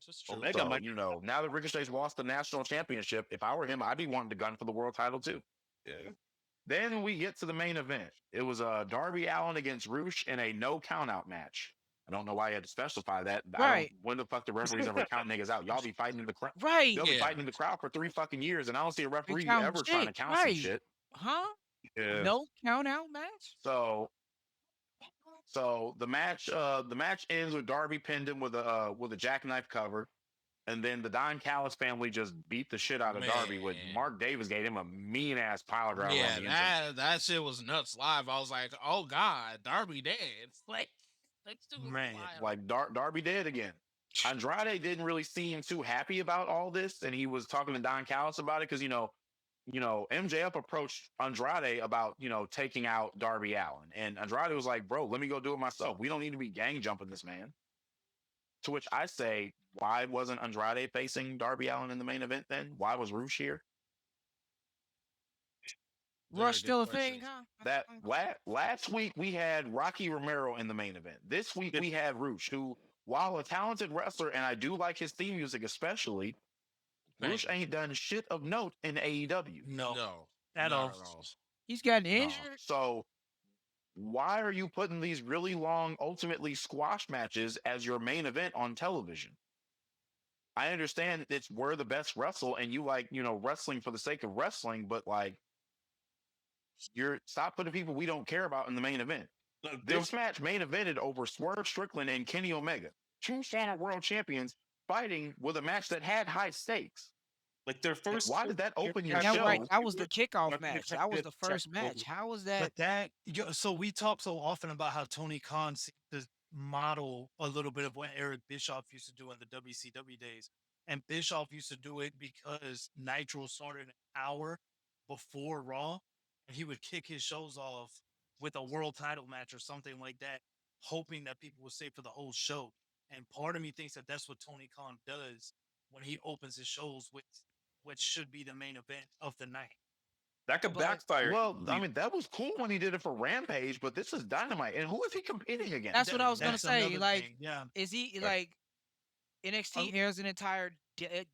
Just true. Omega So, might. now that Ricochet's lost the national championship, if I were him, I'd be wanting to gun for the world title too. Yeah. Then we get to the main event. It was Darby Allin against Roosh in a no countout match. I don't know why you had to specify that. Right. When the fuck the referees ever count niggas out? Y'all be fighting in the crowd. Right. They'll be Yeah. fighting in the crowd for 3 fucking years, and I don't see a referee counting ever trying to shit, count some right. shit. Huh? Yeah. No count out match? So the match ends with Darby pinned him with a jackknife cover, and then the Don Callis family just beat the shit out of Darby. With Man. Mark Davis gave him a mean ass pile driver. Yeah, on the entrance. that shit was nuts live. I was like, oh God, Darby dead. Like dude was Man, wild. Like Darby did again. Andrade didn't really seem too happy about all this, and he was talking to Don Callis about it because MJF approached Andrade about taking out Darby Allin, and Andrade was like, "Bro, let me go do it myself. We don't need to be gang jumping this man." To which I say, why wasn't Andrade facing Darby Allin in the main event then? Why was Roosh here? Very Rush good still a question. thing, huh? That last week we had Rocky Romero in the main event. This week we had Roosh, who, while a talented wrestler, and I do like his theme music especially, Thank Roosh you. ain't done shit of note in AEW. no, No, at not all. at all. He's gotten No. injured. So why are you putting these really long, ultimately squash matches as your main event on television? I understand it's where the best wrestle, and you like wrestling for the sake of wrestling, but like stop putting people we don't care about in the main event. Look, This match main evented over Swerve Strickland and Kenny Omega, 2 former world champions fighting with a match that had high stakes. like their first. Why did that open your Yeah, show? right. That was the kickoff Not match. the That was the check first over. match. How was that? But so we talk so often about how Tony Khan seems to model a little bit of what Eric Bischoff used to do in the WCW days. And Bischoff used to do it because Nitro started an hour before Raw, and he would kick his shows off with a world title match or something like that, hoping that people would stay for the whole show. And part of me thinks that that's what Tony Khan does when he opens his shows with what should be the main event of the night. That could But- backfire. Well, I mean, that was cool when he did it for Rampage, but this is Dynamite. And who is he competing against? That's what I was gonna That's say. another Like, thing, yeah. is he Right. like NXT airs an entire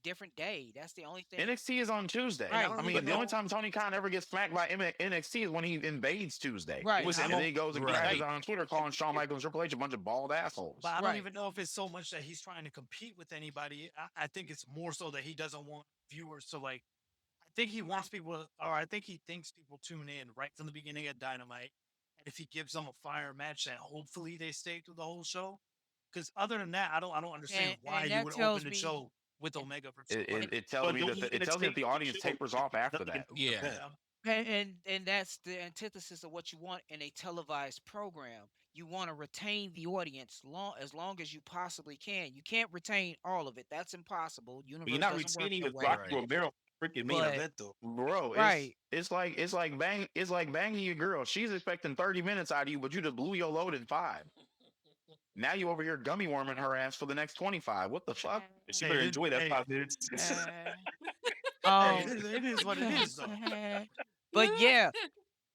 different day? That's the only thing. NXT is on Tuesday. Right. I mean, the only time Tony Khan ever gets smacked by NXT is when he invades Tuesday. Right. Was And then he goes and Right. crashes on Twitter calling Shawn Michaels and Triple H a bunch of bald assholes. But I don't Right. even know if it's so much that he's trying to compete with anybody. I think it's more so that he doesn't want viewers to like. I think he wants people, or I think he thinks people tune in right from the beginning at Dynamite, and if he gives them a fire match, then hopefully they stay through the whole show. Because other than that, I don't understand And- why and you that would tells open the me- show with Omega for 2 It tells me that the audience tapers off after that. Yeah. And that's the antithesis of what you want in a televised program. You want to retain the audience as long as you possibly can. You can't retain all of it. That's impossible. But Universe you're not doesn't work retaining that with way. Rocky Romero freaking main But- event though. Bro, Right. it's like banging your girl. She's expecting 30 minutes out of you, but you just blew your load in 5. Now you over here gummy worming her ass for the next 25. What the fuck? She Hey, better it- enjoy that hey, 5 minutes. Um, it is what it is, though. but yeah,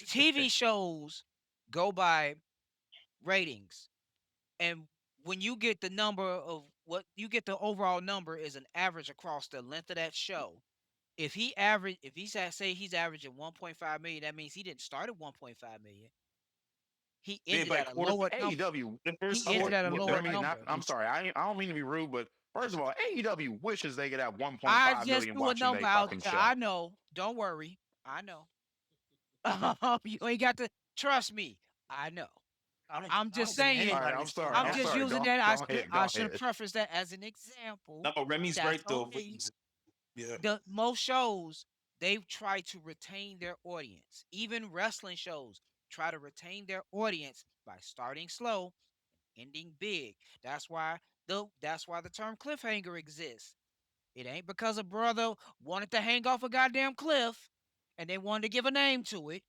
TV shows go by ratings, and when you get the number of what you get, the overall number is an average across the length of that show. If he's say he's averaging 1.5 million, that means he didn't start at 1.5 million. He Yeah, ended by at a quarter- lower number. AEW. The first He ended quarter- at a the lower I mean, number. I'm sorry. I don't mean to be rude, but first of all, AEW wishes they could have 1.5 I just million threw a watching number their out fucking there. show. I know. Don't worry. I know. You ain't got to trust me. I know. I'm just think saying- All right, I'm anybody's sorry. I'm I'm just sorry. using Go- that. go ahead, go I should have ahead. prefaced that as an example. No, but Remy's That's right though. okay. Yeah. The most shows They've tried to retain their audience. Even wrestling shows try to retain their audience by starting slow, ending big. That's why the term cliffhanger exists. It ain't because a brother wanted to hang off a goddamn cliff and they wanted to give a name to it.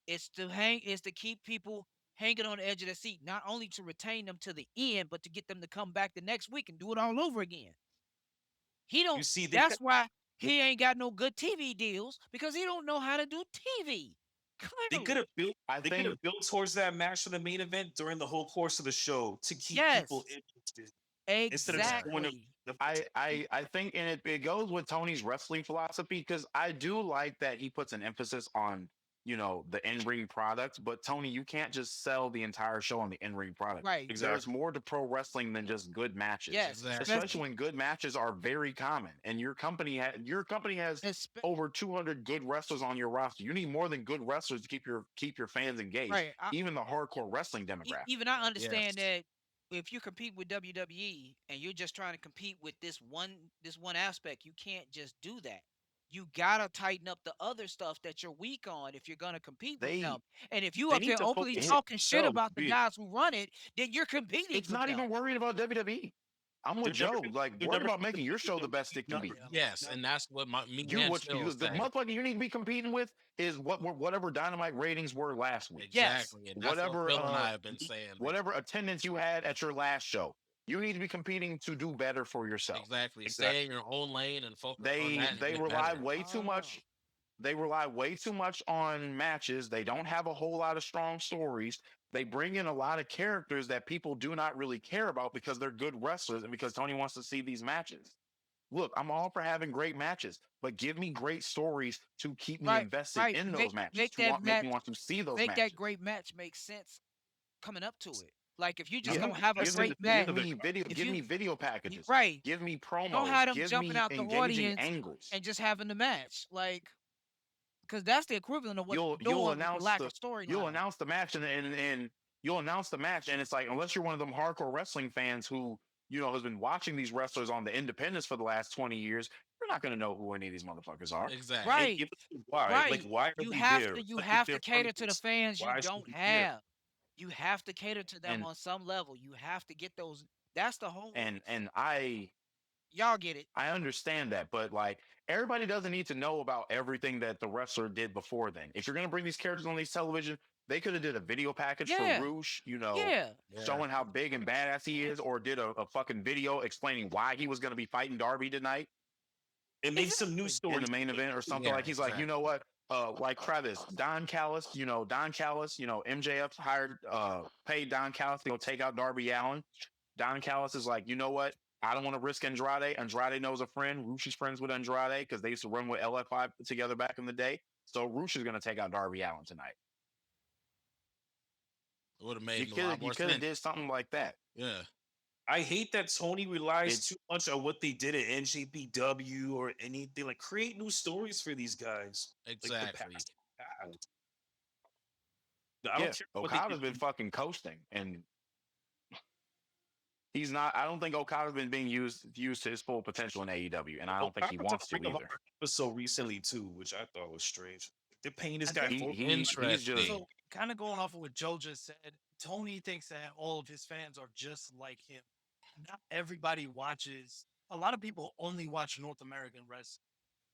It's to keep people hanging on the edge of their seat, not only to retain them to the end, but to get them to come back the next week and do it all over again. He You don't see, That's why he ain't got no good TV deals because he don't know how to do TV. they could Clearly. have built I they could think have built towards that match for the main event during the whole course of the show to keep people Yes, interested instead of just Yeah. going to exactly. the I first I I think and it goes with Tony's wrestling philosophy because I do like that he puts an emphasis on the in-ring products, but Tony, you can't just sell the entire show on the in-ring product. Right. There's exactly. more to pro wrestling than just good matches, Yes, Exactly. especially especially when good matches are very common. And your company has espe- over 200 good wrestlers on your roster. You need more than good wrestlers to keep your fans engaged, right. even the hardcore wrestling demographic. Even I understand Yes. that if you compete with WWE and you're just trying to compete with this one aspect, you can't just do that. You gotta tighten up the other stuff that you're weak on if you're gonna compete with them. They And if you They up need there to openly focus it, on talking shit themselves. about the guys who run it, then you're competing it's with not them. even worried about WWE. I'm with They're never Joe. gonna Like, they're worried never about gonna making your compete show with the best it can WWE. be. Yeah. Yes, No. and that's what me You and what you Phil the say. motherfucker you need to be competing with is whatever Dynamite ratings were last week. Yes. Exactly, and that's what Whatever Phil and I have been saying whatever recently. attendance you had at your last show. You need to be competing to do better for yourself. Exactly. Stay Exactly. in your own lane and focus on They that and they get rely better. way I too don't know. much. They rely way too much on matches. They don't have a whole lot of strong stories. They bring in a lot of characters that people do not really care about because they're good wrestlers and because Tony wants to see these matches. Look, I'm all for having great matches, but give me great stories to keep me Right, invested right. in those Make matches, make to that make me match want to see those make that matches. great match make sense coming up to it. Like if you just Yeah, gonna Remember have a that's give in me great the match, give of it. me video if give me video packages, right, give me don't have promos, them give jumping me out the engaging audience angles. and just having the match. Like, because that's the equivalent of what You'll you're you'll doing with the announce lack the of you'll storyline. announce the match and you'll announce the match and it's like unless you're one of them hardcore wrestling fans who has been watching these wrestlers on the independents for the last 20 years, you're not going to know who any of these motherfuckers are. Exactly. And Right, even why? Like right. why are You they have there? to you Like if have to they're cater to the friends, fans you why should don't they be there? have. You have to cater to them and on some level. You have to get those. That's the whole. and Y'all get it. I understand that, but like everybody doesn't need to know about everything that the wrestler did before then. If you're gonna bring these characters on these television, they could have did a video package for Yeah, Roosh, yeah. Yeah. showing how big and badass he is, or did a fucking video explaining why he was gonna be fighting Darby tonight And make some news Exactly. in the stories. main event or something. Yeah. Like he's like, you know Exactly. what? Like try this. Don Callis, MJF paid Don Callis to go take out Darby Allen. Don Callis is like, you know what? I don't want to risk Andrade. Andrade knows a friend. Roosh is friends with Andrade because they used to run with LFI together back in the day. So Roosh is going to take out Darby Allen tonight. It would have You made a lot could you more could have sense. did something like that. Yeah. I hate that Tony relies It too much on what they did at NJPW or anything. Like create new stories for these guys. Like the Exactly. past. I don't yeah, care what they Okada's been did. fucking coasting, and he's not. I don't think Okada's been being used to his full potential in AEW, and I don't think he Okada's on wants Ring to of either. Honor episode recently too, which I thought was strange. They're paying this I guy think He for he's just Interesting. so. Kind of going off of what Joe just said, Tony thinks that all of his fans are just like him. Not everybody watches. A lot of people only watch North American wrestling,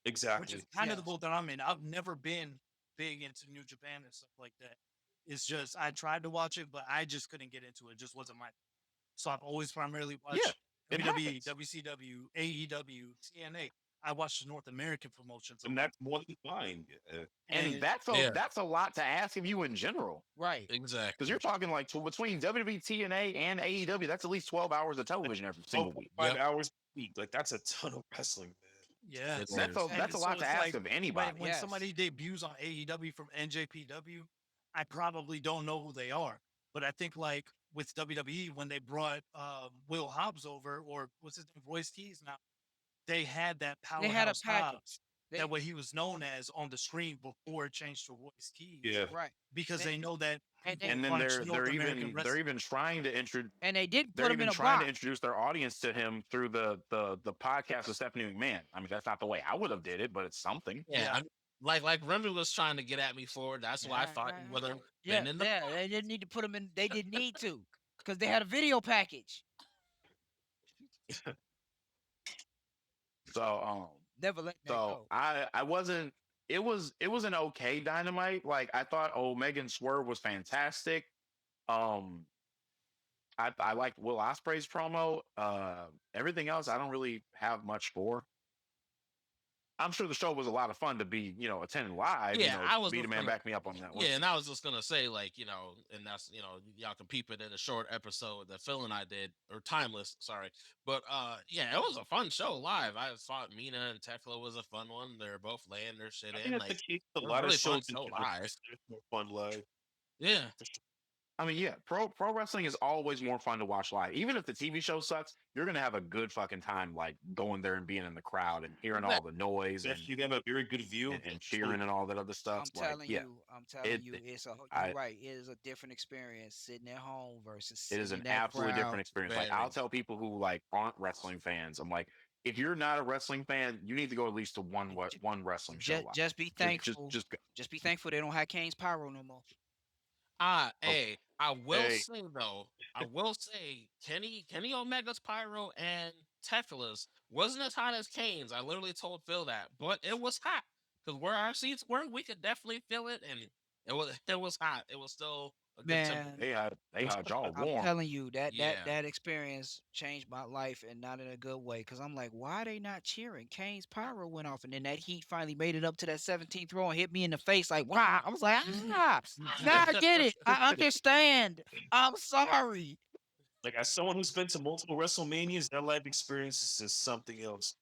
which is exactly. kind of the Yes. boat that I'm in. I've never been big into New Japan and stuff like that. It's just I tried to watch it, but I just couldn't get into it. It just wasn't my. So I've always primarily yeah. watched It WWE, happens. WCW, AEW, TNA. I watch the North American promotions a And lot, that's more than fine. Yeah. And and Yeah. that's a lot to ask of you in general. Right. Because Exactly. you're talking like between WWE, TNA, and AEW, that's at least 12 hours of Like television every single week. 12.5 Yep. hours a week. Like that's a ton of wrestling, yeah, It That's a is. and that's a so lot to it's ask like of when anybody. when Yes. somebody debuts on AEW from NJPW, I probably don't know who they are. But I think like with WWE when they brought Will Hobbs over, or what's his name, Royce Keys now, they had that They had a powerhouse package. Hobbs. They that what he was known as on the screen before it changed to Royce Keys, Yeah. right. because They, they know that and people they And then watch they're North they're American even they're wrestling. even trying to introduce and they didn't they're put him in even a trying to box. introduce their audience to him through the podcast with Stephanie McMahon. I mean, that's not the way I would have did it, but it's something. Yeah, Yeah. like Remy was trying to get at me for it. That's why I thought he would have Yeah, been in the. yeah. They didn't need to put him in. They didn't need to, because they had a video package. So Never letting that so go. I wasn't. It was an okay Dynamite. Like I thought Omega and Swerve was fantastic. Um, I liked Will Ospreay's promo. Everything else I don't really have much for. I'm sure the show was a lot of fun to be, attending live. Yeah, I was Be the just man, gonna. back me up on that one. Yeah, and I was just gonna say, like, and that's y'all can peep it in a short episode that Phil and I did, or timeless, sorry. But yeah, it was a fun show live. I thought Mina and Tekla was a fun one. They're both laying their shit I think in. that's the Like, case with it a was a lot of really fun shows in show general. live. It's more fun live. Yeah. I mean, yeah, pro wrestling is always more fun to watch live. Even if the TV show sucks, you're gonna have a good fucking time, like going there and being in the crowd and hearing all the noise If you have a very good view, and cheering and all that other stuff. Like, yeah, I'm telling it you, it's a. You're I right. It is a different experience sitting at home versus it is sitting an in that absolutely crowd. different experience. Like Very. I'll tell people who like aren't wrestling fans, I'm like, if you're not a wrestling fan, you need to go at least to one wrestling show live. Just be thankful. Just Just be thankful they don't have Kane's pyro no more. oh, Hey, I will hey, say though, I will say Kenny Omega's pyro and Tekla's wasn't as hot as Kane's. I literally told Phil that, but it was hot because where our seats were, we could definitely feel it, and it was hot. It was still a good temperature. Man, they had y'all I'm warm. telling you that Yeah, that experience changed my life, and not in a good way. Cause I'm like, why are they not cheering? Kane's pyro went off, and then that heat finally made it up to that 17th row and hit me in the face. Like, wow! I was like, ah, now I get it. I understand. I'm sorry. like as someone who's been to multiple WrestleManias, that live experience is something else.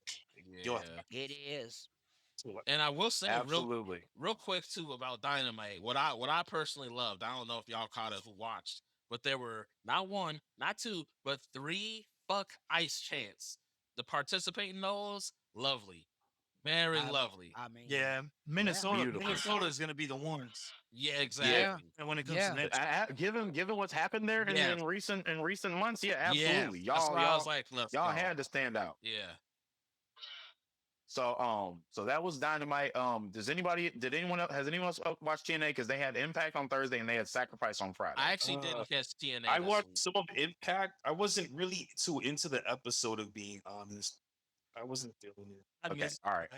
You'll have yeah. It is. to like, And I will say Absolutely. real quick too about Dynamite. What I personally loved. I don't know if y'all caught it who watched, but there were not one, not two, but three fuck ice chants. The participate in those, lovely, very I, lovely. I mean, Yeah, yeah, Beautiful. Minnesota is going to be the ones. Yeah, Yeah. yeah, exactly. And when it comes yeah. to that, Given what's happened there Yeah. in recent months, yeah, Yeah, absolutely. that's why I was Y'all like, let's y'all go. had to stand out. Yeah, So that was Dynamite. Did anyone else has anyone else watched TNA? Because they had Impact on Thursday and they had Sacrifice on Friday. I actually uh, didn't catch TNA I this watched week. some of Impact. I wasn't really too into the episode, of being honest. I wasn't feeling it. I Okay, miss all right.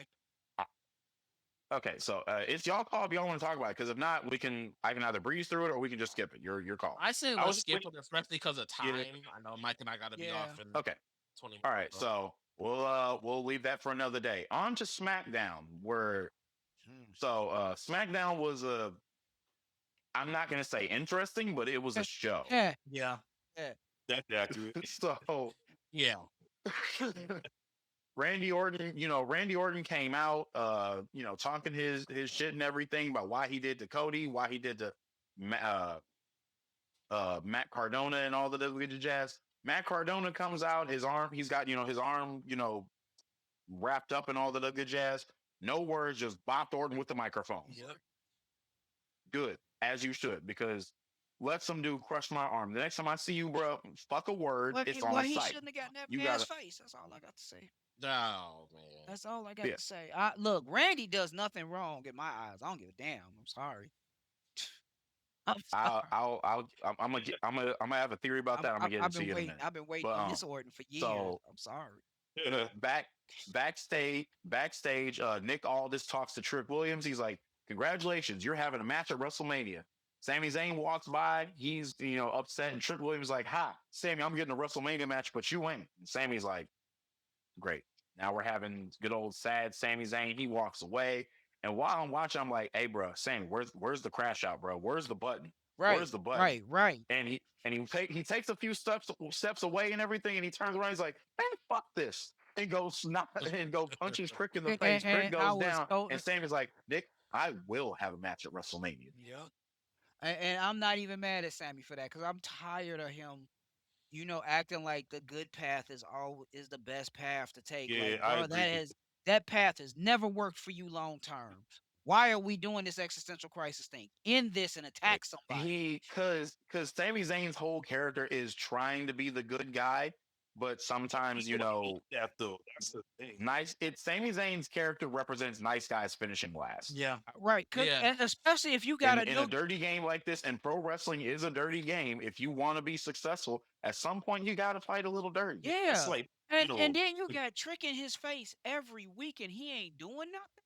Okay, so it's y'all call if y'all want to talk about it. Because if not, I can either breeze through it or we can just skip it. Your call. I say I let's was skip it, especially because of time. yeah, I know Mike and I got to be Yeah. off in Okay. 20 All minutes. right. So. So we'll leave that for another day. On to SmackDown, where SmackDown was I'm not gonna say interesting, but it was a show. Yeah, Yeah. yeah. that's accurate. So Yeah, Randy Orton came out, talking his shit and everything about why he did to Cody, why he did to Matt Cardona and all the other jazz. Matt Cardona comes out, he's got his arm, wrapped up in all the good jazz. No words, just bopped Orton with the microphone. Yep. Good, as you should, because let some dude crush my arm. The next time I see you, bro, fuck a word. It's on He sight. shouldn't have gotten that You man's gotta, face. That's all I got to say. oh man. That's all I got yeah. to say. Look, Randy does nothing wrong in my eyes. I don't give a damn. I'm sorry. I'm sorry. I'm gonna have a theory about that. I'm gonna get I've into been you in a waiting. minute. I've been waiting But on this Orton for years. so I'm sorry. backstage, Nick Aldis talks to Trick Williams. He's like, "Congratulations, you're having a match at WrestleMania." Sami Zayn walks by. He's upset, and Trick Williams is like, "Hi, Sammy, I'm getting a WrestleMania match, but you ain't." And Sammy's like, "Great, now we're having good old sad Sami Zayn." He walks away, and while I'm watching, I'm like, "Hey, bro, Sammy, where's the crash out, bro? Where's the button? Right, Where's the button?" right. And he takes a few steps away and everything, and he turns around. He's like, "Man, fuck this," and goes not and go punches Crick in the face. Crick And I goes was down, so, and Sammy's like, "Nick, I will have a match at WrestleMania." Yep. and I'm not even mad at Sammy for that, because I'm tired of him, acting like the good path is the best path to take. Yeah, Like, I bro, agree with That path has never worked for you long term. Why are we doing this existential crisis thing? End this and attack somebody. Because Sami Zayn's whole character is trying to be the good guy, but sometimes People hate that though. That's the thing. Sami Zayn's character represents nice guys finishing last. Yeah. Right. Yeah. And especially if you got In a a dirty game like this, and pro wrestling is a dirty game. If you want to be successful, at some point you got to fight a little dirty. yeah. It's like And then you got Trick in his face every week and he ain't doing nothing.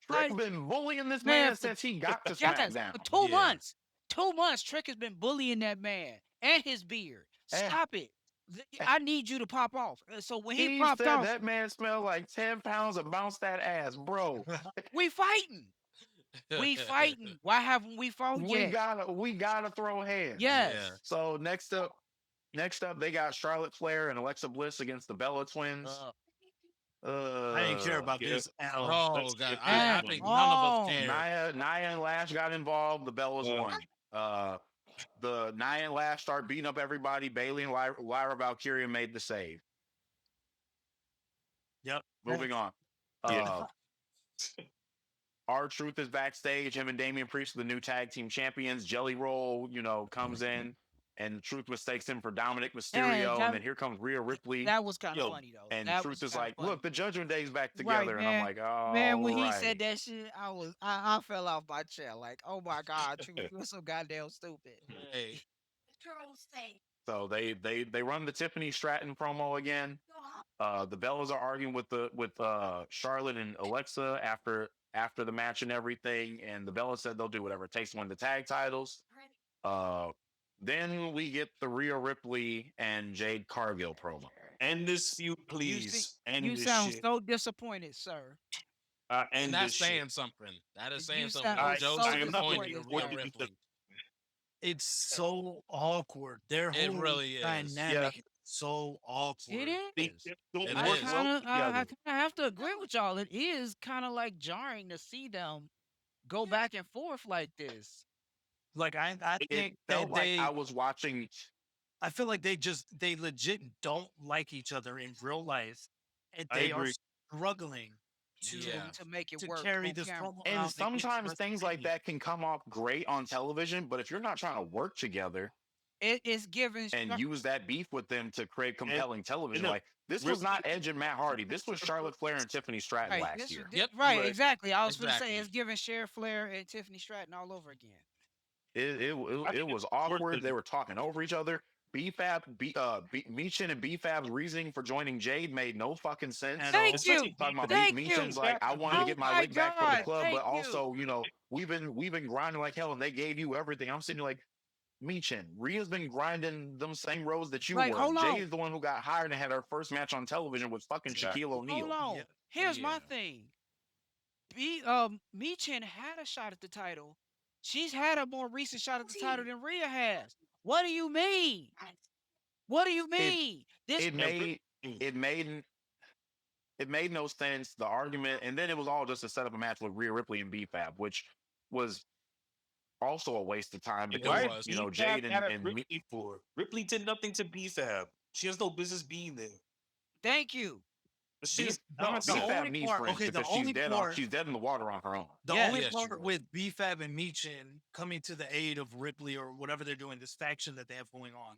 Trick Like, been bullying this man, man since he got to yes, SmackDown. for 2 Yeah. months. 2 months, Trick has been bullying that man and his beard. Eh. Stop it. I need you to pop off. So when he He popped said off, that man smelled like 10 pounds of bounce that ass, bro. we fighting. We fighting. Why haven't we fought we yet? gotta throw hands. Yes. Yeah. So next up, they got Charlotte Flair and Alexa Bliss against the Bella Twins. I didn't care about yeah. this at all. Oh god, I Yeah. think none of us Oh. care. Nia and Lash got involved. The Bellas won. The Nia and Lash start beating up everybody. Bailey and Lyra Valkyria made the save. Yep. Moving on. Yeah. R-Truth is backstage. Him and Damian Priest are the new tag team champions. Jelly Roll, comes in, and Truth mistakes him for Dominic Mysterio. that- And then here comes Rhea Ripley. That was kind of Yo, funny though. And That Truth was is kinda like, funny. look, the Judgment Day's back Right, together. And I'm like, oh, man, when he said that shit, I fell off my chair. Like, oh my god, Truth, you're so goddamn stupid. Hey, So they run the Tiffany Stratton promo again. The Bellas are arguing with Charlotte and Alexa after the match and everything, and the Bellas said they'll do whatever it takes to win the tag titles. Then we get the Rhea Ripley and Jade Cargill promo. End this feud, please. End You this sound shit. so disappointed, sir. and End that's this saying shit. something. That is You saying something. sound Joe's so disappointed in disappointed, Rhea sir. Ripley. It's so awkward. Their It whole really is. dynamic is so awkward. It They is. don't It I work is. well kind of together. have to agree with y'all. It is kind of like jarring to see them go back and forth like this. Like I It think felt that like I was watching. I feel like they legit don't like each other in real life, and I they are agree. struggling to Yeah. To make it to work carry on this camera. promo. And out against sometimes things like WrestleMania. that can come off great on television, but if you're not trying to work together It is given and use that beef with them to create compelling television, the- like this was not Edge and Matt Hardy. This was Charlotte Flair and Tiffany Stratton right. last This, year. Yep. right, Right. exactly. I was going to Exactly. say it's giving Cher Flair and Tiffany Stratton all over again. It was awkward. They were talking over each other. Michin and B-Fab's reasoning for joining Jade made no fucking sense. At Thank all. you. Talking about Thank Michin's you. like, I wanted to Oh get my my leg back for the God, club, thank but you. also, we've been grinding like hell, and they gave you everything. I'm sitting here like, Michin, Rhea's been grinding them same roads that you Like, were. hold on. Jade is the one who got hired and had her first match on television with fucking Exactly. Shaquille O'Neal. Hold on. Yeah. Here's my Yeah. thing. Michin had a shot at the title. She's had a more recent shot at the title than Rhea has. What do you mean? What do you mean? This It made no sense. The argument, and then it was all just to set up a match with Rhea Ripley and B-Fab, which was also a waste of time It because was. Jade and Ripley for Ripley did nothing to B-Fab. She has no business being there. thank you. But she's No, not the B-Fab only needs part- friends okay, the because she's only dead. part- She's dead in the water on her own. The Yeah. only Yes, she part was. with B-Fab and Michin coming to the aid of Ripley or whatever they're doing, this faction that they have going on,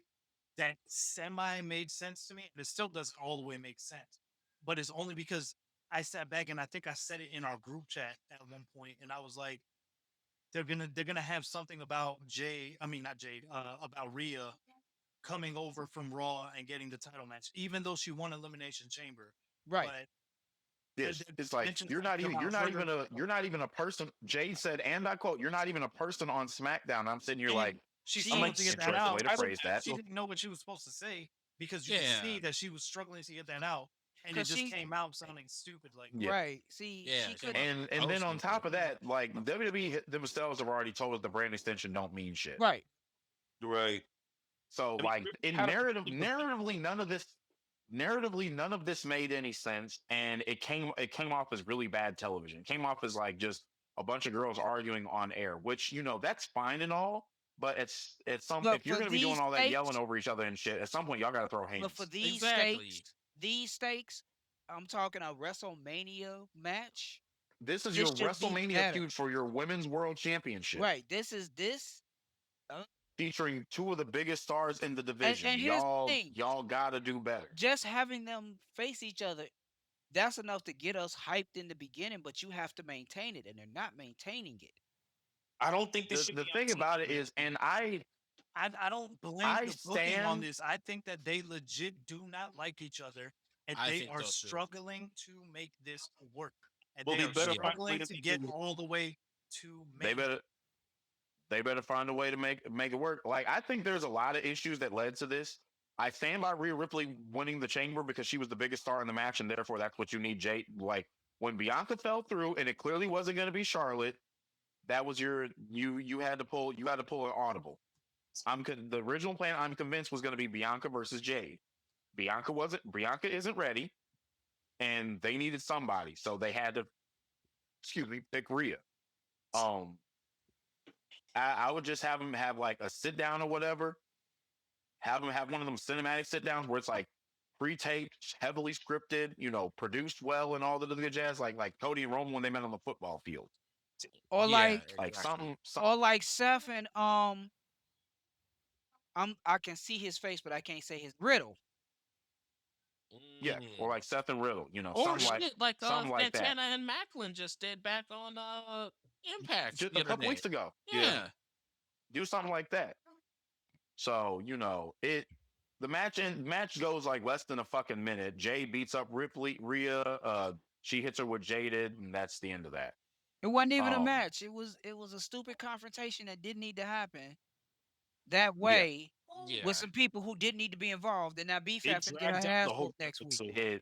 that semi made sense to me. And it still doesn't all the way make sense. But it's only because I sat back and I think I said it in our group chat at one point, and I was like, they're gonna have something about about Rhea coming over from Raw and getting the title match, even though she won Elimination Chamber. Right. But It's like mention you're not something even about her- you're not even a person. Jade said, and I quote, "You're not even a person on SmackDown." I'm sitting here And like, she's She- supposed I'm to like, get that interesting out. way to phrase that. She didn't know what she was supposed to say because you Yeah. could see that she was struggling to get that out, and it 'Cause just she- came out sounding stupid. Like, Yeah. Right. See, Yeah, she she could. was. And then on Posting top of it. that, like WWE themselves have already told us the brand extension don't mean shit. Right. right. So mean, like in how do- narratively, none of this made any sense, and it came off as really bad television. It came off as like just a bunch of girls arguing on air, which that's fine and all, but it's some Look, if you're for gonna be doing these all that stakes- yelling over each other and shit, at some point y'all gotta throw hands. But for these Exactly. stakes, I'm talking a WrestleMania match. This is This your should be WrestleMania better. feud for your Women's World Championship, Right. This. Uh, featuring two of the biggest stars in the and division. here's the Y'all, thing: y'all gotta do better. just having them face each other, that's enough to get us hyped in the beginning. But you have to maintain it, and they're not maintaining it. I don't think this The should the be on thing about TV, it man. is, and I don't blame I the booking on stand. this. I think that they legit do not like each other, and I they think are so too. struggling to make this work. And Well, they they are better Yeah. find a way struggling to to make get it work. all the way to They Mania. better they better find a way to make it work. Like, I think there's a lot of issues that led to this. I stand by Rhea Ripley winning the Chamber because she was the biggest star in the match, and therefore that's what you need. Jade, like when Bianca fell through, and it clearly wasn't going to be Charlotte. That was you had to pull an audible. The original plan, I'm convinced, was going to be Bianca versus Jade. Bianca isn't ready, and they needed somebody, so they had to, excuse me, pick Rhea. Um, I would just have them have like a sit down or whatever. Have them have one of them cinematic sit downs where it's like pre-taped, heavily scripted, produced well, and all the good jazz, like Cody and Roman when they met on the football field. Or Yeah, Like exactly. some or like Seth and I can see his face, but I can't say his Riddle. yeah, or Mm. like Seth and Riddle, Or shit like something like that. Santana and Macklin just did back on Impact Just the a other couple day. weeks ago. Yeah, Yeah. do something like that. So it. The match goes like less than a fucking minute. Jay beats up Rhea. She hits her with Jaded, and that's the end of that. It wasn't even a Um, match. It was a stupid confrontation that didn't need to happen that yeah, way with Yeah. some people who didn't need to be involved. And now It BFAP finna get her dragged out ass the whole whooped next week. episode.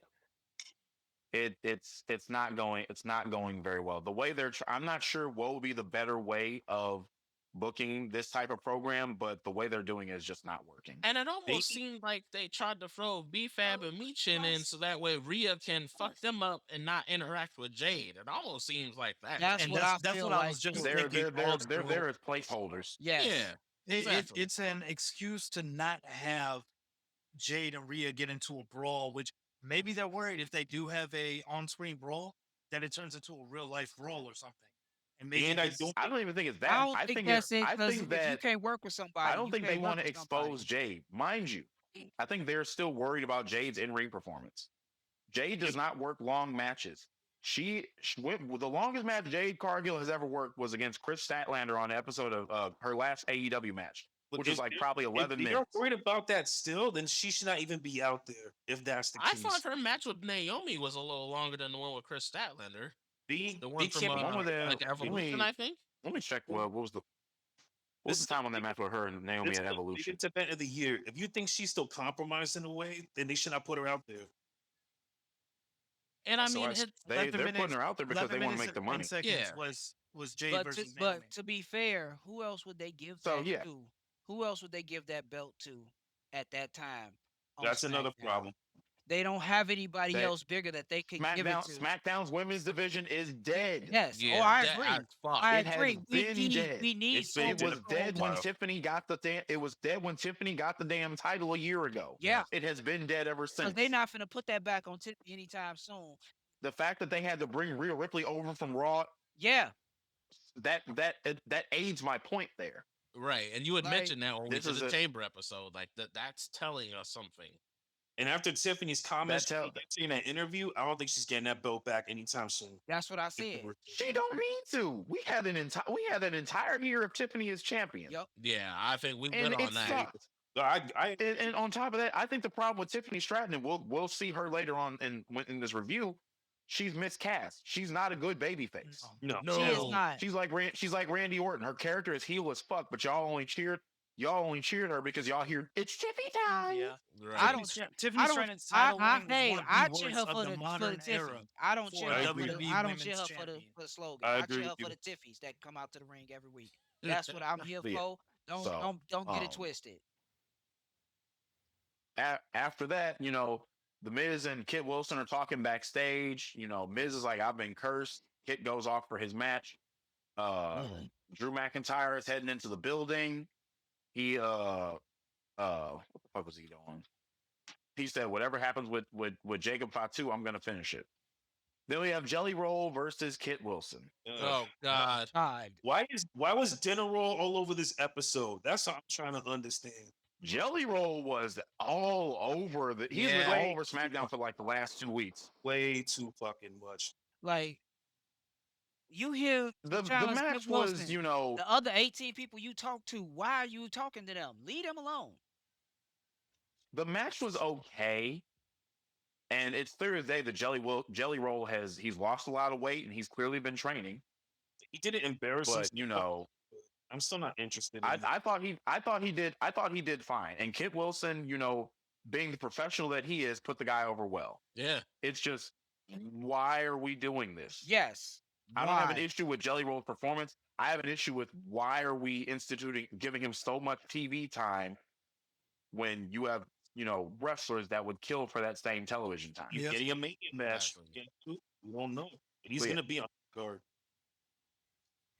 it's not going very well. The way I'm not sure what would be the better way of booking this type of program, but the way they're doing it is just not working. And it They almost seemed like they tried to throw BFAB and Meechin in so that way Rhea can fuck them up and not interact with Jade. It almost seems like that. That's And what that's I that's feel what I like was just too. thinking. They're Also, there as placeholders. Yes. Yeah, exactly. it's an excuse to not have Jade and Rhea get into a brawl, which maybe they're worried if they do have a on-screen brawl that it turns into a real life brawl or something. And maybe and I this don't I think don't even think it's I that. don't think that's it I because think if you that can't work with I somebody, don't you think they can't work want to with expose somebody. Jade, mind you. I think they're still worried about Jade's in-ring performance. Jade does not work long matches. She went the longest match Jade Cargill has ever worked was against Chris Statlander on an episode of her last AEW match, but which was like probably if 11 they are minutes. worried about that still, then she should not even be out there if that's the I thought case. her match with Naomi was a little longer than the one with Chris Statlander. They The one they from can't The be one with them, like Evolution, I think. let me check. well, What was this the is the time on that match with her and Naomi this at is the Evolution? biggest event of the year. If you think she's still compromised in a way, then they should not put her out there. And I That's how mean, I see it, They're 11 putting minutes, her out there because 11 they want to minutes make the and 10 money. seconds yeah. was Jade But versus but Naomi. to be fair, who else would they give So that yeah, to? Who else would they give that belt to at that time on that's another SmackDown? problem. They don't have anybody that else bigger that they could give it to. SmackDown's women's division is dead. Yes. Oh, Yeah, I that agree. as fuck. I It has agree. been dead. We need It's been It Sonya dead was for a dead when Deville. while. Tiffany got it was dead when Tiffany got the damn title a year ago. Yeah, It has been dead ever because they're since. not finna put that back on Tiffany anytime soon. The fact that they had to bring Rhea Ripley over from Raw, Yeah, that aids my point there. Right. And you had like mentioned that when we This did is the a chamber episode, like that's telling us something. And after Tiffany's that comments tell in that interview, I don't think she's getting that belt back anytime soon. that's what I said. she don't need to. We had an entire year of Tiffany as champion, Yep. Yeah, I think we and went it on that. sucked. No, I And on top of that, I think the problem with Tiffany Stratton, and we'll see her later on in this review, she's miscast. She's not a good baby face. No. no. She is No. not. She's like Randy Orton. Her character is heel as fuck, but y'all only cheered her because y'all hear it's Tiffy time. Yeah. Right. I don't. Tiffany I don't. Stratton's title reign was Hey, one of I the cheer worst her of for the the modern Tiffany. era I don't for cheer a her for agree. the. WWE I don't cheer Women's her Champion. for the slogan. I I agree cheer her with for you. the Tiffies that come out to the ring every week. That's what I'm here Yeah. for. Don't So, don't get it um, twisted. after that, the Miz and Kit Wilson are talking backstage. Miz is like, I've been cursed. Kit goes off for his match. Drew McIntyre is heading into the building. He what the fuck was he doing? He said, "Whatever happens with Jacob Fatu, I'm gonna finish it." Then we have Jelly Roll versus Kit Wilson. Oh God. God. Why was dinner roll all over this episode? That's what I'm trying to understand. Jelly Roll was all over he's been Yeah. all over SmackDown for like the last 2 weeks. Way too fucking much. Like you hear The challenge Kip match was, Wilson. The other 18 people you talk to, why are you talking to them? Leave them alone. the match was okay. And it's clear as day that Jelly Roll he's lost a lot of weight and he's clearly been training. He didn't embarrass But himself. I'm still not interested in it. I thought he did fine. And Kit Wilson, being the professional that he is, put the guy over well. Yeah. It's just, why are we doing this? Yes. I don't have an Why? issue with Jelly Roll's performance. I have an issue with why are we giving him so much TV time when you have, wrestlers that would kill for that same television time. You getting a Mania match? Exactly. You don't know. And he's But yeah. gonna be on the card.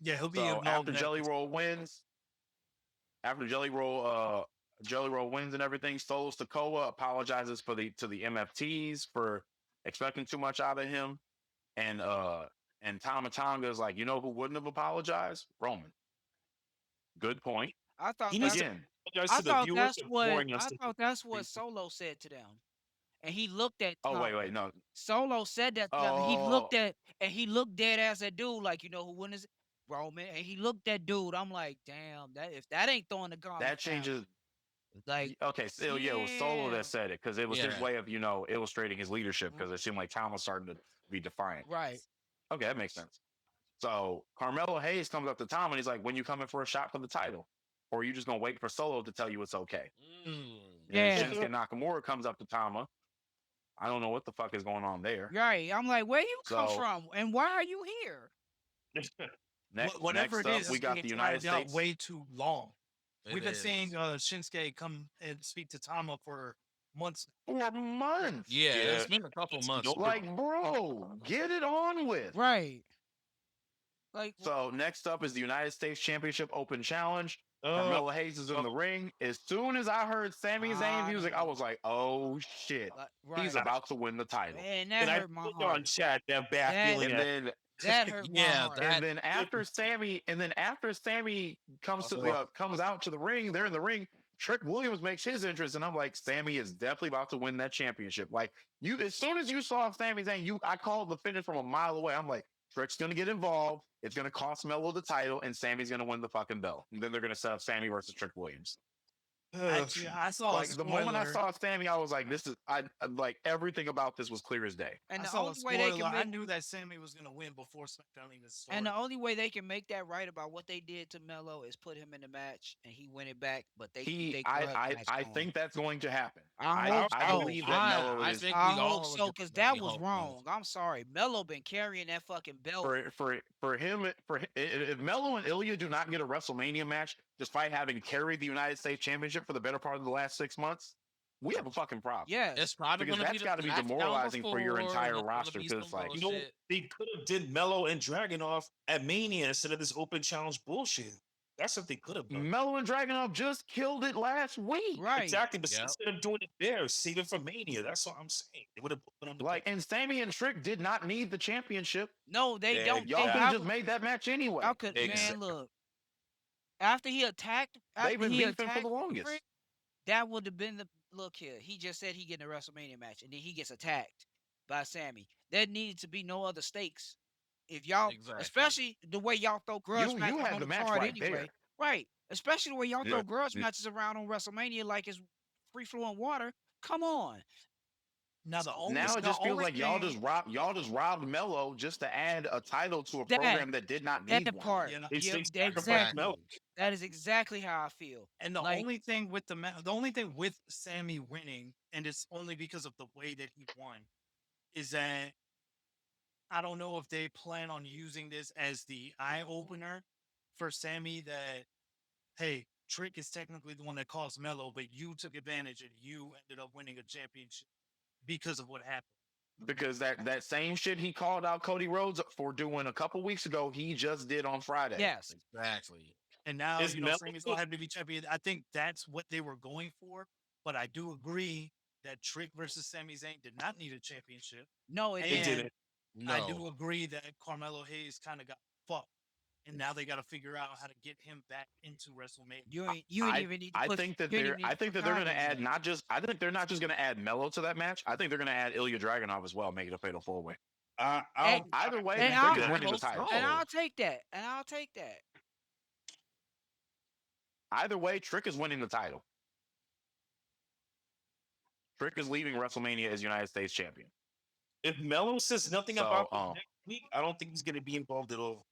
Yeah, he'll be So involved after in Jelly that. Roll wins, Jelly Roll wins and everything, Solo Sikoa apologizes to the MFTs for expecting too much out of him, and Tama Tonga is like, who wouldn't have apologized? Roman. Good point. I thought He needs that's to Again, apologize I to the thought viewers that's for what boring us. I thought that's what Solo said to them. And he looked at oh Tom. wait, no, Solo said that to them. And oh, he looked dead ass at dude like, who wouldn't is Roman. And he looked at dude. I'm like, damn, that if that ain't throwing the gauntlet that changes. like Okay, so yeah, it was Solo yeah. that said it because it was his Yeah. way of illustrating his leadership because it seemed like Tom was starting to be defiant. right. Okay, that makes sense. So Carmelo Hayes comes up to Tom and he's like, "When you coming for a shot for the title, or are you just gonna wait for Solo to tell you it's okay?" Mm. Yeah. And Shinsuke Nakamura comes up to Tama. I don't know what the fuck is going on there. Right. I'm like, where you come So- from? And why are you here? Whatever next it up, is, we it's got being the United dragged out States. way too long. It We've been is. seeing Shinsuke come and speak to Tama for months. For months. Yeah, Yeah. it's been a couple months. Nope. Like, bro, get it on with. Right. Like So next up is the United States Championship Open Challenge. Oh, Carmelo Hayes is in the ring. As soon as I heard Sami Zayn's music, I was like, "Oh shit, right. he's about to win the title." Man, that and I hurt my put on heart. chat that bad That- feeling. And then That hurt my Yeah, heart. that- and then after Sammy comes comes out to the ring, they're in the ring. Trick Williams makes his entrance, and I'm like, Sammy is definitely about to win that championship. Like as soon as you saw Sami Zayn, I called the finish from a mile away. I'm like, Trick's gonna get involved. It's gonna cost Melo the title, and Sammy's gonna win the fucking belt. And then they're gonna set up Sammy versus Trick Williams. Actually, I saw Like a the moment I spoiler. saw Sammy, I was like, "This is like everything about this was clear as day." And I the saw a only way they spoiler. can I make knew that Sammy was gonna win before SmackDown even started. and the only way they can make that right about what they did to Melo is put him in the match and he win it back. But they I think that's going to happen. I I hope so. believe that Melo I is think I we all hope so would because that definitely was hope wrong. I'm sorry. Melo been carrying that fucking belt. for him. If Melo and Ilya do not get a WrestleMania match, despite having carried the United States Championship for the better part of the last 6 months, we have a fucking problem. Yes. It's probably Because going to be that's gotta be SmackDown demoralizing for your before, entire and it's gonna roster, be 'cause it's some like- You know, bullshit. they could have did Mello and Dragunov at Mania instead of this open challenge bullshit. That's what they could have done. Melo and Dragunov just killed it last week. right. Exactly, but Yep. instead of doing it there, save it for Mania. That's what I'm saying. They would have put on the Like, and Sammy and Trick did not need the championship. No, they Yeah, don't. Y'all they, could I have just would- made that match anyway. I could, man, Exactly. look. After he attacked, They've been beefing for the longest. Trick, that would have been the look here. He just said he getting a WrestleMania match, and then he gets attacked by Sammy. There needed to be no other stakes. If y'all, Exactly. especially the way y'all throw grudge You matches had on the the match card right anyway, there. right? Especially the way y'all Yeah. throw grudge Yeah. matches around on WrestleMania like it's free flowing water. Come on, Now the only Now it the just feels only like y'all thing- just robbed Melo just to add a title to a That- program that did not need that one. part. you know, They Yeah, sacrificed exactly. Melo. That is exactly how I feel. And the Like- only thing with the only thing with Sammy winning, and it's only because of the way that he won, is that I don't know if they plan on using this as the eye opener for Sammy that, hey, Trick is technically the one that caused Melo, but you took advantage and you ended up winning a championship because of what happened. Because that same shit he called out Cody Rhodes for doing a couple weeks ago, he just did on Friday. Yes. Exactly. And now, Is you know, Melo Sammy's good? gonna have to be champion. I think that's what they were going for, but I do agree that Trick versus Sami Zayn did not need a championship. No, it And It didn't. didn't. I No. do agree that Carmelo Hayes kind of got fucked, and now they got to figure out how to get him back into WrestleMania. You ain't even need to I put. think that You ain't they're even need I to think put that they're going to Kanye in add there. not just I think they're not just going to add Mello to that match. I think they're going to add Ilya Dragunov as well, make it a fatal four way. And, Either way, and Trick I'll is winning the hope title. so. and I'll take that. And I'll take that. Either way, Trick is winning the title. Trick is leaving WrestleMania as United States champion. If Melo says nothing So, about this next week, I don't think he's going to be involved at all.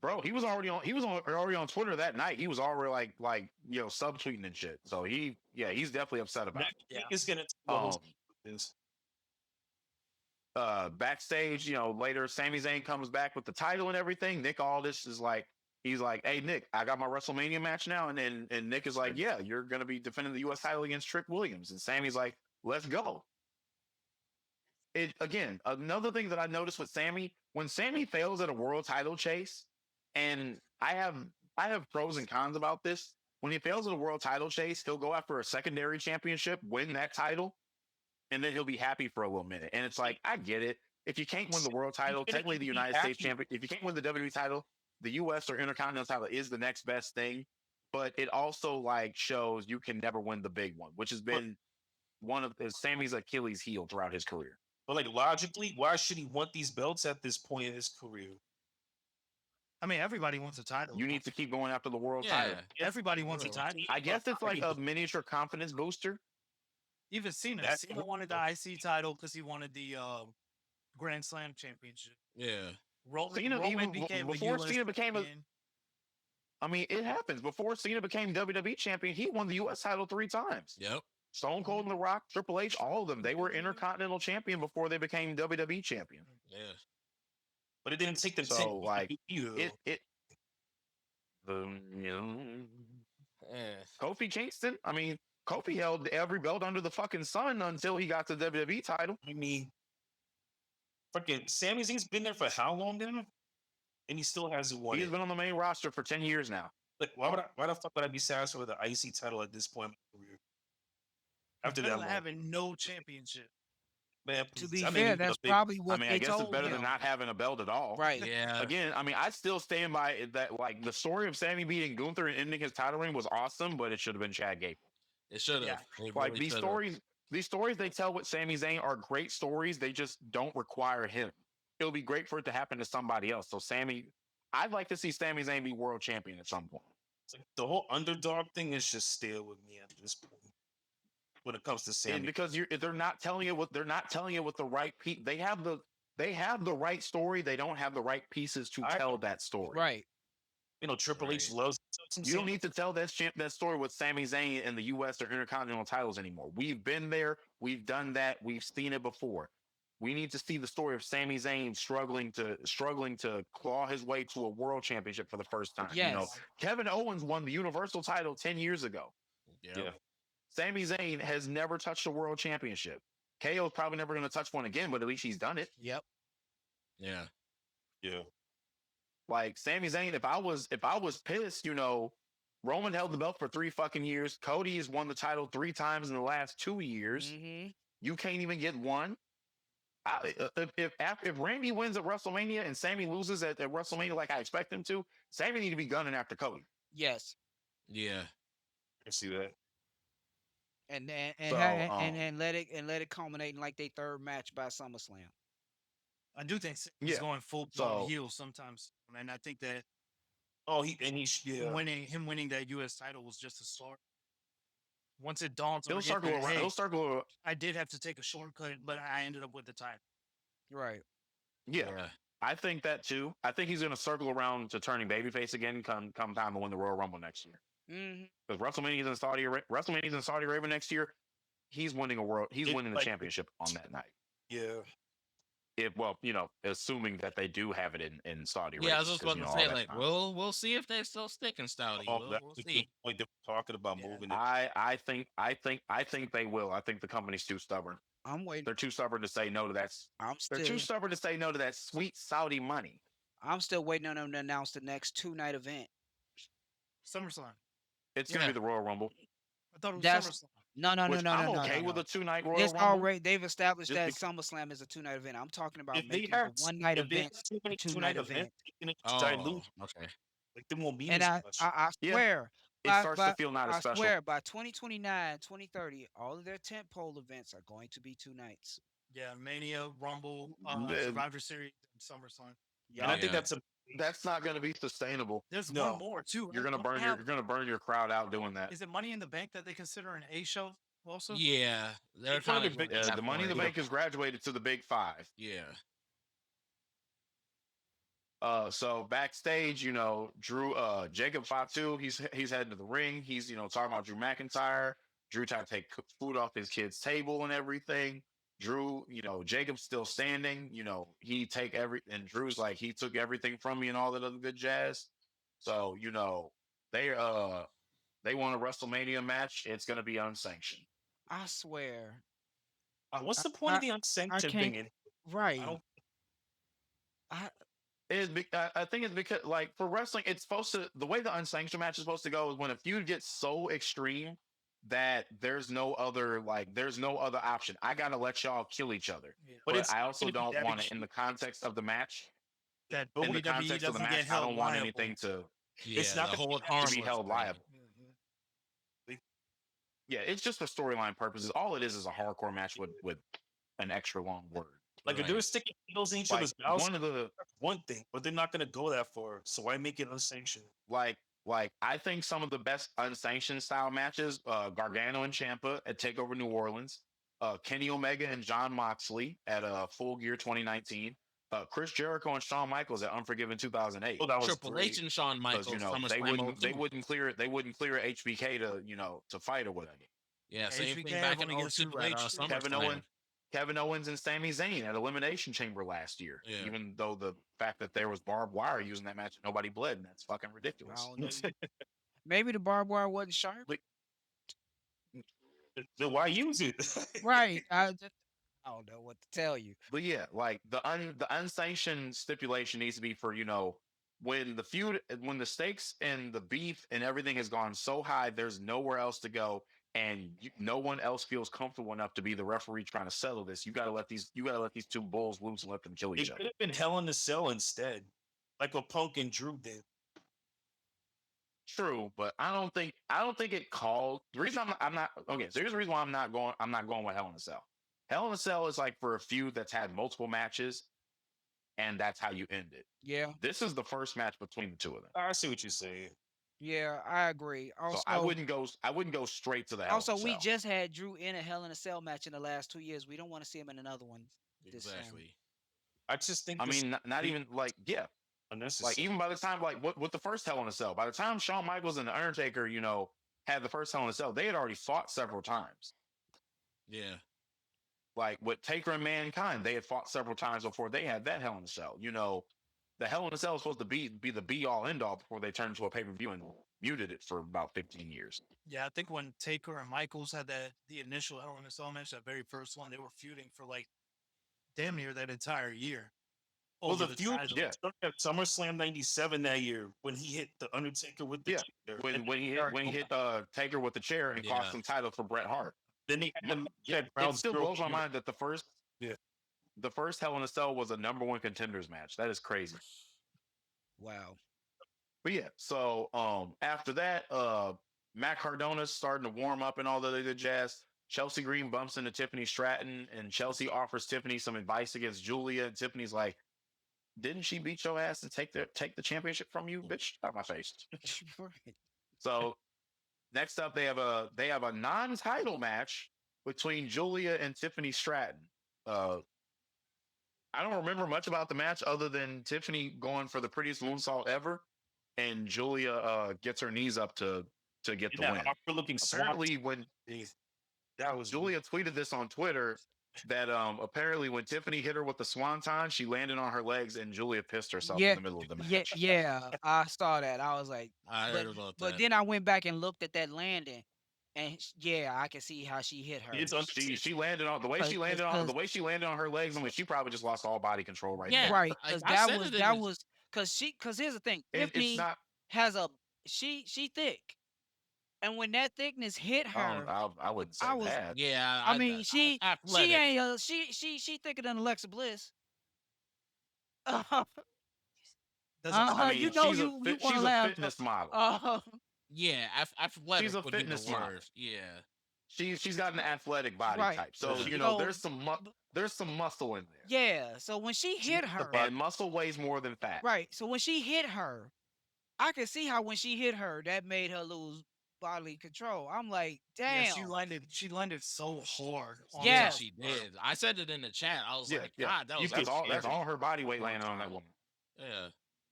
bro, he was already on Twitter that night. He was already subtweeting and shit. So he's definitely upset about Next it. week is going to tell Um, us this. Backstage, later, Sami Zayn comes back with the title and everything. Nick Aldis is like, he's like, "Hey Nick, I got my WrestleMania match now," and Nick is like, "Yeah, you're gonna be defending the U.S. title against Trick Williams," and Sammy's like, "Let's go." It again, another thing that I noticed with Sammy, when Sammy fails at a world title chase, and I have pros and cons about this. When he fails at a world title chase, he'll go after a secondary championship, win that title, and then he'll be happy for a little minute. And it's like, I get it. If you can't win the world title, He's gonna technically the be United States happy. champion, if you can't win the WWE title, the US or Intercontinental title is the next best thing. But it also like shows you can never win the big one, which has been one of Sammy's Achilles heel throughout his career. But like logically, why should he want these belts at this point in his career? I mean, everybody wants a title. You need to keep going after the world title. Yeah. Everybody wants a Bro. title. I guess it's like a miniature confidence booster. Even Cena. That's Cena wanted the IC title because he wanted the Grand Slam championship. Yeah. Cena, Roman even became before the US Cena became a, champion. I mean, it happens. Before Cena became WWE champion, he won the US title 3 times. Yep. Stone Cold and The Rock, Triple H, all of them. They were Intercontinental champion before they became WWE champion. Yeah. But it didn't take them 10 So, years to like, beat you. Yeah. Kofi Kingston, I mean, Kofi held every belt under the fucking sun until he got the WWE title. I mean, fucking Sami Zayn's been there for how long now? And he still hasn't won He's it. been on the main roster for 10 years now. Like, why the fuck would I be satisfied with the IC title at this point in my career? After that Better long, having no championship. man. To please. be I mean, fair, even that's a big- probably I what mean, they I guess it's told better him. than not having a belt at all. Right. Yeah. Again, I mean, I still stand by it that, like, the story of Sammy beating Gunther and ending his title reign was awesome, but it should have been Chad Gable. It should have. Yeah. Like, these stories they tell with Sami Zayn are great stories. They just don't require him. It'll be great for it to happen to somebody else. So I'd like to see Sami Zayn be world champion at some point. It's like the whole underdog thing is just stale with me at this point. When it comes to And Sammy, because they're not telling you what the right they have the right story. They don't have the right pieces to tell that story. Right. Triple H Right. loves some You don't need to tell that story with Sami Zayn and the U.S. or Intercontinental titles anymore. We've been there. We've done that. We've seen it before. We need to see the story of Sami Zayn struggling to claw his way to a world championship for the first time. Yes. Kevin Owens won the Universal title 10 years ago. Yep. Yeah. Sami Zayn has never touched a world championship. KO's probably never going to touch one again, but at least he's done it. Yep. Yeah. Yeah. Like Sami Zayn, if I was pissed, Roman held the belt for 3 fucking years. Cody has won the title 3 times in the last 2 years. Mm-hmm. You can't even get one. If Randy wins at WrestleMania and Sammy loses at WrestleMania like I expect him to, Sammy need to be gunning after Cody. Yes. Yeah. I see that. And then So, and let it culminate in like their third match by SummerSlam. I do think he's Yeah. going full So- heel sometimes, and I think that Oh, yeah. him winning that U.S. title was just a start. Once it dawns on He'll him circle that, around. hey, He'll circle. I did have to take a shortcut, but I ended up with the title. Right. Yeah, I think that too. I think he's going to circle around to turning babyface again. Come time to win the Royal Rumble next year. Mm-hmm. Because WrestleMania's in Saudi Arabia next year. He's winning winning the championship on that night. Yeah. Assuming that they do have it in Saudi Arabia. Yeah, I was just 'cause, about to all say, that like, time. we'll see if they still stick in Saudi. Oh, We'll that's a see. good point. They're talking about Yeah. moving it. I think they will. I think the company's too stubborn. I'm waiting. They're too stubborn to say no to that. They're too stubborn to say no to that sweet Saudi money. I'm still waiting on them to announce the next 2-night event. SummerSlam. It's going to be the Royal Rumble. I thought it was That's- SummerSlam. No, no, no, which no, I'm no, no, no, okay with no. a 2 night Royal This Rumble. already they've established Just that because SummerSlam is a 2 night event. I'm talking about If they making the have one night if they have events too a many 2 2 night night events, event. they're gonna Oh, dilute okay. like they won't mean And as much. I yeah, swear it starts to feel not as I special. swear by 2029, 2030, all of their tentpole events are going to be 2 nights. Yeah, Mania, Rumble, Uh, Survivor Series, and SummerSlam. And Yup. I think Yeah. that's a That's not going to be sustainable. There's one no. more too, You're right? gonna Don't they burn your have? you're gonna burn your crowd out doing that. Is it Money in the Bank that they consider an A show also? Yeah. They're It's one kind of of their like big going at The that Money in point. the Bank is graduated to the Big Five. Yeah. So backstage, Drew, Jacob Fatu, he's heading to the ring. He's talking about Drew McIntyre. Drew trying to take food off his kid's table and everything. Drew, Jacob's still standing. He take and Drew's like he took everything from me and all that other good jazz. So they they want a WrestleMania match. It's gonna be unsanctioned. I swear. What's I the point I, of the I unsanctioned can't thing? And I right. don't. I I think it's because, like, for wrestling, it's supposed to, the way the unsanctioned match is supposed to go is when a feud gets so extreme that there's no other option. I gotta let y'all kill each other, Yeah. But but it's I not also going to be don't that want it in extreme. the context of the match. That But In the WWE context of the doesn't match, get I held don't want liable. anything to it's Yeah. not The going to be hold that be harmless held thing. liable. Mhm. extreme. Yeah, it's just for storyline purposes. All it is a hardcore match with an extra long word. Like if they were Right. sticking needles in each Like other's mouths, one of the that's one thing. But they're not going to go that far. So why make it unsanctioned? like I think some of the best unsanctioned style matches, Gargano and Champa at Takeover New Orleans, Kenny Omega and John Moxley at Full Gear 2019, Chris Jericho and Shawn Michaels at Unforgiven 2008. Oh, that was Triple H great. and Shawn Because Michaels SummerSlam they 02. wouldn't clear HBK to fight or whatever. Yeah. Yeah, Same thing HBK have back in one against 02 Triple at H too. Kevin SummerSlam. Owens, Kevin Owens and Sami Zayn at Elimination Chamber last year. Yeah. Even though the fact that there was barbed wire using that match, nobody bled, and that's fucking I ridiculous. don't know. Maybe the barbed wire wasn't sharp. Like, Then why use it? Right. I don't know what to tell you. but yeah, like the unsanctioned stipulation needs to be for when the stakes and the beef and everything has gone so high, there's nowhere else to go, and no one else feels comfortable enough to be the referee trying to settle this. You gotta let these two bulls loose and let them kill each It other. could have been Hell in a Cell instead, like what Punk and Drew did. True, but I don't think it called. The reason I'm not okay. So here's the reason why I'm not going with Hell in a Cell. Hell in a Cell is like for a feud that's had multiple matches, and that's how you end it. Yeah. This is the first match between the two of them. I see what you're saying. Yeah, I agree. So I wouldn't go straight to the Hell in a We Cell. just had Drew in a Hell in a Cell match in the last 2 years. We don't want to see him in another one this soon. Exactly. I just think I this mean, not even like yeah, unnecessary. like even by the time like what the first Hell in a Cell, by the time Shawn Michaels and the Undertaker, had the first Hell in a Cell, they had already fought several times. Yeah. Like with Taker and Mankind, they had fought several times before they had that Hell in a Cell. The Hell in a Cell was supposed to be the be all end all before they turned into a pay per view and muted it for about 15 years. Yeah, I think when Taker and Michaels had the initial Hell in a Cell match, that very first one, they were feuding for like damn near that entire year. Well, Over the the feud title. Yeah. started at SummerSlam '97 that year when he hit the Undertaker with the Yeah, chair. when he hit Taker with the chair and cost Yeah. him title for Bret Hart. Then they had the Yeah, at it Ground still Zero blows my here. mind that Yeah. the first Hell in a Cell was a number one contenders match. That is crazy. Wow. But yeah, so after that, Matt Cardona's starting to warm up and all the other jazz. Chelsea Green bumps into Tiffany Stratton, and Chelsea offers Tiffany some advice against Julia. And Tiffany's like, "Didn't she beat your ass and take the championship from you, bitch? Out my face." Right. So next up, they have a non-title match between Julia and Tiffany Stratton. Uh, I don't remember much about the match other than Tiffany going for the prettiest moonsault ever, and Julia gets her knees up to get the That win. awkward looking Apparently, when that was Julia tweeted this on Twitter, that apparently when Tiffany hit her with the swanton, she landed on her legs and Julia pissed herself in Yeah, the middle of the yeah, match. yeah. I saw that. I was like, I but heard about but that. then I went back and looked at that landing, and yeah, I can see how she hit her. it's She landed on the way she landed on the way she landed on her legs. I mean, she probably just lost all body control right Yeah. there. Right, I, because I said it in the, because here's the thing. It's Tiffany not has a she thick. And when that thickness hit her, I wouldn't say I was. that. Yeah, I mean, she athletic. ain't she thicker than Alexa Bliss. Doesn't I You mean, compare. know you want to she's a laugh. fitness model. Uh, Yeah, She's athletic a would be the fitness model. word. Yeah. She's got an athletic body right. type. So, Yeah. you know, So there's some muscle in there. yeah. So when she She hit got the her, body. And muscle weighs more than fat. right. So when she hit her, I could see how when she hit her, that made her lose bodily control. I'm like, Yeah, damn. she landed so hard on Yeah, top Yes. she of her. did. I said it in the chat. I was Yeah, like, yeah. God, that You was could That's hear all her body weight landing on that woman. yeah.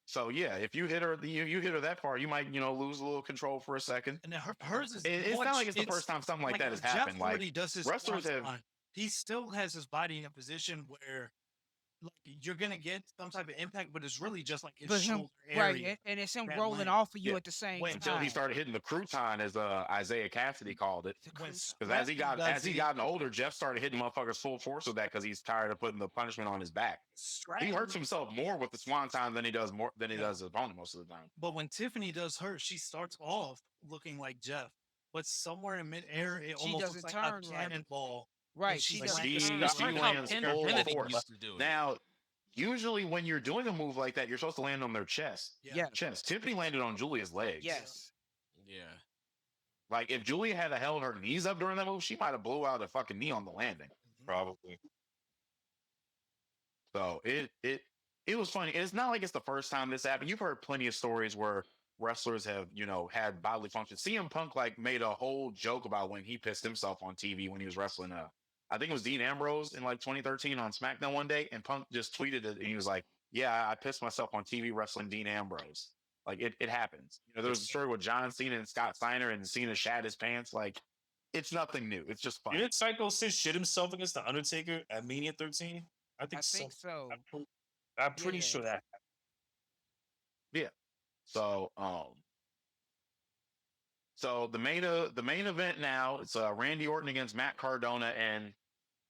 So yeah, if you hit her, you hit her that far, you might, you know, lose a little control for a second. And then hers is It's not like it's the first time something like that has Jeff happened. Like already does his wrestlers have, swan. He still has his body in a position where like you're gonna get some type of impact, but it's really just like his But him, shoulder right, area. and it's him that rolling lands. off of you yeah, at the same When- until he time. started hitting the crouton, as Isaiah Cassidy called it. The When crouton. Because as he Stratton gotten older, Jeff started hitting motherfuckers full force with that because he's tired of putting the punishment on his back. He Stratton, hurts himself more with the swanton than he does his opponent most of the time. but when Tiffany does hers, she starts off looking like Jeff, but somewhere in midair, it She almost doesn't looks like turn a right. cannonball. Right, she she Like, doesn't lands turn It's She like right. how lands Ken full Kennedy force. used to do it. Now, usually when you're doing a move like that, you're supposed to land on their chest. Yeah. Yes. Chest. Tiffany landed on Julia's legs. Yes. Yeah. Like if Julia had held her knees up during that move, she might have blew out a fucking knee on the landing. Probably. So it was funny. It's not like it's the first time this happened. You've heard plenty of stories where wrestlers have, you know, had bodily functions. CM Punk like made a whole joke about when he pissed himself on TV when he was wrestling I think it was Dean Ambrose in like 2013 on SmackDown one day, and Punk just tweeted it and he was like, "Yeah, I pissed myself on TV wrestling Dean Ambrose." Like it happens. You know, there was a story with John Cena and Scott Steiner, and Cena shat his pants. Like it's nothing new. It's just funny. Didn't Psycho Sid shit himself against the Undertaker at Mania 13? I think I so. think so. I'm pretty Yeah. sure that. Yeah. So so the main event now, it's Randy Orton against Matt Cardona, and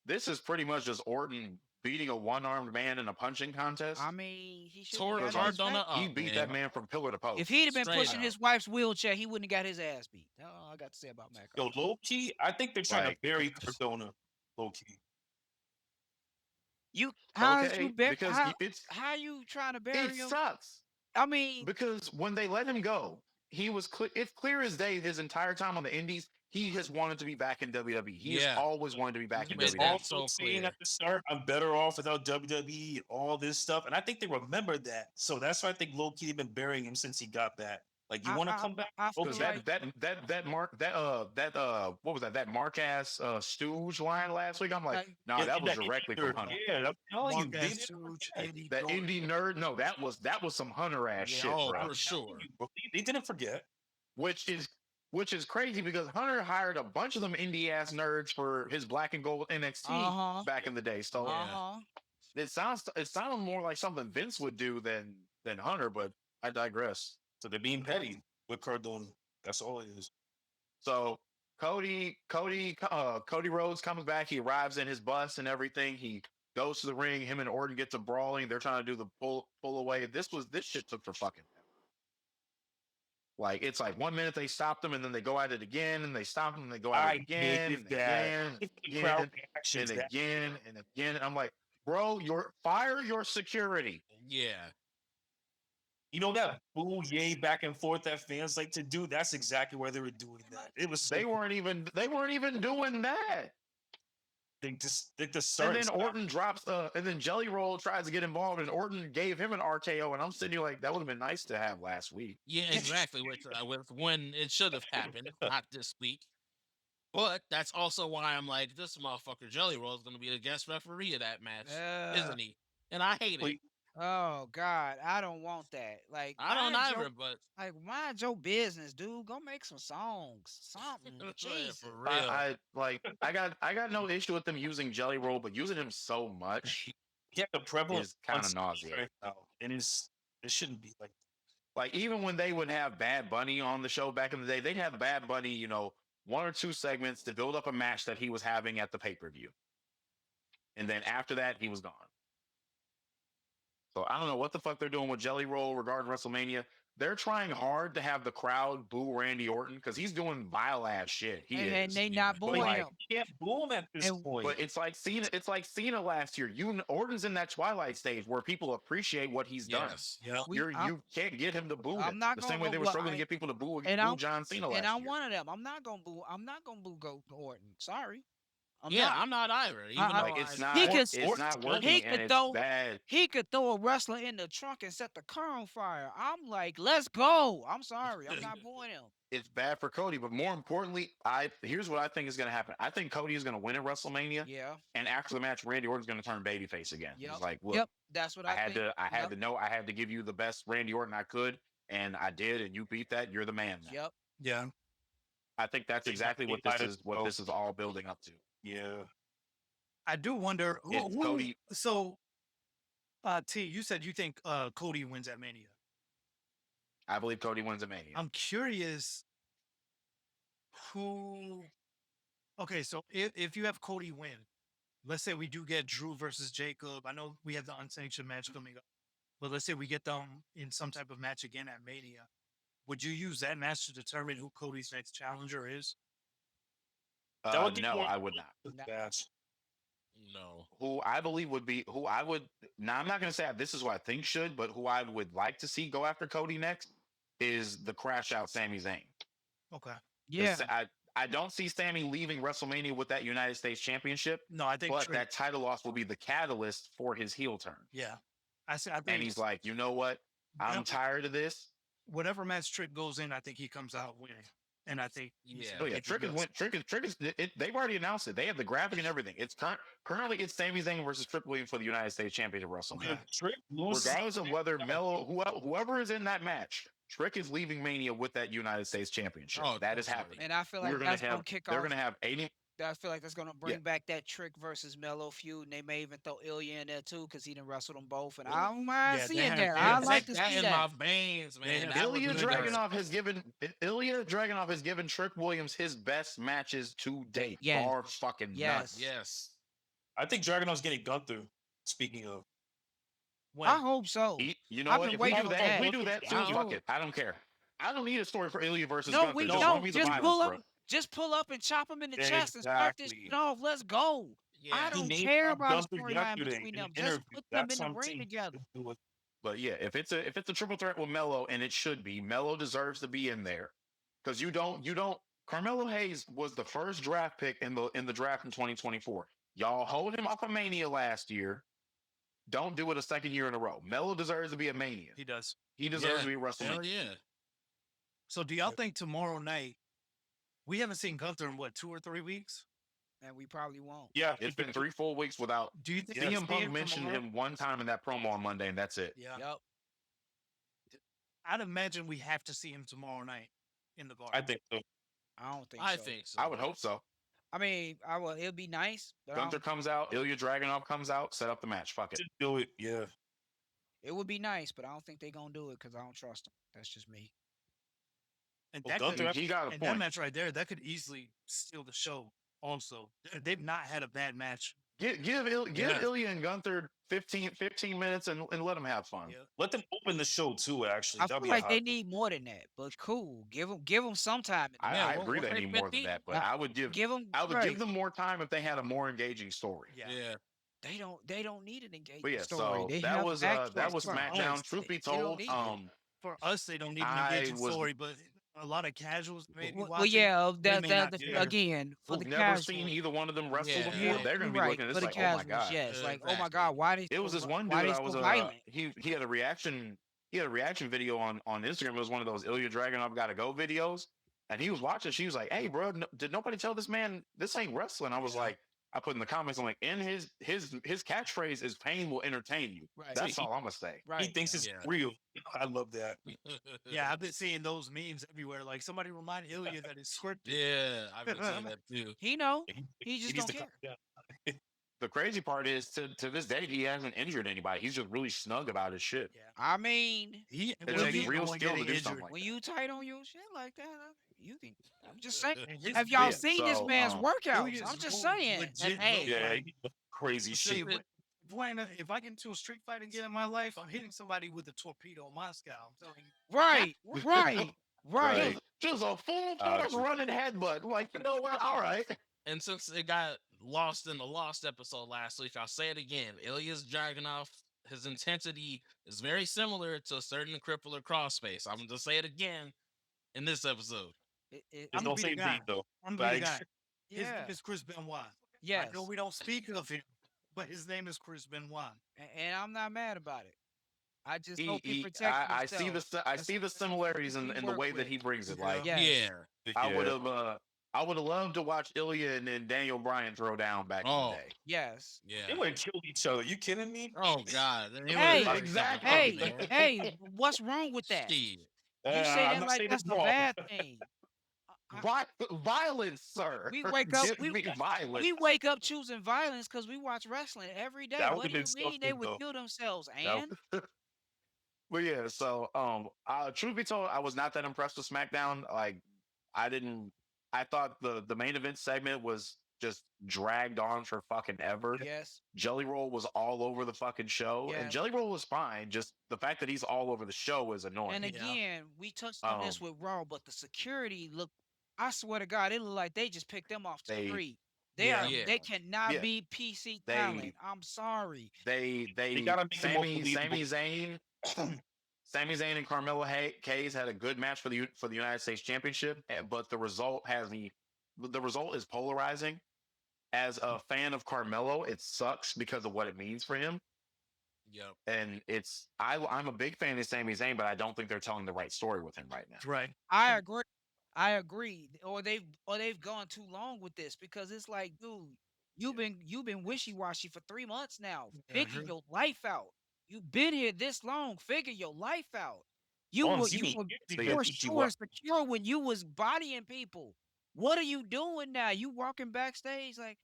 this is pretty much just Orton beating a one-armed man in a punching contest. I mean, he should Tore have got his Cardona back. up. He beat that man from pillar to post. If he'd have been Straight pushing up. his wife's wheelchair, he wouldn't have got his ass beat. That's all I got to say about Matt Yo, Cardona. low key, I think they're trying Like- to bury Cardona. Low key. How Okay, you bury? because How you trying to bury it him? sucks. I mean, Because when they let him go, he was it's clear as day his entire time on the Indies, he has wanted to be back in WWE. He has Yeah. always wanted to be back in Made WWE. that Also so saying clear. at the start, I'm better off without WWE, all this stuff. And I think they remember that. So that's why I think low key they've been burying him since he got back. Like, you want to come back? I feel Because like what was that? That Mark ass Stooge line last week. I'm like, Like- no, Yeah, that was that directly Indy from nerd. Hunter. Yeah, I'm telling you, Mark they ass didn't Stooge, forget. Andy That Jordan. indie nerd, no, that was some Hunter ass Yeah, shit, oh, bro. for sure. They didn't forget. Which is crazy because Hunter hired a bunch of them indie ass nerds for his black and gold NXT Uh-huh. back in the day. So uh-huh. it sounded more like something Vince would do than Hunter, but I digress. So they're being petty with Cardona. That's all it is. So Cody Rhodes comes back. He arrives in his bus and everything. He goes to the ring. Him and Orton get to brawling. They're trying to do the pull away. This shit took for fucking ever. Like it's like 1 minute they stopped them and then they go at it again and they stop them and they go at it again and again It's the and crowd again reactions and that- again and again. I'm like, bro, fire your security. Yeah. You know that boo yay back and forth that fans like to do? That's exactly where they were doing that. It was so They weren't even doing that. they just And start. then Orton drops and then Jelly Roll tries to get involved and Orton gave him an RKO and I'm sitting here like that would have been nice to have last week. Yeah, exactly. With when it should have happened, not this week. But that's also why I'm like, this motherfucker Jelly Roll is going to be the guest referee of that match, isn't he? And I hate it. Wait, Oh God, I don't want that. Like I don't mind either, your- but Like mind your business, dude. Go make some songs, something. Yeah, Jesus. for real. I got no issue with them using Jelly Roll, but using him so much yeah, the prevalent is kind of on nauseating. right now, and it shouldn't be like. Like even when they would have Bad Bunny on the show back in the day, they'd have Bad Bunny, you know, 1 or 2 segments to build up a match that he was having at the pay-per-view. And then after that, he was gone. So I don't know what the fuck they're doing with Jelly Roll regarding WrestleMania. they're trying hard to have the crowd boo Randy Orton because he's doing vile ass shit. He and is. they Yeah. not But booing Like, him. you can't boo him at this And point. but it's like Cena. It's like Cena last year. Orton's in that twilight stage where people appreciate what he's done. Yes. Yeah. You can't get him to boo him I'm not the gonna same way go. they were Well, struggling to get people to boo and boo I'm John Cena and last I'm year. one of them. I'm not gonna boo. I'm not gonna boo Go Orton. Sorry, I'm Yeah, not. I'm not either. Even I- Like though it's I, not He could it's not he working and could it's throw bad. he could throw a wrestler in the trunk and set the car on fire. I'm like, let's go. I'm sorry, I'm not booing him. It's bad for Cody, but more importantly, here's what I think is going to happen. I think Cody is going to win at WrestleMania, Yeah. and after the match, Randy Orton's going to turn babyface again. Yep. He's like, look, Yep. That's what I think. I had Yep. to know, I had to give you the best Randy Orton I could, and I did, and you beat that. You're the man now. Yep. Yeah. I think that's They exactly might- what they this might is. as What well. this is all building up to. Yeah. I do wonder It's Cody. So, T, you said you think Cody wins at Mania. I believe Cody wins at Mania. I'm curious who. Okay, so if you have Cody win, let's say we do get Drew versus Jacob. I know we have the unsanctioned match coming up, but let's say we get them in some type of match again at Mania. Would you use that match to determine who Cody's next challenger is? That would be No, more- I would not. Nah. That's no. Who I believe would be who I would now I'm not gonna say this is who I think should, but who I would like to see go after Cody next is the crash out Sami Zayn. Okay. 'Cause Yeah. I don't see Sami leaving WrestleMania with that United States Championship, No, I think but Trick- that title loss will be the catalyst for his heel turn. Yeah, I think And he's like, you know what? I'm Yep. tired of this. whatever match Trick goes in, I think he comes out winning, and I think Yeah. Oh yeah, if he Trick is does- win. Trick is. They've already announced it. They have the graphic and everything. It's currently it's Sami Zayn versus Triple H for the United States Championship at WrestleMania. Okay. Trick loses. Regardless of whether Melo, whoever is in that match, Trick is leaving Mania with that United States Championship. Oh, that is definitely. happening. And I feel We're like gonna that's gonna have. kick They're off. gonna have 80. I feel like that's gonna bring back that Trick versus Mello feud, and they may even throw Ilya in there too, because he done wrestled them both, and I don't mind Yeah, they seeing have- that. they I have- like to that see in that. my veins, man. Yeah. That would Ilya be good. Dragunov has given Trick Williams his best matches to date. Yes. Bar fucking Yes. nuts. Yes. I think Dragunov's getting Gunther. Speaking of, when, I hope so. You know I've what? been If we waiting do for that, that. if we do that too, I fuck hope. it. I don't care. I don't need a story for Ilya versus No, Gunther. we Just don't. show me the Just violence, pull up. bro. Just pull up and chop him in the chest and start this Exactly. shit off. Let's go. Yeah. I he don't named care Bob about a Gunther storyline yesterday between in them. an Just interview. put them That's in the ring something together. to do with- But yeah, if it's a triple threat with Melo, and it should be, Melo deserves to be in there because you don't. Carmelo Hayes was the first draft pick in the draft in 2024. Y'all hold him off of Mania last year. Don't do it a second year in a row. Melo deserves to be a Mania. he does. He deserves Yeah. to be a WrestleMania. Hell yeah. So, do y'all think tomorrow night? We haven't seen Gunther in what 2 or 3 weeks. And we probably won't. Yeah, It's been 3 full weeks without. Do you think CM seeing Punk mentioned tomorrow- him one time in that promo on Monday, and that's it. Yeah, Yep. I'd imagine we have to see him tomorrow night in the Garden. I think so. I don't think I so. think so. I would hope so. I mean, I will. It'll be nice, but I Gunther don't- comes out, Ilya Dragunov comes out, set up the match. Fuck it. Just do it. Yeah. it would be nice, but I don't think they're gonna do it because I don't trust them. That's just me. And Well, that could, Gunther- He got a and that point. match right there, that could easily steal the show. Also, they've not had a bad match. Give Yeah. Ilya and Gunther 15 minutes and let them have fun. Yeah. Let them open the show too. Actually, I that'd feel be a like they hot- need more than that, but cool. Give them some time. I, Yeah, I what- agree what they they need more than 15? that, but I would give Give them. I would give them more time if they had a more engaging story. Yeah. Yeah. They don't need an engagement But yeah, story. so They that have was actual SmackDown. stories. Truth be They don't told, need it. For us, they don't need an I engaging was- story, but a lot of casuals maybe Well, watching. yeah, they may not care. again for who've the never casual. seen either one of them wrestle Yeah. before, Yeah, they're gonna you're be right. looking at For this the like, oh my casuals, god. yes. Like, oh my Exactly. god, why they? It was this one why dude they I was so violent? he had a reaction video on Instagram. It was one of those Ilya Dragunov gotta go videos, and he was watching. She was like, "Hey, bro, did nobody tell this man this ain't wrestling?" I was like, I put in the comments, I'm like, "In his catchphrase is pain will entertain you." Right. That's He- all I'm gonna say. Right. He thinks it's Yeah. real. I love that. Yeah, I've been seeing those memes everywhere. Like somebody remind Ilya that it's scripted. Yeah, I've been seeing that too. He know. He- He just needs don't to care. yeah. The crazy part is to this day he hasn't injured anybody. He's just really snug about his shit. Yeah, I mean, he It when takes he- real when skill to getting do injured, something like when that. you tight on your shit like that, you can. I'm just saying. and his- Have y'all Yeah, seen this so, man's workouts? Ilya's I'm just no saying. legit And, hey, look Yeah, like- he- crazy I'll tell you shit. what, if I get into a street fight again in my life, I'm hitting somebody with a torpedo Moscow. I'm telling you. Right, right, right. Just a full force just- running headbutt. Like, you know what? All right. And since it got lost in the lost episode last week, I'll say it again. Ilya's Dragunov, his intensity is very similar to a certain crippler crossface. I'm gonna say it again in this episode. Just I'm gonna don't be say the guy. name though. I'm But gonna I be the guy. His Yeah. name is Chris Benoit. I Yes. know we don't speak of him, but his name is Chris Benoit. And I'm not mad about it. I just hope he He protects I see himself. I see the similarities who we in the work way that with. he brings it. Yeah. Like, Yes. Yeah. I would have loved to watch Ilya and Daniel Bryan throw down back in the Oh. day. Yes. Yeah. they would have killed each other. You kidding me? Oh God. They Hey, would've exactly. fucking Hey, man. hey, what's wrong with that? Shit. You say I'm that not like saying that's it's a wrong. bad thing. Violence, sir. We wake up, Give me violence. we wake up choosing violence because we watch wrestling every day. That What would've do you been mean they something, would though. kill themselves? That And But yeah, so truth be told, I was not that impressed with SmackDown. Like, I didn't. I thought the main event segment was just dragged on for fucking ever. yes, Jelly Roll was all over the fucking show, Yeah. and Jelly Roll was fine. Just the fact that he's all over the show is annoying. and Yeah. again, we touched on this Um, with Raw, but the security look. I swear to God, it looked like they just picked them off the They- street. They Yeah. are. Yeah. They cannot Yeah. be PC They- talent. I'm sorry. they gotta make them more Sami believable. Sami Zayn and Carmelo Hayes had a good match for the United States Championship, but the result is polarizing. As a fan of Carmelo, it sucks because of what it means for him. Yep. And I'm a big fan of Sami Zayn, but I don't think they're telling the right story with him right now. Right. I agree. I agree. Or they've gone too long with this because it's like, dude, you've been wishy washy for 3 months now. Figure Mhm. your life out. You've been here this long. Figure your life out. You were Months, you mean years you to were get sure and secure when you was bodying people. What are you doing now? You walking backstage like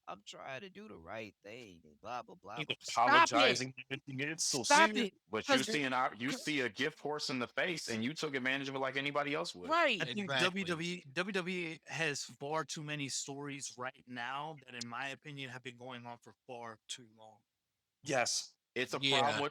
I'm trying to do the right thing. And blah blah blah. He's blah. Stop it. apologizing. It's so Stop serious. it. But you 'Cause- see a gift horse in the face, and you took advantage of it like anybody else would. Right. I think Exactly. WWE has far too many stories right now that, in my opinion, have been going on for far too long. Yes. It's a Yeah. problem.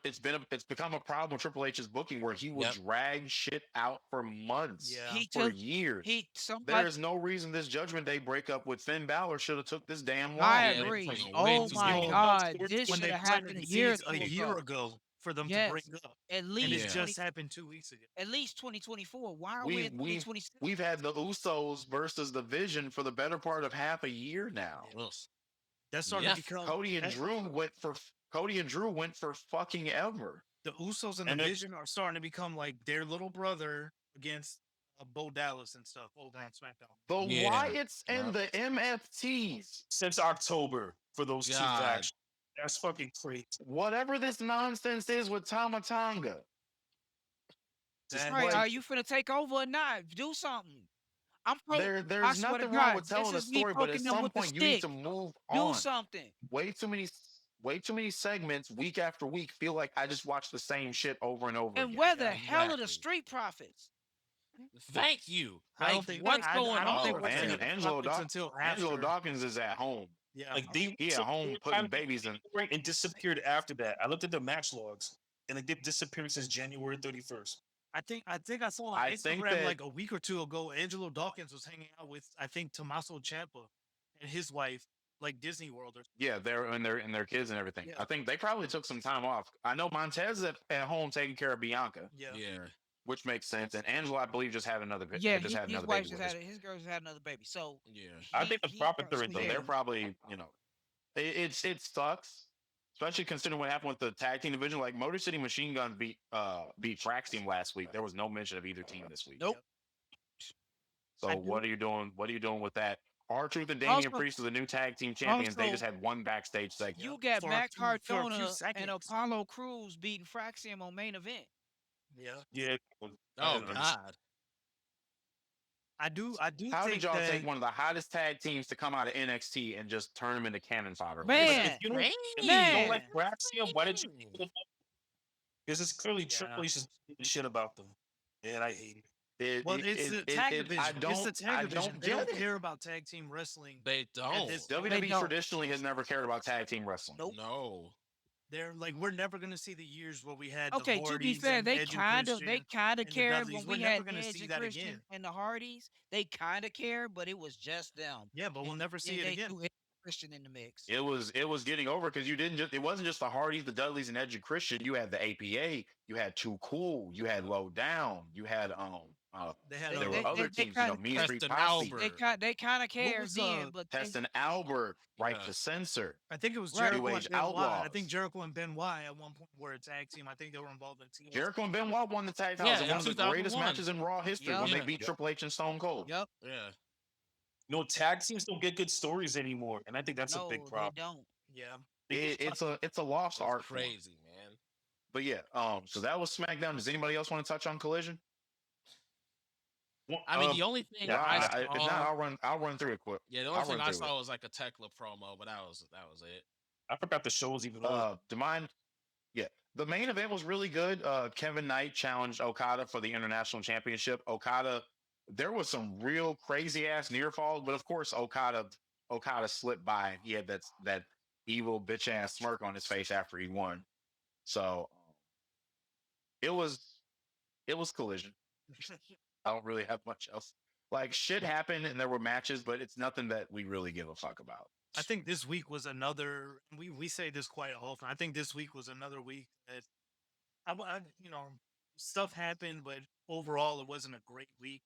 It's become a problem with Triple H's booking where he will Yep. drag shit out for months, Yeah. He for took years. somebody. There is no reason this Judgment Day breakup with Finn Balor should have took this damn long. I Yeah, agree. it's like way Oh too my long. God, this When should they have planted happened a the year, seeds or a two year ago. ago for them Yes. to bring up, At and least it 20, just happened 2 weeks ago. at least 2024. Why are We- we in we- 2026? We've had the Usos versus the Vision for the better part of half a year now. Ugh. That's starting Yeah. to become Cody and Drew went for fucking ever. the Usos and And the it- Vision are starting to become like their little brother against Bo Dallas and stuff over on SmackDown. The Yeah. Wyatts and the MFTs. Since October for those two God. factions. That's fucking crazy. Whatever this nonsense is with Tamatanga. That- Right? like- Are you finna take over or not? Do something. I'm pro. I There's swear to nothing wrong God, with telling a this is me story, but at poking them some with the point you need to stick. move Do on. something. Way too many segments week after week feel like I just watch the same shit over and over And again. where the Yeah, hell are the exactly. Street Profits? Thank you. I don't Like, think what's I going don't on? think we're And seeing the Angelo profits until Angelo after. Dawkins is at home. Yeah, Like they He at took home more putting time babies in. and disappeared after that. I looked at the match logs and they disappeared since January 31st. I think I saw on I think Instagram that- like a week or two ago. Angelo Dawkins was hanging out with I think Tommaso Ciampa and his wife, like Disney World or Yeah, they're and their kids and everything. Yeah. I think they probably took some time off. I know Montez at home taking care of Bianca, yeah. Yeah. which makes sense. And Angelo, I believe, just had another baby. Yeah, just had his another wife baby just with had his- his girl just had another baby. So Yeah. I think the profits are in So Yeah. they're probably, it sucks, especially considering what happened with the tag team division. Like Motor City Machine Guns beat Frax Team last week. There was no mention of either team this week. Nope. So I do- what are you doing? What are you doing with that? R-Truth and Damian Also- Priest are the new tag team champions. They also, just had one backstage segment. you got For a Matt few- for a few Cardona and seconds. Apollo Cruz beating Fraxium on main event. Yeah. Yeah. Oh God. I do How think did y'all that take one of the hottest tag teams to come out of NXT and just turn them into cannon fodder? Man, If you don't, if you man. don't like Braxium, why did you? Because it's clearly Yeah. Triple H is giving shit about them, and I hate it. well, it's the tag division. I don't, it's the tag I division. don't They don't get it. care about tag team wrestling. They don't. this- WWE don't. traditionally has never cared about tag team wrestling. Nope. No. They're like, we're never gonna see the years where we had the Okay, to be Hardys fair, and Edge and they Christian kind of and the cared when Dudleys. We're we never had gonna Edge see and that again. Christian and the Hardys. They kind of cared, but it was just them. Yeah, but we'll And never see then it they again. threw Edge and Christian in the mix. It was getting over because you didn't just it wasn't just the Hardys, the Dudleys, and Edge and Christian. You had the APA, you had Too Cool, you had Low Down, you had They had there were other They teams, kind of Mean Street Preston Posse, they Albert. kind they kind of what cared was then, but Test they and Albert, Right Yeah. to Censor, I think it was right. New Jericho and Age Benoit. I think Outlaws. Jericho and Benoit at one point were a tag team. I think they were involved in TLC. Jericho and Benoit won the tag titles Yeah, in in one of the greatest 2001. matches in Raw history when Yup. they Yeah. beat Triple H and Stone Cold. Yup. Yeah. No, tag teams don't get good stories anymore, and I think that's a big No, they problem. don't. Yeah. They get It's a lost That's art form. crazy, man. But yeah, so that was SmackDown. Does anybody else want to touch on Collision? I mean, the only thing Yeah, I if not, saw, I'll run through it quick. yeah, the only I'll thing run I through it. saw was like a Tekla promo, but that was it. I forgot the shows even. Over. To mine, yeah, the main event was really good. Kevin Knight challenged Okada for the International Championship. Okada, there was some real crazy ass near falls, but of course Okada slipped by. He had that evil bitch ass smirk on his face after he won. So it was Collision. I don't really have much else. Like shit happened and there were matches, but it's nothing that we really give a fuck about. I think this week was another. We say this quite often. I think this week was another week that stuff happened, but overall it wasn't a great week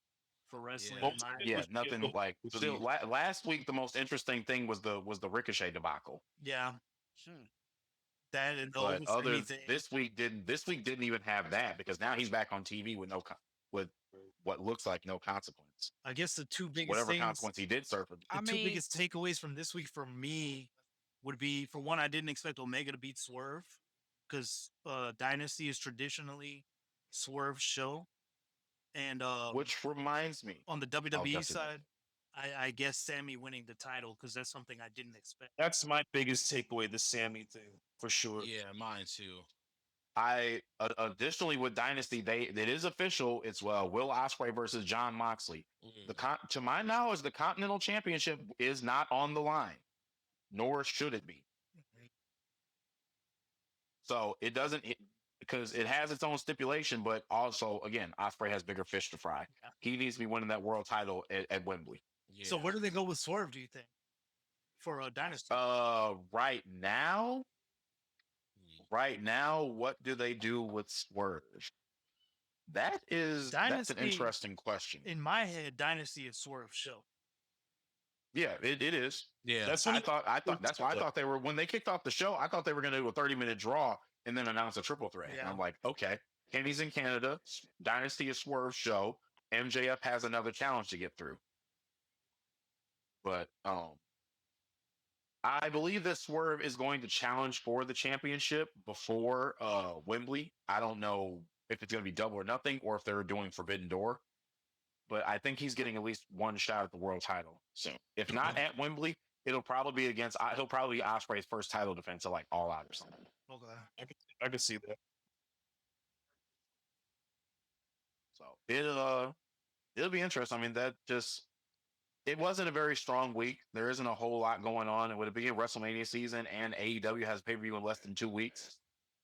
for wrestling. Yeah. In my Yeah, was nothing good. like Was still the- last week the most interesting thing was the Ricochet debacle. yeah, Hmm. that and the But almost other anything. this week didn't even have that because now he's back on TV with with what looks like no consequence. I guess the two biggest Whatever things, consequence he did suffer. the I two mean, biggest takeaways from this week for me would be, for one, I didn't expect Omega to beat Swerve because Dynasty is traditionally Swerve's show, and Which reminds me, on the oh, WWE Dusty, side, I guess Sammy winning the title because that's something I didn't expect. That's my biggest takeaway, the Sammy thing, for sure. Yeah, mine too. I additionally with Dynasty, it is official. It's Will Ospreay versus John Moxley. Mhm. To my knowledge, the Continental Championship is not on the line, nor should it be. So it doesn't because it has its own stipulation, but also again, Ospreay has bigger fish to fry. Yeah. He needs to be winning that world title at Wembley. Yeah. So where do they go with Swerve? Do you think for Dynasty? Right now, what do they do with Swerve? That's an Dynasty- interesting question. In my head, Dynasty is Swerve's show. Yeah, it is. Yeah. That's I when thought that's why I thought they were when they kicked off the show. I thought they were going to do a 30-minute draw and then announce a triple threat. And Yeah. I'm like, okay, Kenny's in Canada. Dynasty is Swerve's show. MJF has another challenge to get through. But I believe that Swerve is going to challenge for the championship before Wembley. I don't know if it's going to be double or nothing or if they're doing Forbidden Door. But I think he's getting at least one shot at the world title soon. If not at Wembley, it'll probably be he'll probably be Ospreay's first title defense at like All Out or something. Okay. I could see that. So it'll be interesting. I mean, it wasn't a very strong week. There isn't a whole lot going on. It would be a WrestleMania season, and AEW has pay per view in less than 2 weeks.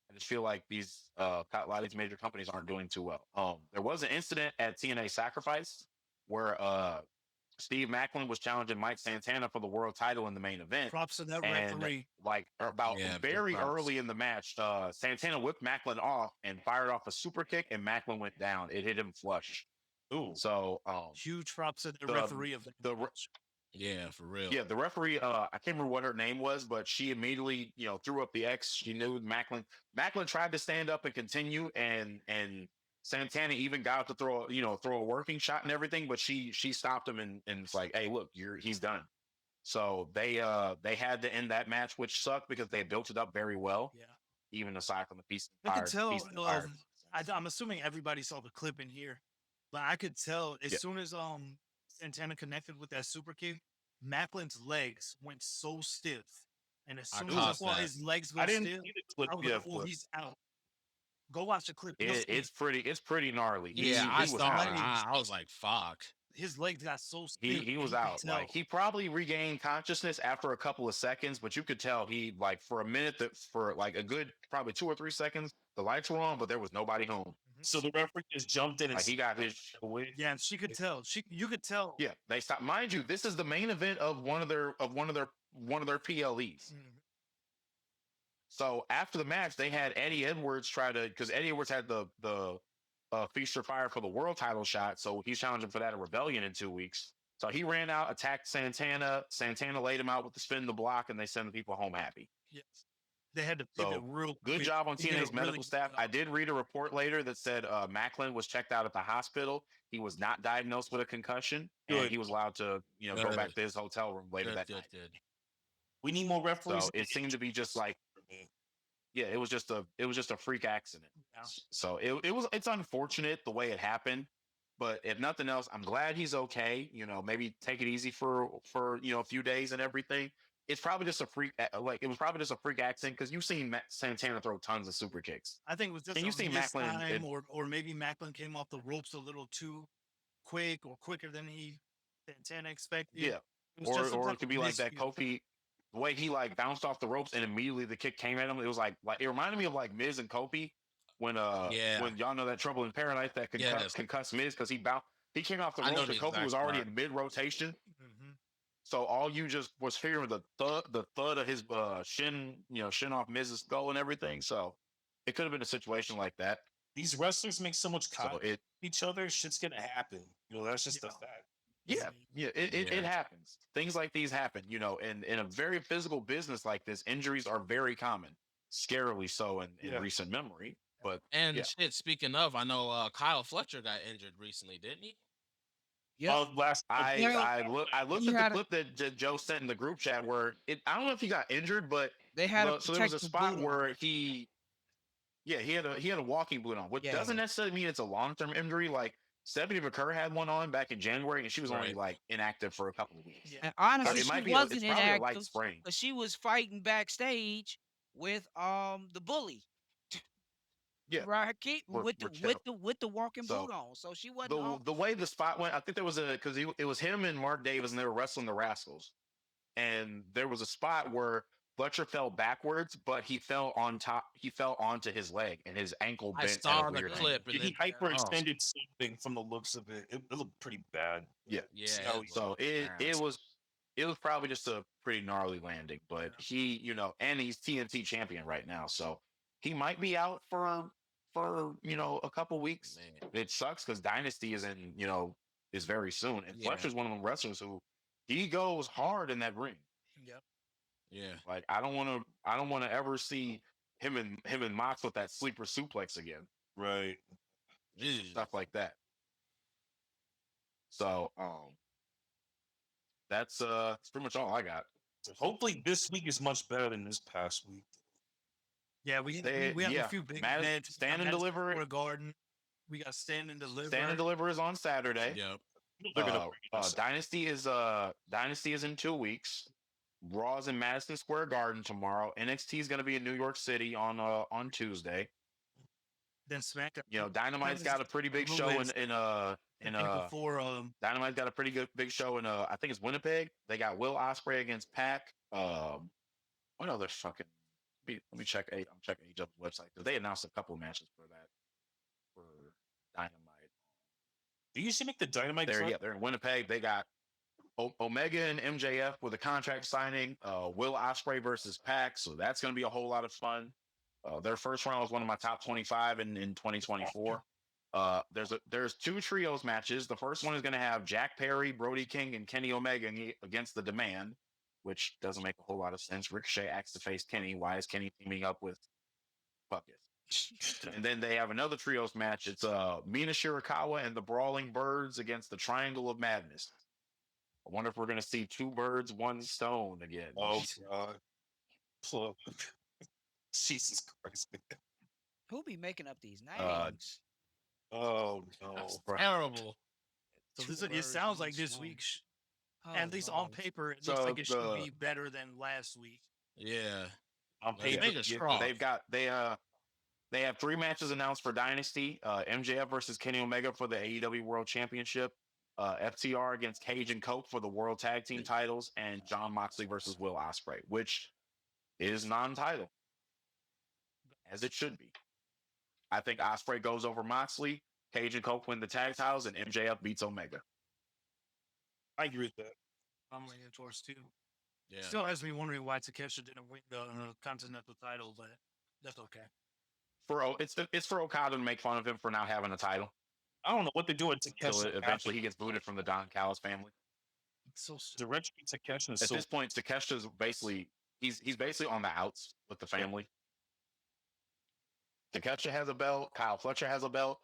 I just feel like a lot of these major companies aren't doing too well. There was an incident at TNA Sacrifice where Steve Macklin was challenging Mike Santana for the world title in the main event. Props to that And referee. like about Yeah, big very props. early in the match, Santana whipped Macklin off and fired off a super kick, and Macklin went down. It hit him flush. Ooh, So Huge props to the the- referee of that the re- match. Yeah, for real. yeah, the referee, I can't remember what her name was, but she immediately, threw up the X. She knew Macklin. Macklin tried to stand up and continue, and Santana even got up to throw a working shot and everything, but she stopped him and it's like, hey, look, he's done. So they had to end that match, which sucked because they built it up very well, Yeah. even aside from the piece. I could tell. piece of the fire. I'm assuming everybody saw the clip in here, but I could tell as Yeah. soon as Santana connected with that super kick, Macklin's legs went so stiff, and as I soon as I caught saw that. his legs go I didn't stiff, see the clip. I was Yeah, like, "Oh, he's out." Go watch the clip. You'll see It's pretty gnarly. Yeah, He I was saw out. it. I was like, fuck. his legs got so He stiff. he was you could out. tell. Like he probably regained consciousness after a couple of seconds, but you could tell he like for a minute that for like a good probably 2 or 3 seconds, the lights were on, but there was nobody home. So the referee just jumped in and Like he got his away. Yeah, and she could tell. You could tell. yeah, they stopped. Mind you, this is the main event of one of their PLEs. Mhm. So after the match, they had Eddie Edwards try to because Eddie Edwards had the Feast or Fire for the world title shot, so he's challenging for that at Rebellion in 2 weeks. So he ran out, attacked Santana. Santana laid him out with the spin the block, and they sent the people home happy. Yes. They had to pivot So real good quick. job on They did a TNA's medical really good staff. I job. did read a report later that said Macklin was checked out at the hospital. He was not diagnosed with a concussion, and Good. he was allowed to go Good. back to his hotel room later Good, that good, night. good. We need more referees. So it seemed to be just like yeah, it was just a freak accident. Yeah. So it's unfortunate the way it happened, but if nothing else, I'm glad he's okay. Maybe take it easy for a few days and everything. It's probably just a freak like it was probably just a freak accident because you've seen Santana throw tons of super kicks. I think it was just And you a see missed Macklin time, and- or maybe Macklin came off the ropes a little too quick or quicker than Santana expected. Yeah, It was just some or type it could of be like that miscue. Kofi. The way he like bounced off the ropes and immediately the kick came at him, it was like it reminded me of like Miz and Kofi when Yeah. when y'all know that Trouble in Paradise that Yes. concussed Miz because he came off the I know ropes the and Kofi was exact already part. in mid rotation. Mhm. So all you just was hearing the thud of his shin off Miz's skull and everything. So it could have been a situation like that. These wrestlers make so much So contact it with each other. Shit's gonna happen. That's just a Yeah. fact. it happens. Things like these happen. And in a very physical business like this, injuries are very common, scarily so in Yeah. recent memory. But And yeah. shit, speaking of, I know Kyle Fletcher got injured recently, didn't he? Yep. Last I looked He at the had a- clip that Joe sent in the group chat where I don't know if he got injured, but They had a so there was a protective spot boot where on. he had a walking boot on, which Yeah. doesn't necessarily mean it's a long-term injury. Like Stephanie McCurr had one on back in January, and she was only Right. like inactive for a couple of weeks. Yeah. And So honestly, it she might be wasn't it's probably a light inactive sprain. because she was fighting backstage with the bully. Yeah, Right, we're with the walking So boot on. So she wasn't the off. the way the spot went, I think there was because it was him and Mark Davis, and they were wrestling the Rascals, and there was a spot where Fletcher fell backwards, but he fell on top. He fell onto his leg, and his ankle I bent at saw a the weird clip angle. and he then hyperextended something from the looks of it. It looked pretty bad. Yeah. Yeah. See how it he- So looked it bad. was probably just a pretty gnarly landing, but he and he's TNT champion right now, so he might be out for a couple weeks. Man. It sucks because Dynasty is very soon, and Yeah. Fletcher's one of them wrestlers who he goes hard in that ring. Yep. Yeah. Like I don't want to ever see him and Mox with that sleeper suplex again, Right. Jeez. stuff like that. So that's pretty much all I got. So hopefully this week is much better than this past week. Yeah, we have yeah, a few big Madison- events. Stand and Deliver- Square Garden. We got Stand and Deliver. Stand and Deliver is on Saturday. Yep. They're gonna bring it us up. Dynasty is in 2 weeks. Raw's in Madison Square Garden tomorrow. NXT is going to be in New York City on Tuesday. Then SmackDown. Dynamite's got a pretty big show in the day before Dynamite's got a pretty good big show in I think it's Winnipeg. They got Will Ospreay against Pac. What other fucking let me check I'm checking AEW's website because they announced a couple of matches for Dynamite. They usually make the Dynamite. They're in Winnipeg. They got Omega and MJF with a contract signing. Will Ospreay versus Pac, so that's going to be a whole lot of fun. Their first round was one of my top 25 in 2024. There's 2 trios matches. The first one is going to have Jack Perry, Brody King, and Kenny Omega against the Demand, which doesn't make a whole lot of sense. Ricochet acts to face Kenny. Why is Kenny teaming up with fuck it? And then they have another trios match. It's Mina Shirakawa and the Brawling Birds against the Triangle of Madness. I wonder if we're going to see 2 birds, 1 stone again. Oh God. Plug. Jesus Christ. Who be making up these Uh, names? Oh no. That's bro. terrible. So Two this it birds, sounds one like this stone. week, Oh, at least on Lord. paper, it So looks like it should the- be better than last week. Yeah. On Let's paper, make it Yeah, strong. they have 3 matches announced for Dynasty. MJF versus Kenny Omega for the AEW World Championship. FTR against Cage and Coke for the World Tag Team titles, and John Moxley versus Will Ospreay, which is non-title, as it should be. I think Ospreay goes over Moxley, Cage and Coke win the tag titles, and MJF beats Omega. I agree with that. I'm leaning towards two. Yeah. Still has me wondering why Takeshita didn't win the Continental title, but that's okay. It's for Okada to make fun of him for not having a title. I don't know what they're doing to Until Takeshi. eventually he gets booted from the Don Callis family. It's so stupid. Direction Takeshi is At so this point, Takesha's basically he's basically on the outs with the family. Takesha has a belt. Kyle Fletcher has a belt.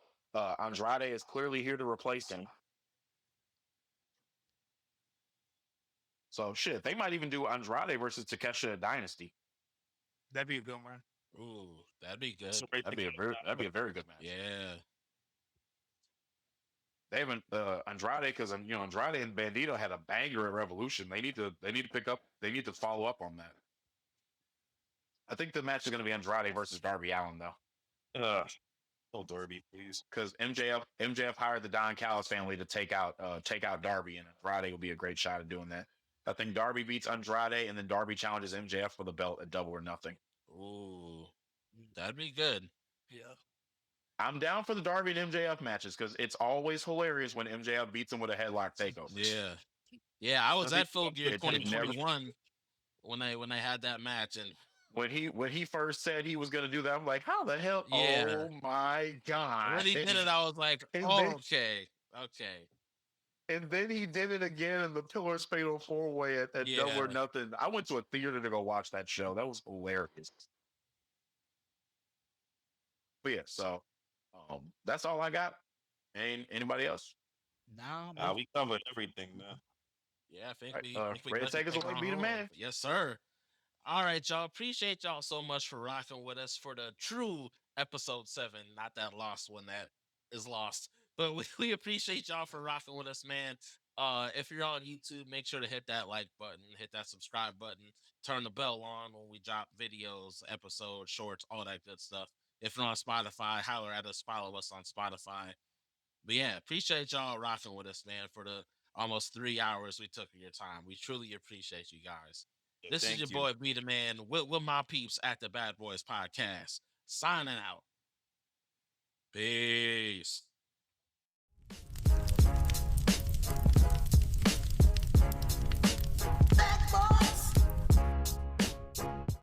Andrade is clearly here to replace him. So shit, they might even do Andrade versus Takesha Dynasty. That'd be a good one. Ooh, that'd be good. so right That'd be a very good match. Yeah. They haven't Andrade because Andrade and Bandito had a banger at Revolution. They need to follow up on that. I think the match is going to be Andrade versus Darby Allin though. No Darby, please. Because MJF hired the Don Callis family to take out Darby, and Andrade will be a great shot at doing that. I think Darby beats Andrade, and then Darby challenges MJF for the belt at Double or Nothing. Ooh, that'd be good. Yeah. I'm down for the Darby and MJF matches because it's always hilarious when MJF beats him with a headlock takeover. Yeah. Yeah, I was at Full Gear it never- 2021 when they had that match, and When he first said he was going to do that, I'm like, how the hell? Yeah. Oh my god! when he did it, I was like, and oh, then- okay. And then he did it again in the Pillars Fatal 4-Way at Double or Yeah. Nothing. I went to a theater to go watch that show. That was hilarious. But yeah, so that's all I got. Anybody else? Nah, We covered everything, man. Yeah, I think Right, we. ready to take us away, be the man. Yes, sir. All right, y'all. Appreciate y'all so much for rocking with us for the true episode 7, not that lost one that is lost. But we appreciate y'all for rocking with us, man. If you're on YouTube, make sure to hit that like button, hit that subscribe button, turn the bell on when we drop videos, episodes, shorts, all that good stuff. If you're on Spotify, holler at us, follow us on Spotify. But yeah, appreciate y'all rocking with us, man, for the almost 3 hours we took of your time. We truly appreciate you guys. Yeah, This is thank your you. boy Be the Man with my peeps at the Bad Boys Podcast. Signing out. Peace.